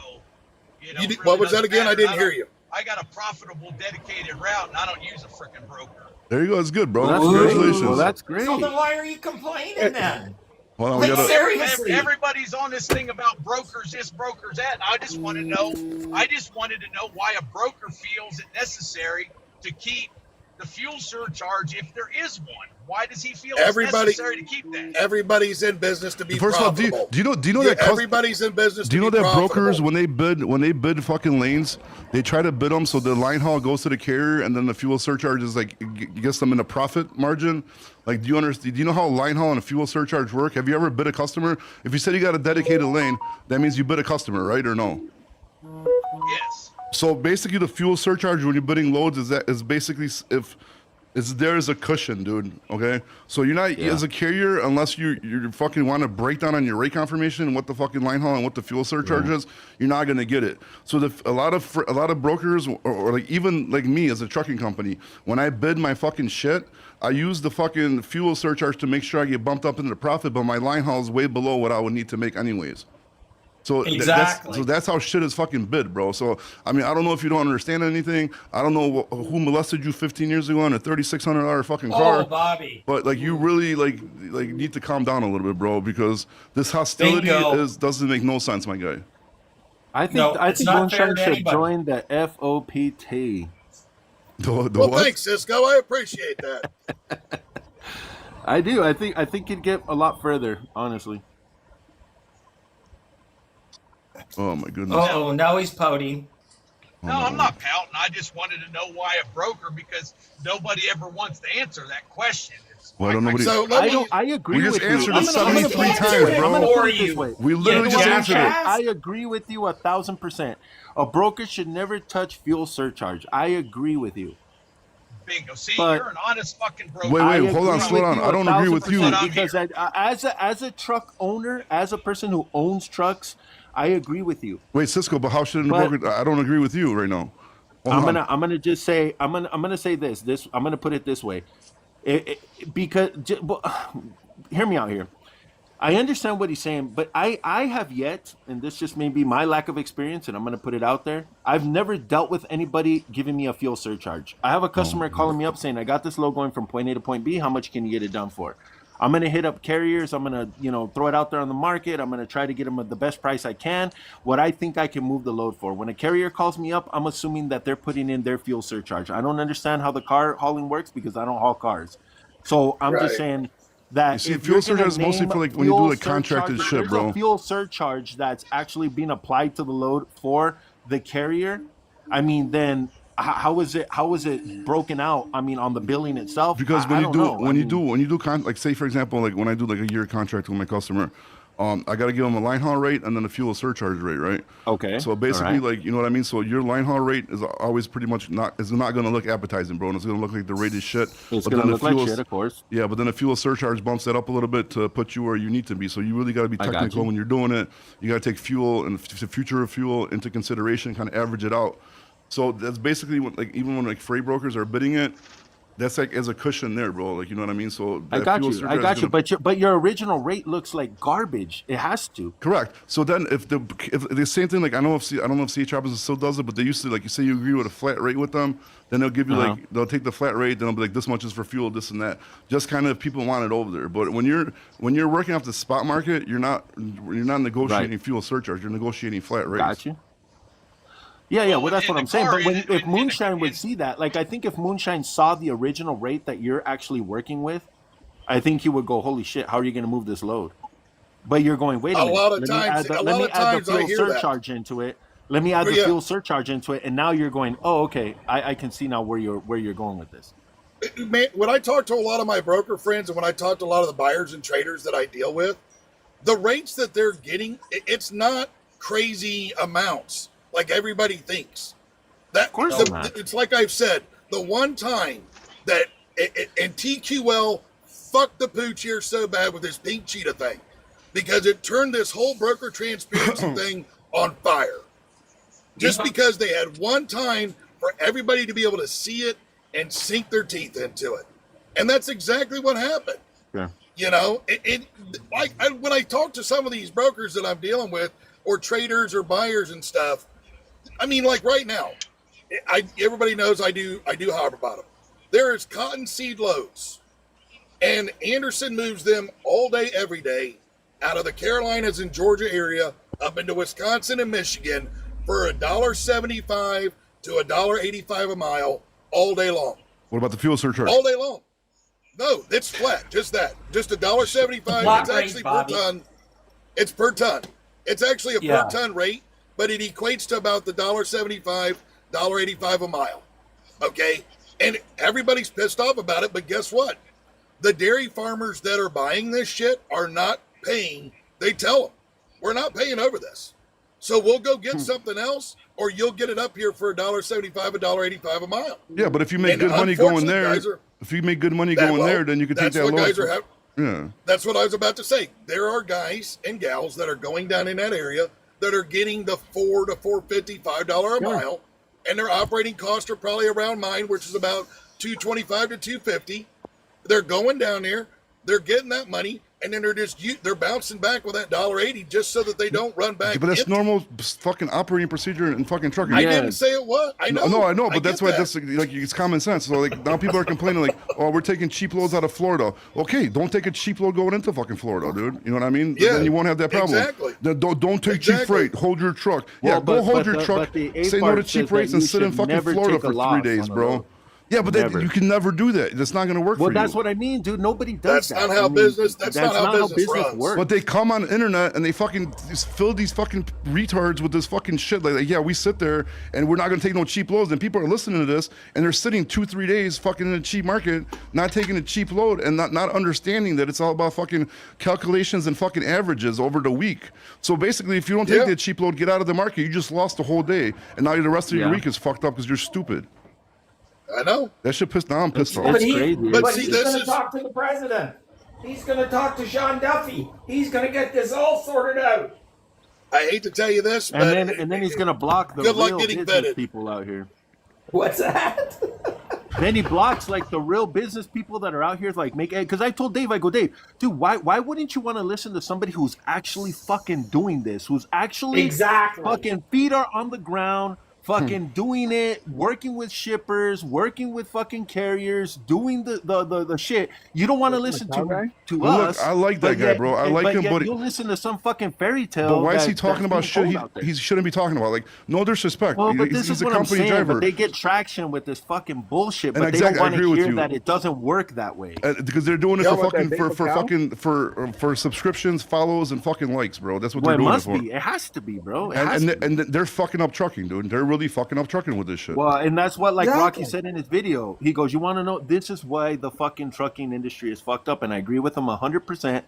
You did- what was that again? I didn't hear you. I got a profitable, dedicated route, and I don't use a freaking broker. There you go. It's good, bro. Well, that's Congratulations. great. Well, that's great. So then why are you complaining then? Hold on, we Like, gotta. seriously. Everybody's on this thing about brokers this, brokers that. And I just want to know. I just wanted to know why a broker feels it necessary to keep the fuel surcharge if there is one. Why does he feel Everybody- it's necessary to keep that? Everybody's in business to be First of all, profitable. do you know that? Everybody's in business Do you to know be that brokers profitable. when they bid fucking lanes, they try to bid them so the line haul goes to the carrier and then the fuel surcharge is like gets them in a profit margin. Like, do you understand? Do you know how line haul and a fuel surcharge work? Have you ever bid a customer? If you said you got a dedicated lane, that means you bid a customer, right or no? Yes. So basically, the fuel surcharge when you're bidding loads is basically if it's there as a cushion, dude. Okay, so you're not as a carrier unless you fucking want to break down on your rate confirmation and what the fucking line haul and what the fuel surcharge is. You're not gonna get it. So a lot of brokers or like even like me as a trucking company, when I bid my fucking shit, I use the fucking fuel surcharge to make sure I get bumped up into the profit, but my line haul is way below what I would need to make anyways. So Exactly. that's how shit is fucking bid, bro. So I mean, I don't know if you don't understand anything. I don't know who molested you 15 years ago on a $3,600 fucking car. Oh, Bobby. But like, you really like need to calm down a little bit, bro, because this hostility Bingo. doesn't make no sense, my guy. I think No, I it's think not fair Moonshine to should anybody. join the FOPT. The Well, what? thanks, Cisco. I appreciate that. I do. I think you'd get a lot further, honestly. Oh my goodness. Oh, now he's pouting. Oh, No, I'm not pouting. I just wanted to know why a broker, because nobody ever wants to answer that question. Well, I don't know what he- So let me. I agree We just with you. answered it I'm gonna 73 put it this times, way. bro. I'm gonna put it For this you. way. We literally You just answered it. jackass. I agree with you 1,000%. A broker should never touch fuel surcharge. I agree with you. Bingo. See, But- you're an honest fucking broker. Wait, I hold on, agree slow with down. you I don't agree with you. 1,000% I'm because as a truck owner, as a person who owns trucks, I agree with you. Wait, Cisco, but how should a But- broker? I don't agree with you right now. Hold on. I'm gonna just say I'm gonna say this. I'm gonna put it this way, hear me out here. I understand what he's saying, but I have yet, and this just may be my lack of experience, and I'm gonna put it out there. I've never dealt with anybody giving me a fuel surcharge. I have a customer calling me up saying, "I got this load going from point A to point B. How much can you get it done for?" I'm gonna hit up carriers. I'm gonna throw it out there on the market. I'm gonna try to get them at the best price I can, what I think I can move the load for. When a carrier calls me up, I'm assuming that they're putting in their fuel surcharge. I don't understand how the car hauling works because I don't haul cars. So I'm just Right. saying that You see, if fuel you're surcharge gonna is mostly name for, like, when you do, fuel like, contracted surcharge- shit, there's bro. a fuel surcharge that's actually being applied to the load for the carrier. I mean, then how is it broken out? I mean, on the billing itself. Because I when you don't do know. when you do like, say for example, like when I do like a year contract with my customer, I got to give them a line haul rate and then a fuel surcharge rate, right? Okay. So basically, all right. like, you know what I mean. So your line haul rate is always pretty much not going to look appetizing, bro. And it's going to look like the rate is shit. It's But gonna then the look like fuel- shit, of course. Yeah, but then the fuel surcharge bumps that up a little bit to put you where you need to be. So you really got to be I got technical you. when you're doing it. You got to take fuel and the future of fuel into consideration, kind of average it out. So that's basically what, like, even when like freight brokers are bidding it, that's like as a cushion there, bro. Like, you know what I mean? So I that got fuel you. surcharge I got is you. gonna- But your original rate looks like garbage. It has to. Correct. So then, if the same thing, like I don't know if CH Robbins still does it, but they used to, like, you say you agree with a flat rate with them, then they'll give you Uh-huh. like they'll take the flat rate, then they'll be like this much is for fuel, this and that. Just kind of people want it over there. But when you're working off the spot market, you're not negotiating Right. fuel surcharge. You're negotiating flat rates. Got you. Yeah. Well, Well, that's in what the I'm saying. car, But in if the- Moonshine would in- see that, like, I think if Moonshine saw the original rate that you're actually working with, I think he would go, "Holy shit, how are you going to move this load?" But you're going, "Wait a minute. lot of let times- me add the, a let lot me of add times the I fuel hear that. surcharge into it. Let me add the Yeah. fuel surcharge into it." And now you're going, "Oh, okay. I can see now where you're going with this." Man, when I talk to a lot of my broker friends and when I talk to a lot of the buyers and traders that I deal with, the rates that they're getting, it's not crazy amounts like everybody thinks. That, Of course the- not. It's like I've said, the one time that and TQL fucked the pooch here so bad with this pink cheetah thing because it turned this whole broker transparency thing on fire. Just because they had one time for everybody to be able to see it and sink their teeth into it. And that's exactly what happened. Yeah. You know, when I talk to some of these brokers that I'm dealing with, or traders or buyers and stuff, I mean, like right now, everybody knows I do harbor bottom. There is cotton seed loads, and Anderson moves them all day, every day, out of the Carolinas and Georgia area up into Wisconsin and Michigan for $1.75 to $1.85 a mile all day long. What about the fuel surcharge? All day long. No, it's flat. Just that. Just $1.75. Flat It's rate, actually Bobby. per ton. It's per ton. It's actually a Yeah. per ton rate, but it equates to about the $1.75, $1.85 a mile. Okay? And everybody's pissed off about it, but guess what? The dairy farmers that are buying this shit are not paying. They tell them, we're not paying over this. So we'll go get something else, or you'll get it up here for $1.75, $1.85 a mile. Yeah, but if you make And good money going unfortunately, there, guys are- if you make good money going well, there, then you can take that's that what load. guys are having. Yeah. That's what I was about to say. There are guys and gals that are going down in that area that are getting the $4 to $4.50, $5 a mile, and their operating costs are probably around mine, which is about $2.25 to $2.50. They're going down there, they're getting that money, and then they're bouncing back with that $1.80 just so that they don't run back. But that's empty. normal fucking operating procedure in fucking trucking. I didn't say it was. I know. No, I know, but get that's why that. that's like it's common sense. So like now people are complaining like, oh, we're taking cheap loads out of Florida. Okay, don't take a cheap load going into fucking Florida, dude. You know what I mean? Yeah, then you won't have that problem. exactly. Then don't take cheap Exactly. freight. Hold your truck. Well, yeah, go hold your but truck. the A Say no part to cheap says that rates and you sit in should fucking never Florida take a for 3 loss days, on a bro. load. Yeah, but you can never do that. That's not going to work for you. Well, that's what I mean, dude. Nobody does that. That's not how business. That's not how business runs. Works. But they come on the internet and they fucking just fill these fucking retards with this fucking shit. Like, yeah, we sit there and we're not going to take no cheap loads. And people are listening to this and they're sitting 2-3 days fucking in a cheap market, not taking a cheap load and not understanding that it's all about fucking calculations and fucking averages over the week. So basically, if you don't take that cheap load, get out of the market. You just lost the whole day, and now the rest of your week is fucked up because you're stupid. I know. That shit pissed. Now I'm pissed off. But he's going to talk to the president. He's going to talk to Sean Duffy. He's going to get this all sorted out. I hate to tell you this, but and then he's going to block the real business people out here. What's that? Then he blocks like the real business people that are out here, like because I told Dave, I go, Dave, dude, why wouldn't you want to listen to somebody who's actually fucking doing this, who's actually fucking feet are on the ground, fucking doing it, working with shippers, working with fucking carriers, doing the shit. You don't want to listen to us. Look, I like that guy, bro. I like him, but you'll listen to some fucking fairy tale. But why is he talking about shit he shouldn't be talking about? Like, no disrespect. Well, but this he's is a what I'm company saying. driver. But they get traction with this fucking bullshit, but And they don't want I agree to with hear you. that it doesn't work that way. Because they're doing it for subscriptions, follows, and fucking likes, bro. That's what they're doing it for. It has to be, bro. And they're fucking up trucking, dude. They're really fucking up trucking with this shit. Well, and that's what Rocky said in his video. He goes, you want to know, this is why the fucking trucking industry is fucked up. And I agree with him 100%,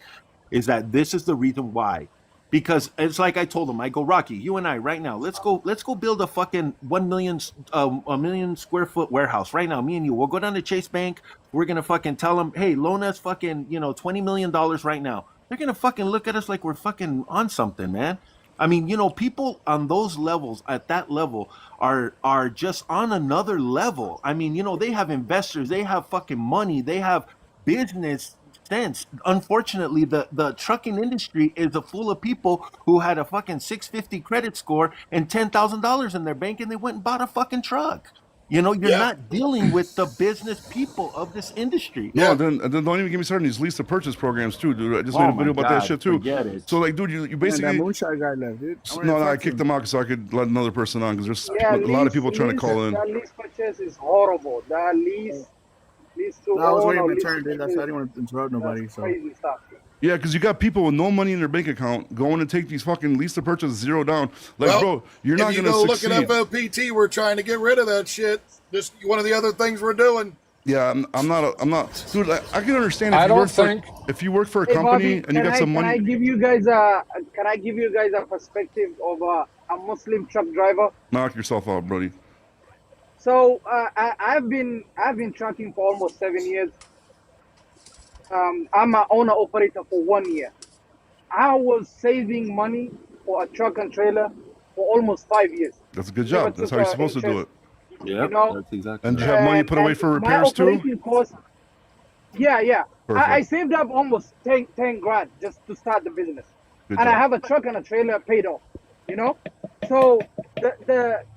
is that this is the reason why. Because it's like I told him, I go, Rocky, you and I right now, let's go build a fucking 1 million, a million square foot warehouse right now. Me and you, we'll go down to Chase Bank. We're going to fucking tell them, hey, loan us fucking, $20 million right now. They're going to fucking look at us like we're fucking on something, man. I mean, people on those levels, at that level, are just on another level. I mean, they have investors, they have fucking money, they have business sense. Unfortunately, the trucking industry is full of people who had a fucking 650 credit score and $10,000 in their bank, and they went and bought a fucking truck. You're not dealing with the business people of this industry. Yeah, then don't even get me started on these lease to purchase programs too, dude. I just made a video about that shit too. So like, dude, you basically that moonshine guy left, dude. No, I kicked him out so I could let another person on because there's a lot of people trying to call in. That lease purchase is horrible. That lease to I was waiting my turn, dude. That's why I didn't want to interrupt nobody. So crazy stuff. Yeah, because you got people with no money in their bank account going to take these fucking lease to purchase zero down. Like, bro, you're not going to succeed. If you go look at FOPT, we're trying to get rid of that shit. Just one of the other things we're doing. Yeah, I'm not. Dude, I can understand if you work for a company and you got some money. Can I give you guys a perspective of a Muslim truck driver? Knock yourself out, buddy. So I've been trucking for almost 7 years. I'm an owner operator for 1 year. I was saving money for a truck and trailer for almost 5 years. That's a good job. That's how you're supposed to do it. Yeah, that's exactly. And do you have money put away for repairs too? Yeah. I saved up almost 10 grand just to start the business. Good job. I have a truck and a trailer paid off. So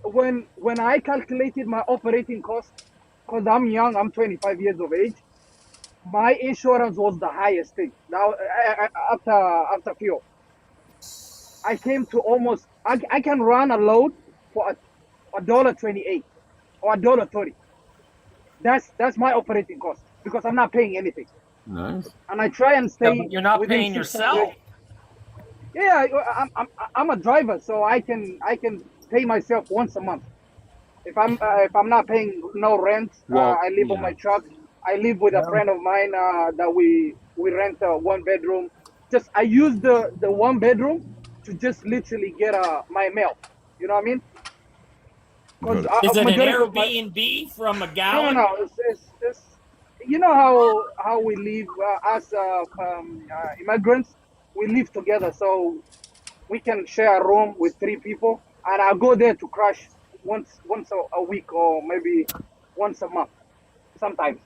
when I calculated my operating cost, because I'm young, I'm 25 years of age, my insurance was the highest thing. Now after fuel, I came to almost I can run a load for $1.28 or $1.30. That's my operating cost because I'm not paying anything. Nice. And I try and stay. Yeah, but you're not paying yourself. Yeah, I'm a driver, so I can pay myself once a month. If I'm not paying no rent, I live on my truck. I live with a friend of mine that we rent a 1 bedroom. Just I use the 1 bedroom to just literally get my mail. You know what I mean? Is it an Airbnb from a gallon? No. It's you know how we live as immigrants. We live together, so we can share a room with 3 people, and I go there to crash once a week or maybe once a month, sometimes.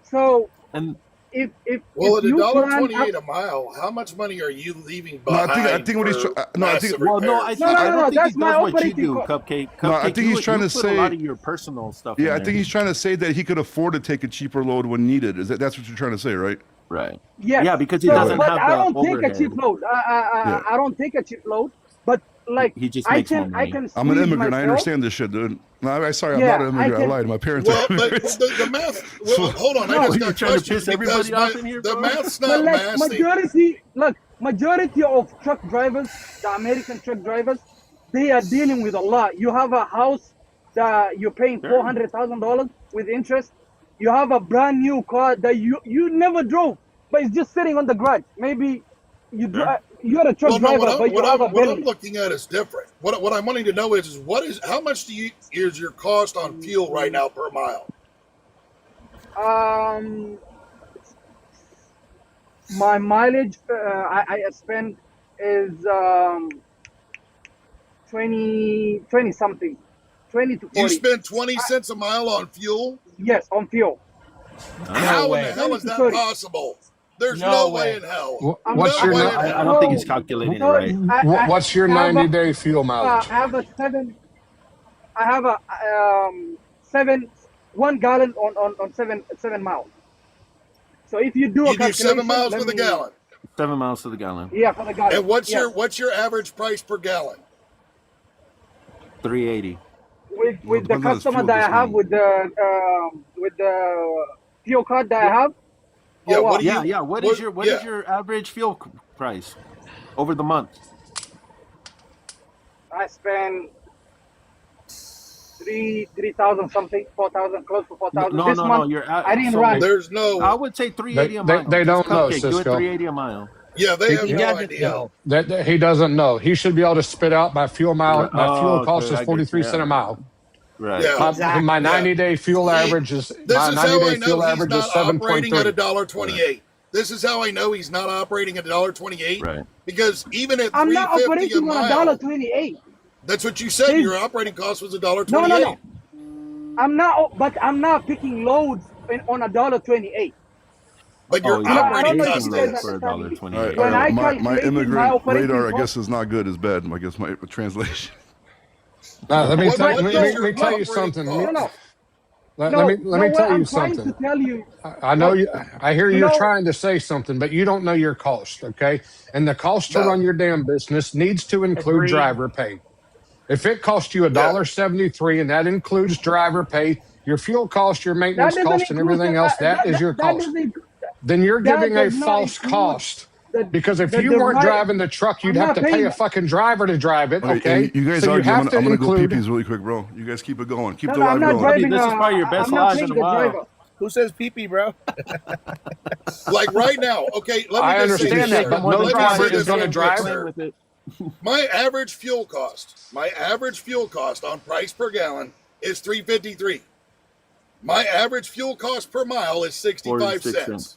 So and if at $1.28 a mile, how much money are you leaving behind? I think what he's I don't think that's my operating cost. Cupcake. No, I think he's trying to say a lot of your personal stuff. Yeah, I think he's trying to say that he could afford to take a cheaper load when needed. That's what you're trying to say, right? Right. Yes. Yeah, because he doesn't have the I don't overhead. take a cheap load. I don't take a cheap load. But like He just I makes more can money. I can. I'm an squeeze immigrant. I myself. understand this shit, dude. No, I'm sorry. Yeah, I'm not an immigrant. I can- lied. My parents Well, are but immigrants. the math. Well, hold on. No, I just you're got trying to questions piss everybody because off in here, the bro? math's but not like mathing. majority of truck drivers, the American truck drivers, they are dealing with a lot. You have a house that you're paying Sure. $400,000 with interest. You have a brand new car that you never drove, but it's just sitting on the garage. Maybe you're a truck Well, no. driver, but you have a What I'm Bentley. looking at is different. What I'm wanting to know is how much is your cost on fuel right now per mile? My mileage I spend is 20 something, 20 to 40. You spend 20 cents a mile on fuel? Yes, on fuel. How in way. the hell is that 20 to 30. possible? There's No no way way. in hell. What's No your way in I hell. don't think he's calculating it right. what's your 90-day fuel mileage? I have a 1 gallon on 7 miles. So if you do a You do 7 calculation, miles let with a me- gallon. 7 miles to the gallon. Yeah, for the gallon. And what's yeah. your average price per gallon? $3.80. with the depends on his customer fuel that I have discount. with the fuel card that I have? Yeah, or what do you- Yeah. What is your average fuel price over the month? I spend 3,000 something, 4,000, close to 4,000. No, This month, You're I didn't run. There's no. I would say $3.80 a mile. They don't know, Cupcake, do it Cisco. $3.80 a mile. Yeah, they have He no doesn't idea. know. That he doesn't know. He should be able to spit out my fuel mile. My fuel cost okay, I is get 43 you. cents a mile. Right. Yeah. My 90-day fuel average is This my is how I 90-day know fuel he's average is not operating at 7.3. $1.28. This is how I know he's not operating at $1.28. Right. Because even at I'm not $3.50 a operating on mile, $1.28. that's what you said. There's- Your operating cost was $1.28. No. I'm not picking loads on $1.28. But your I operating don't know if cost you guys is. for understand. $1.28. All right, When I my calculated my immigrant operating radar, I cost- guess, is not good. Is bad. I guess my translation. Let me What- tell, what let is me- your let me tell you operating something. cost? No. Let No, me what tell you I'm trying something. to tell you. I know you. I hear you're No. trying to say something, but you don't know your cost, okay? And the cost to No. run your damn business needs to include Agreed. driver pay. If it costs you $1.73 and that includes driver pay, your fuel cost, your That maintenance doesn't cost, and include everything else, that is your cost. doesn't- Then you're that giving a does not false include cost. Because if the you weren't right- driving the truck, you'd I'm have not to pay paying a that. fucking driver to drive it, Okay, okay? you guys So you argue. have I'm to gonna go include. pee-pees really quick, bro. You guys keep it going. Keep No, the no, live I'm not going. driving. This is probably your best I'm not live paying in a the while. driver. Who says pee bro? Like right now, okay, let me I just say understand this, that, sir. but no Let me driver say this is going to real quick, drive. sir. With it. My average fuel cost on price per gallon is $3.53. My average fuel cost per mile is 65 46 cents.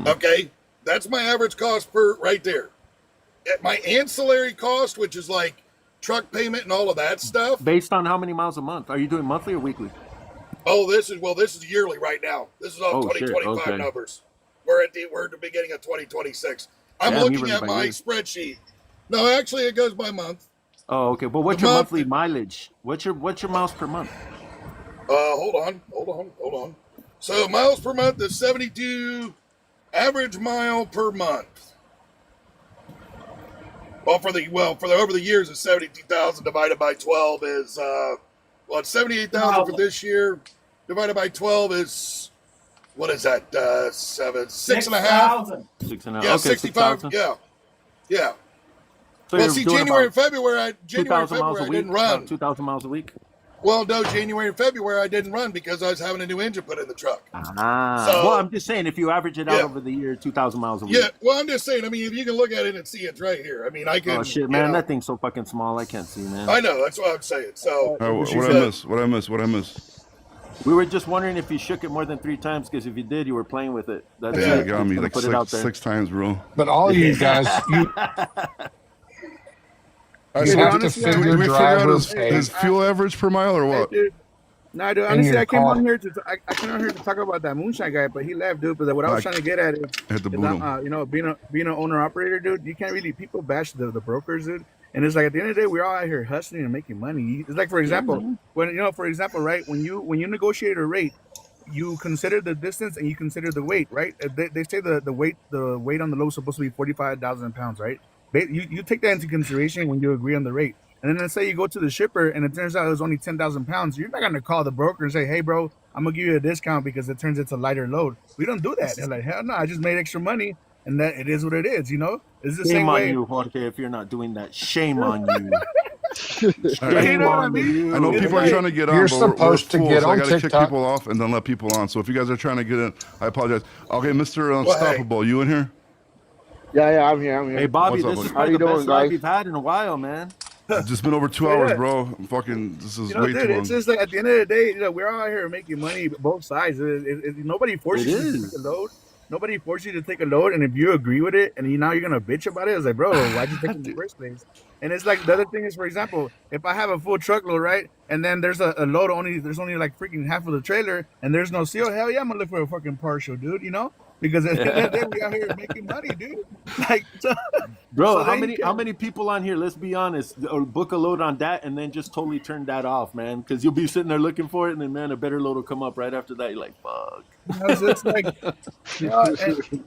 Okay, that's my average cost per right there. At my ancillary cost, which is like truck payment and all of that stuff. Based on how many miles a month? Are you doing monthly or weekly? Oh, this is yearly right now. This is all Oh, shit, 2025 okay. numbers. We're at the beginning of 2026. I'm Damn, you looking running at by my year. spreadsheet. No, actually, it goes by month. Oh, okay. But what's The your month- monthly mileage? What's your miles per month? Hold on. So miles per month is 72. Average mile per month. Well, for the over the years, it's 72,000 divided by 12 is it's 78,000 for this year. Divided by 12 is what is that? 6.5. 6,000. 6.5. Yeah, Okay, 65. 6,000. Yeah. So Well, you're see, doing January about and February, I 2,000 miles a week. didn't run. About 2,000 miles a week. Well, no, January and February I didn't run because I was having a new engine put in the truck. Ah. So- Well, I'm just saying, if you average it out Yeah. over the year, 2,000 miles a week. Yeah, well, I'm just saying. I mean, if you can look at it and see it's right here. I mean, I can. Oh shit, you man, know. that thing's so fucking small. I can't see, man. I know. That's what I'm saying. So, What I miss? We were just wondering if you shook it more than 3 times, because if you did, you were playing with it. That's Yeah, it. you got me Just like put it out there. six times, bro. But all you guys, you I You so have to did send we your figure out driver his, pay. his fuel average per mile or what? Dude. No, dude. In Honestly, your I came car. on here I came on here to talk about that moonshine guy, but he left, dude. But what I was trying to get at is, I had to boot him. you know, being an owner operator, dude, you can't really people bash the brokers, dude. And it's like at the end of the day, we're all out here hustling and making money. It's like, for example, right, when you negotiate a rate, you consider the distance and you consider the weight, right? They say the weight on the load is supposed to be 45,000 pounds, right? you take that into consideration when you agree on the rate. And then let's say you go to the shipper and it turns out it was only 10,000 pounds. You're not going to call the broker and say, hey, bro, I'm going to give you a discount because it turns into a lighter load. We don't do that. They're like, hell no, I just made extra money. And that it is what it is, you know? It's the Shame same on way. you, Jorge, if you're not doing that. Shame on you. You Shame know what I on mean? you. I know It's people are like- trying to get on, You're but we're supposed to full, get so I on got to kick TikTok. people off and then let people on. So if you guys are trying to get in, I apologize. Okay, Mr. Well, Unstoppable, you in here? Yeah, I'm here. Hey, Bobby, What's up, this is buddy? How probably you the best doing, live guys? you've had in a while, man. It's just been over 2 Yeah, hours, yeah. bro. I'm fucking, this is You know, way dude, too long. it's just like at the end of the day, you know, we're all out here making money both sides. Nobody forces It you to is. take a load. Nobody forces you to take a load, and if you agree with it, and now you're gonna bitch about it, it's like, bro, why'd you take it in the first place? And it's like the other thing is, for example, if I have a full truckload, right, and then there's a load there's only like freaking half of the trailer, and there's no seal, hell yeah, I'm gonna look for a fucking partial, dude, you know? Because at the end of the day, we out here making money, dude. Like, Bro, so how then you many can- people on here, let's be honest, or book a load on that and then just totally turn that off, man? Because you'll be sitting there looking for it, and then, man, a better load will come up right after that. You're like, fuck. You know, so it's like, you know, and,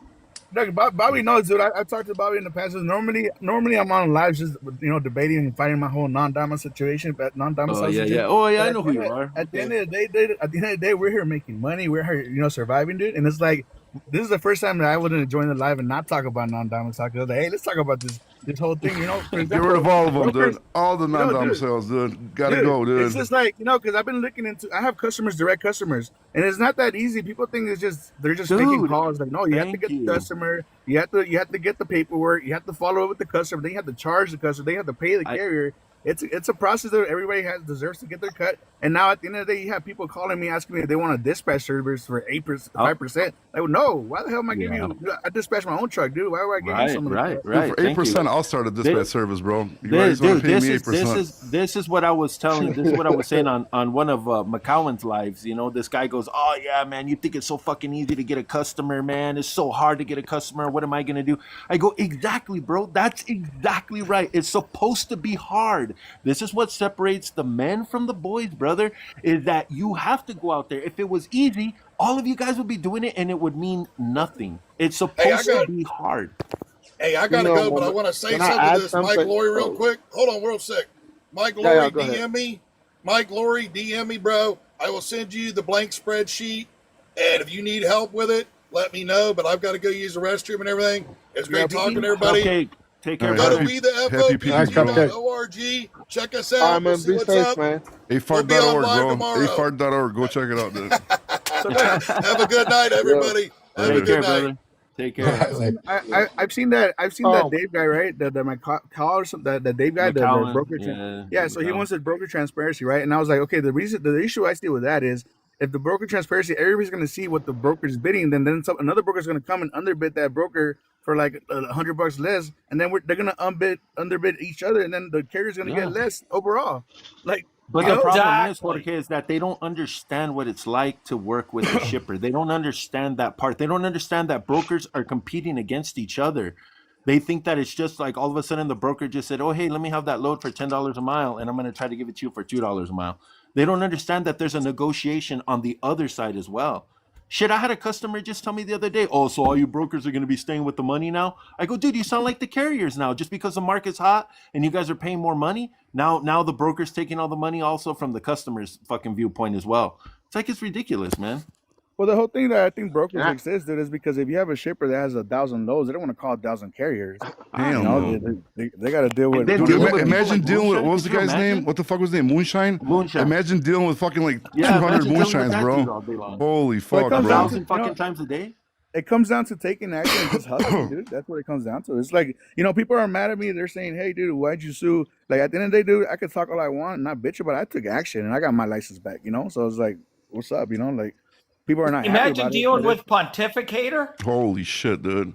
look, Bobby knows, dude. I've talked to Bobby in the past. Normally I'm on live just, you know, debating and fighting my whole non-domicile situation, but non-domicile Oh, yeah, situation. yeah. Oh, yeah, But I know who you are. At the end of the day, dude, at the end of the day, we're here making money. We're here, you know, surviving, dude. And it's like, this is the first time that I wouldn't join the live and not talk about non-domicile. Because hey, let's talk about this whole thing, you know. For Get rid of all of them, brokers, dude. All the you know, dude, non-domiciles, dude. Gotta dude, go, dude. it's just like, you know, because I've been looking into. I have customers, direct customers, and it's not that easy. People think it's just they're just making Dude, calls. Like, no, you have to thank get you. the customer. You have to get the paperwork. You have to follow up with the customer. Then you have to charge the customer. Then you have to pay the carrier. It's a process that everybody deserves to get their cut. And now at the end of the day, you have people calling me asking me if they want a dispatch service for 8%, 5%. Like, no, why the hell am I giving you? I dispatch my own truck, dude. Why would I give you some of the Right, stuff? right. Dude, for 8%, I'll start a dispatch service, bro. You guys want to pay me 8%. This is what I was telling. This is what I was saying on one of McCowan's lives. You know, this guy goes, "Oh yeah, man, you think it's so fucking easy to get a customer, man? It's so hard to get a customer. What am I gonna do?" I go, "Exactly, bro. That's exactly right. It's supposed to be hard. This is what separates the men from the boys, brother. Is that you have to go out there. If it was easy, all of you guys would be doing it, and it would mean nothing. It's supposed to be hard." Hey, I gotta go, but I want to say something to this Mike Laurie real quick. Hold on, real sick. Mike Laurie, DM me. Mike Laurie, DM me, bro. I will send you the blank spreadsheet, and if you need help with it, let me know. But I've got to go use the restroom and everything. It's great talking to everybody. Okay, take care. Go to WeTheFOP.org. Check us out. We'll see what's up. man. afart.org, bro. afart.org. Go check it out, dude. Have a good night, everybody. Have a good night. Brother. Take care. I've seen that Dave guy, right? My call or something. The Dave guy, the broker. So he wants the broker transparency, right? And I was like, okay, the issue I see with that is if the broker transparency, everybody's going to see what the broker's bidding, then another broker's going to come and underbid that broker for like $100 less, and then they're going to underbid each other, and then the carrier's going to get less overall. Like, but the problem is, Jorge, is that they don't understand what it's like to work with a shipper. They don't understand that part. They don't understand that brokers are competing against each other. They think that it's just like all of a sudden the broker just said, "Oh, hey, let me have that load for $10 a mile, and I'm going to try to give it to you for $2 a mile." They don't understand that there's a negotiation on the other side as well. Shit, I had a customer just tell me the other day, "Oh, so all you brokers are going to be staying with the money now?" I go, "Dude, you sound like the carriers now. Just because the market's hot and you guys are paying more money, now the broker's taking all the money also from the customer's fucking viewpoint as well." It's like, it's ridiculous, man. Well, the whole thing that I think brokers exist, dude, is because if you have a shipper that has 1,000 loads, they don't want to call 1,000 carriers. They got to deal with. Dude, imagine dealing with, what was the guy's name? What the fuck was his name? Moonshine? Imagine dealing with fucking like 200 moonshines, bro. Holy fuck, bro. 1,000 fucking times a day. It comes down to taking action and just hustling, dude. That's what it comes down to. It's like, people are mad at me. They're saying, "Hey, dude, why'd you sue?" Like, at the end of the day, dude, I could talk all I want and not bitch about it. I took action and I got my license back, So it's like, what's up, like. People are not happy Imagine about dealing it, with Pontificator. Holy shit, dude.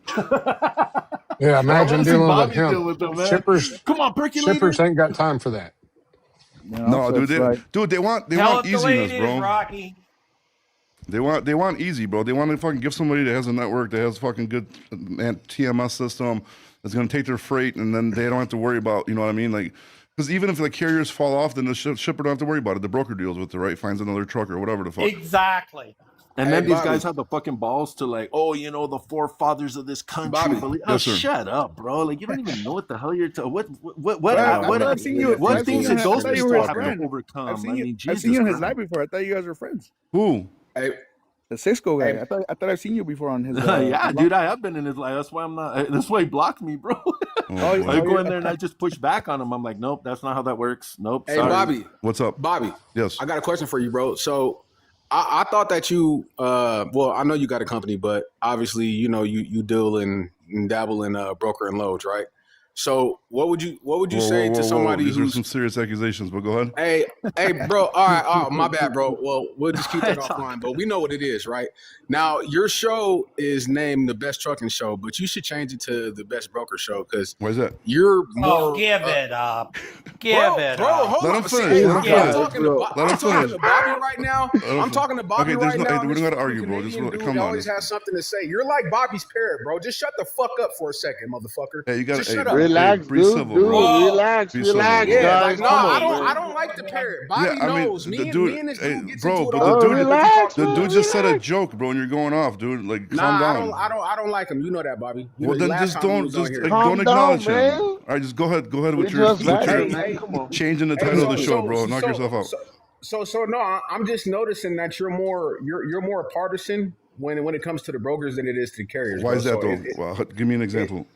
Yeah, imagine dealing with him. Deal with them, man. Shippers, Come on, percolator. shippers ain't got time for that. No, dude, they want easiness, bro. Rocky. They want easy, bro. They want to fucking give somebody that has a network that has fucking good TMS system that's going to take their freight, and then they don't have to worry about, you know what I mean? Like, because even if the carriers fall off, then the shipper don't have to worry about it. The broker deals with it, right? Finds another truck or whatever the fuck. Exactly. And then Hey, these Bobby. guys have the fucking balls to like, oh, you know, the forefathers of this country. Bobby. Oh, Yes, sir. shut up, bro! Like you don't even know what the hell you're. What I thought I've seen you. what I've seen things you. that I those thought you were people his have to friend. overcome. I've seen I you. mean, I've Jesus seen you in his Christ. live before. I thought you guys were friends. Who? Hey, The Cisco guy. Hey. I thought I've seen you before on his. Yeah, dude, I have been in his life. That's why I'm not. That's why he blocked me, bro. I go in there and I just push back on him. I'm like, nope, that's not how that works. Nope. Hey, sorry. Bobby. What's up? Bobby. Yes. I got a question for you, bro. So I thought that you, well, I know you got a company, but obviously, you know, you deal and dabble in broker and loads, right? So what would you say to somebody These are who's some serious accusations, but go ahead. Hey, bro. All right. My bad, bro. Well, we'll just keep that offline, but we know what it is, right? Now, your show is named the Best Trucking Show, but you should change it to the Best Broker Show because why is that? You're more. Give it up. Give it bro, up. hold Let on. him See, finish. Let him I'm finish. talking to Let him I'm talking finish. to Bobby right now. I'm talking to Bobby Okay, there's right no. now. Hey, we This don't got to fucking argue, bro. Just Canadian dude come on. always has something to say. You're like Bobby's parrot, bro. Just shut the fuck up for a second, motherfucker. Hey, you got Just to shut up. Relax, be dude. civil, Dude, bro. relax, Be civil, relax, bro. Yeah, guys. like no, Come I on, man. don't like the parrot. Bobby Yeah, I mean, knows. the Me dude, and this hey, dude gets bro, into it but all the the dude, time. relax, the man, dude just said a relax. joke, bro, and you're going off, dude. Like, Nah, calm down. I don't like him. You know that, Bobby. You Well, know, then last just time he don't, was on just here. like, Calm don't down, acknowledge him. man. All right, just go ahead with It's your, just bad, Hey, man. hey, Come on. changing the hey, title of the show, bro. Knock yourself out. So no, I'm just noticing that you're more partisan when it comes to the brokers than it is to the carriers. Why Bro. is that So though? Well, give me an example.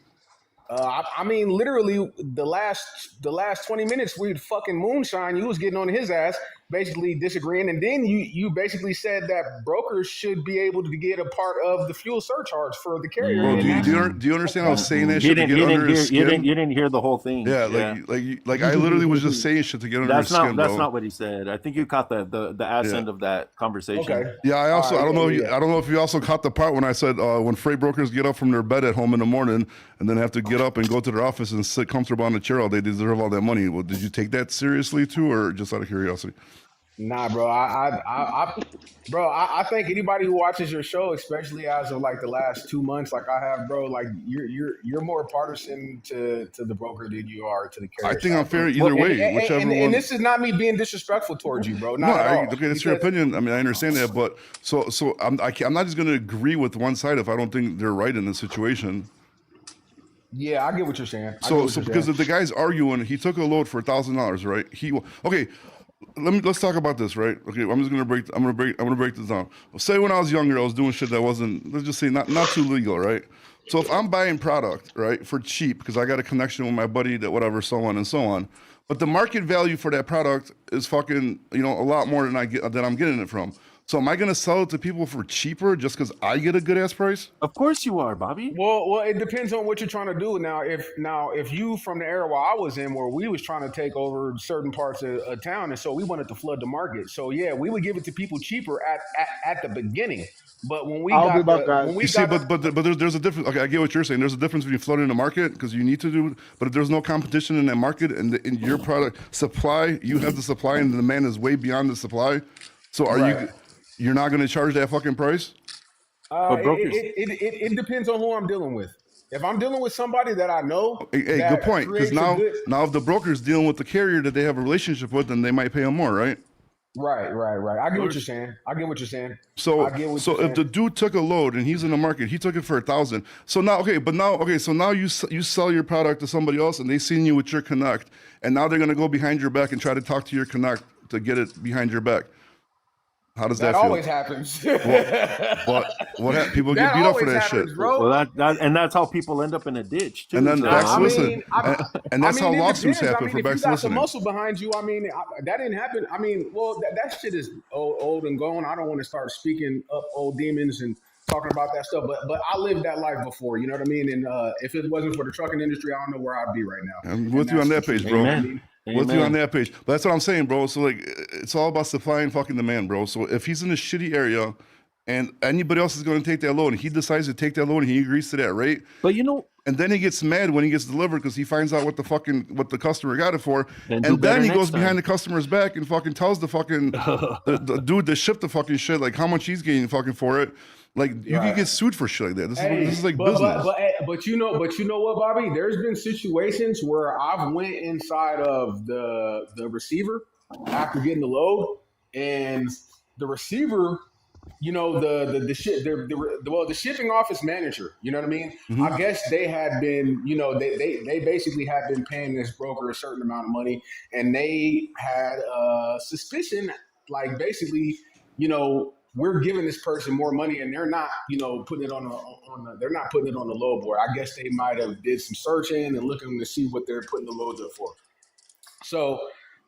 I mean, literally, the last 20 minutes, we'd fucking moonshine. You was getting on his ass, basically disagreeing, and then you basically said that brokers should be able to get a part of the fuel surcharge for the carrier. Bro, And do you understand I was saying that You shit to didn't, get you under didn't his hear, skin? you didn't hear the whole thing. Yeah, like I literally was just saying shit to get under his skin, That's bro. not what he said. I think you caught the ass end of that conversation. Okay. Yeah, I also All right, I don't know yeah. I don't know if you also caught the part when I said when freight brokers get up from their bed at home in the morning and then have to get up and go to their office and sit comfortable on the chair all day, they deserve all that money. Well, did you take that seriously too, or just out of curiosity? Nah, bro. I think anybody who watches your show, especially as of like the last 2 months, like I have, bro, like you're more partisan to the broker than you are to the carrier. I think I'm fair side, either bro. way, whichever one. And this is not me being disrespectful towards you, bro. Not No, at all. okay, that's your Because- opinion. I mean, I understand that, but so I'm not just going to agree with one side if I don't think they're right in the situation. Yeah, I get what you're saying. So because if the guy's arguing, he took a load for $1,000, right? Okay. Let's talk about this, right? Okay, I'm gonna break this down. Say when I was younger, I was doing shit that wasn't, let's just say not too legal, right? So if I'm buying product, right, for cheap because I got a connection with my buddy that whatever, so on and so on, but the market value for that product is fucking, a lot more than I'm getting it from. So am I gonna sell it to people for cheaper just because I get a good ass price? Of course you are, Bobby. Well, it depends on what you're trying to do. Now, if you from the era while I was in, where we was trying to take over certain parts of town, and so we wanted to flood the market. So yeah, we would give it to people cheaper at the beginning. But when we I'll be back, guys. You see, but there's a difference. Okay, I get what you're saying. There's a difference between flooding the market because you need to do. But if there's no competition in that market and in your product supply, you have the supply and the demand is way beyond the supply. So you're not going to charge that fucking price? It depends on who I'm dealing with. If I'm dealing with somebody that I know, hey, that good point. Because now if the broker's dealing with the carrier that they have a relationship with, then they might pay them more, right? Right. I get what you're saying. So if the dude took a load and he's in the market, he took it for $1,000. So now you sell your product to somebody else and they seen you with your connect, and now they're going to go behind your back and try to talk to your connect to get it behind your back. How does that feel? That always happens. People get beat up for that happens, shit. Bro. Well, and that's how people end up in a ditch too. And then so. and that's how lawsuits happen for if back you got soliciting. some muscle behind you, that didn't happen. That shit is old and gone. I don't want to start speaking up old demons and talking about that stuff, but I lived that life before. You know what I mean? And if it wasn't for the trucking industry, I don't know where I'd be right now. I'm with you on that page, bro. Amen. With you on that page. But that's what I'm saying, bro. So like, it's all about supply and fucking demand, bro. So if he's in a shitty area and anybody else is going to take that load and he decides to take that load and he agrees to that rate, but and then he gets mad when he gets delivered because he finds out what the customer got it for, and do then he goes time. behind the customer's back and fucking tells the fucking the dude that shipped the fucking shit like how much he's getting fucking for it. Like you can get sued for shit like that. This is like business. But you know what, Bobby? There's been situations where I've went inside of the receiver after getting the load, and the receiver you know, the shipping office manager, you know what I mean? I guess they had been, you know, they basically had been paying this broker a certain amount of money, and they had suspicion, like basically, you know, we're giving this person more money and they're not, you know, putting it they're not putting it on the load board. I guess they might have did some searching and looking to see what they're putting the loads up for. So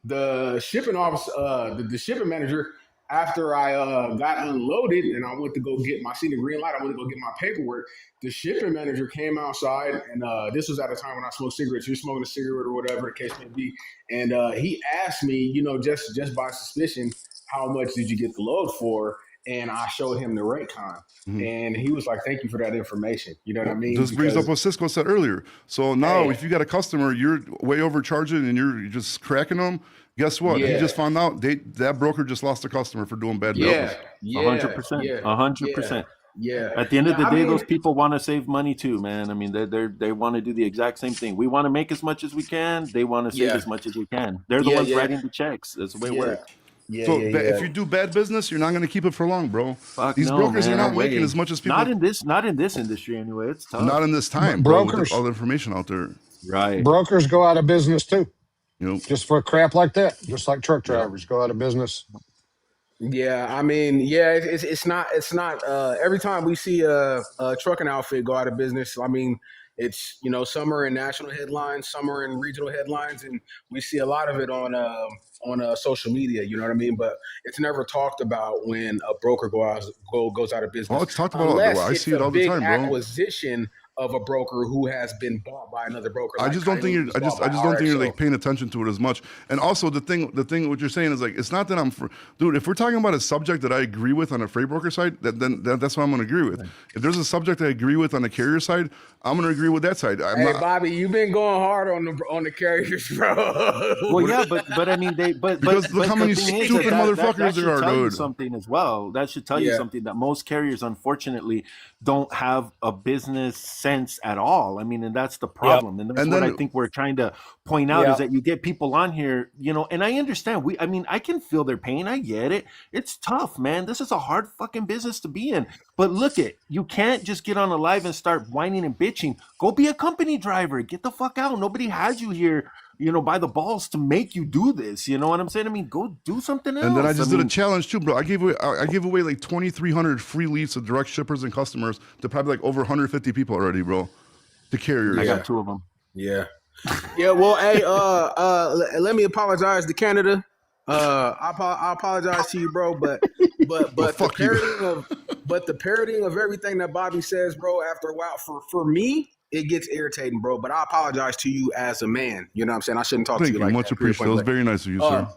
the shipping office, the shipping manager, after I got unloaded and I went to go get my senior green light, I went to go get my paperwork. The shipping manager came outside, and this was at a time when I smoked cigarettes. You're smoking a cigarette or whatever the case may be, and he asked me, you know, just by suspicion, how much did you get the load for? And I showed him the rate con, and he was like, "Thank you for that information." You know what I mean? This brings up what Cisco said earlier. So now, if you got a customer, you're way overcharging and you're just cracking them. Guess what? He just found out that broker just lost a customer for doing bad business. 100%. 100%. Yeah. At the end of the day, those people want to save money too, man. I mean, they want to do the exact same thing. We want to make as much as we can. They want to save as much as we can. They're the ones writing the checks. That's the way it works. If you do bad business, you're not going to keep it for long, bro. Fuck These no, brokers man, are not no way. making as much as people. Not in this industry anyway. It's tough. Not in this time, Brokers, with all the information out there. Right. Brokers go out of business too. You know, just for crap like that. Just like truck drivers go out of business. Yeah, I mean, it's not every time we see a trucking outfit go out of business, I mean, it's, you know, some are in national headlines, some are in regional headlines, and we see a lot of it on social media, you know what I mean? But it's never talked about when a broker goes out of business. Oh, it's talked about. Unless I see it all the time, bro. Acquisition of a broker who has been bought by another broker. I just don't think you're. I just don't think you're like paying attention to it as much. And also the thing what you're saying is like, it's not that dude. If we're talking about a subject that I agree with on a freight broker side, then that's what I'm going to agree with. If there's a subject I agree with on the carrier side, I'm going to agree with that side. Bobby, you've been going hard on the carriers, bro. Well, yeah, but I mean because look how many stupid motherfuckers there are, dude. Something as well. That should tell you something, that most carriers, unfortunately, don't have a business sense at all. I mean, and that's the problem. And that's what I think we're trying to point out is that you get people on here, you know, and I understand. I mean, I can feel their pain. I get it. It's tough, man. This is a hard fucking business to be in. But look you can't just get on a live and start whining and bitching. Go be a company driver. Get the fuck out. Nobody has you here, you know, by the balls to make you do this. You know what I'm saying? I mean, go do something else. And then I did a challenge too, bro. I gave away like 2,300 free leads to direct shippers and customers to probably like over 150 people already, bro. The carriers. I got 2 of them. Yeah. Yeah. Well, hey, let me apologize to Canada. I apologize to you, bro, but the parroting of everything that Bobby says, bro, after a while, for me, it gets irritating, bro. But I apologize to you as a man. You know what I'm saying? I shouldn't talk to you like much that. Appreciated. It was very nice of you, sir.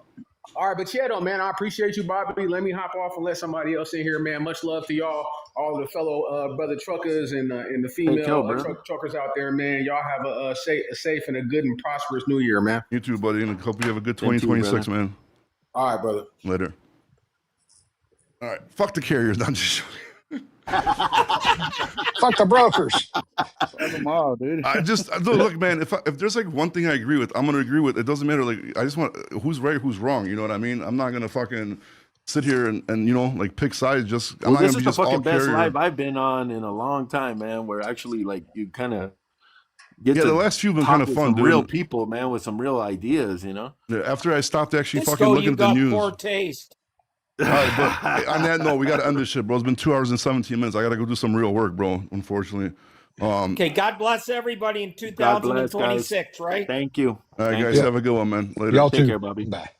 All right, but yeah, though, man, I appreciate you, Bobby. Let me hop off and let somebody else in here, man. Much love to y'all, all the fellow brother truckers and the female truckers out there, man. Y'all have a safe and a good and prosperous new year, man. You too, buddy, and I hope you have a good 2026, man. All right, brother. Later. All right, fuck the carriers. I'm just fuck the brokers. Fuck them all, dude. Look, man. If there's like one thing I agree with, I'm gonna agree with. It doesn't matter. Like, I just want who's right, who's wrong. You know what I mean? I'm not gonna fucking sit here and you know, like pick sides. I'm not this gonna be is just the fucking best carrier. live I've been on in a long time, man. Where actually, like, you kind of get to the last few have been kind of fun, dude. Real people, man, with some real ideas, you know. Yeah, after I stopped actually fucking looking at the news. Poor taste. All right, but on that note, we got to end this shit, bro. It's been 2 hours and 17 minutes. I got to go do some real work, bro, unfortunately. Okay, God bless everybody in 2026, right? Thank you. All right, guys, have a good one, man. Later. Y'all Take too. care, Bobby. Bye.